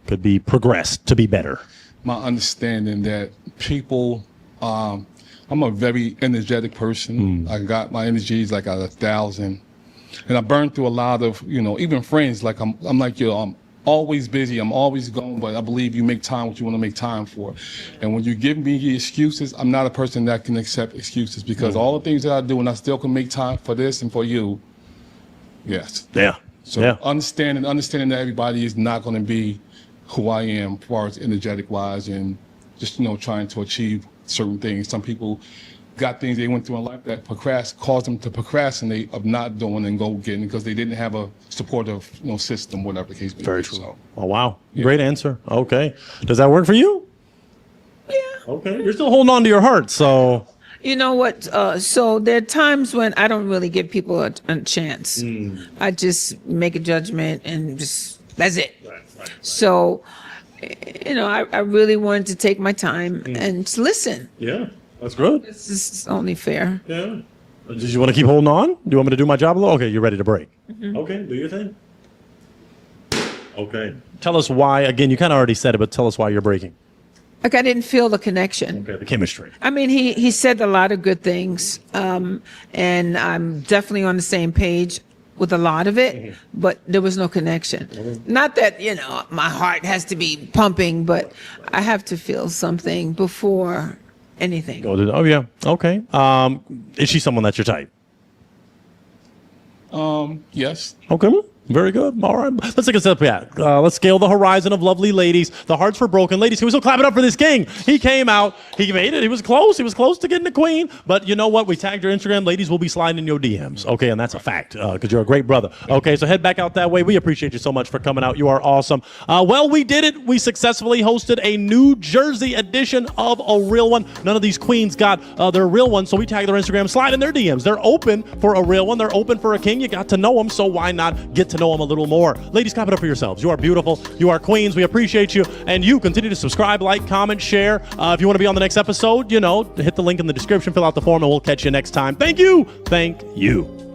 S16: could be progressed to be better?
S18: My understanding that people, I'm a very energetic person. I got my energies like at 1,000, and I burned through a lot of, even friends. Like I'm like you. I'm always busy. I'm always going, but I believe you make time what you want to make time for. And when you give me the excuses, I'm not a person that can accept excuses because all the things that I do, and I still can make time for this and for you. Yes.
S16: Yeah.
S18: So understanding that everybody is not going to be who I am as far as energetic wise and just, trying to achieve certain things. Some people got things they went through in life that caused them to procrastinate of not doing and go getting because they didn't have a supportive, system, whatever the case may be.
S16: Very true.
S18: So,
S16: Oh, wow. Great answer. Okay. Does that work for you? Yeah. Okay. You're still holding on to your heart, so.
S10: You know what? So there are times when I don't really give people a chance. I just make a judgment and that's it. So, I really wanted to take my time and just listen.
S16: Yeah. That's good.
S10: This is only fair.
S16: Yeah. Did you want to keep holding on? Do you want me to do my job a little? Okay, you're ready to break. Okay, do your thing. Okay. Tell us why. Again, you kind of already said it, but tell us why you're breaking.
S10: Like I didn't feel the connection.
S16: Okay, the chemistry.
S10: I mean, he said a lot of good things, and I'm definitely on the same page with a lot of it, but there was no connection. Not that, my heart has to be pumping, but I have to feel something before anything.
S16: Oh, yeah. Okay. Is she someone that's your type?
S18: Yes.
S16: Okay. Very good. All right. Let's take a step back. Let's scale the horizon of lovely ladies. The hearts were broken. Ladies, can we still clap it up for this king? He came out. He made it. He was close. He was close to getting the queen. But you know what? We tagged your Instagram. Ladies will be sliding in your DMs. Okay, and that's a fact because you're a great brother. Okay, so head back out that way. We appreciate you so much for coming out. You are awesome. Well, we did it. We successfully hosted a New Jersey edition of A Real One. None of these queens got their real one, so we tagged their Instagram. Slide in their DMs. They're open for a real one. They're open for a king. You got to know them, so why not get to know them a little more? Ladies, clap it up for yourselves. You are beautiful. You are queens. We appreciate you. And you continue to subscribe, like, comment, share. If you want to be on the next episode, hit the link in the description, fill out the form, and we'll catch you next time. Thank you. Thank you.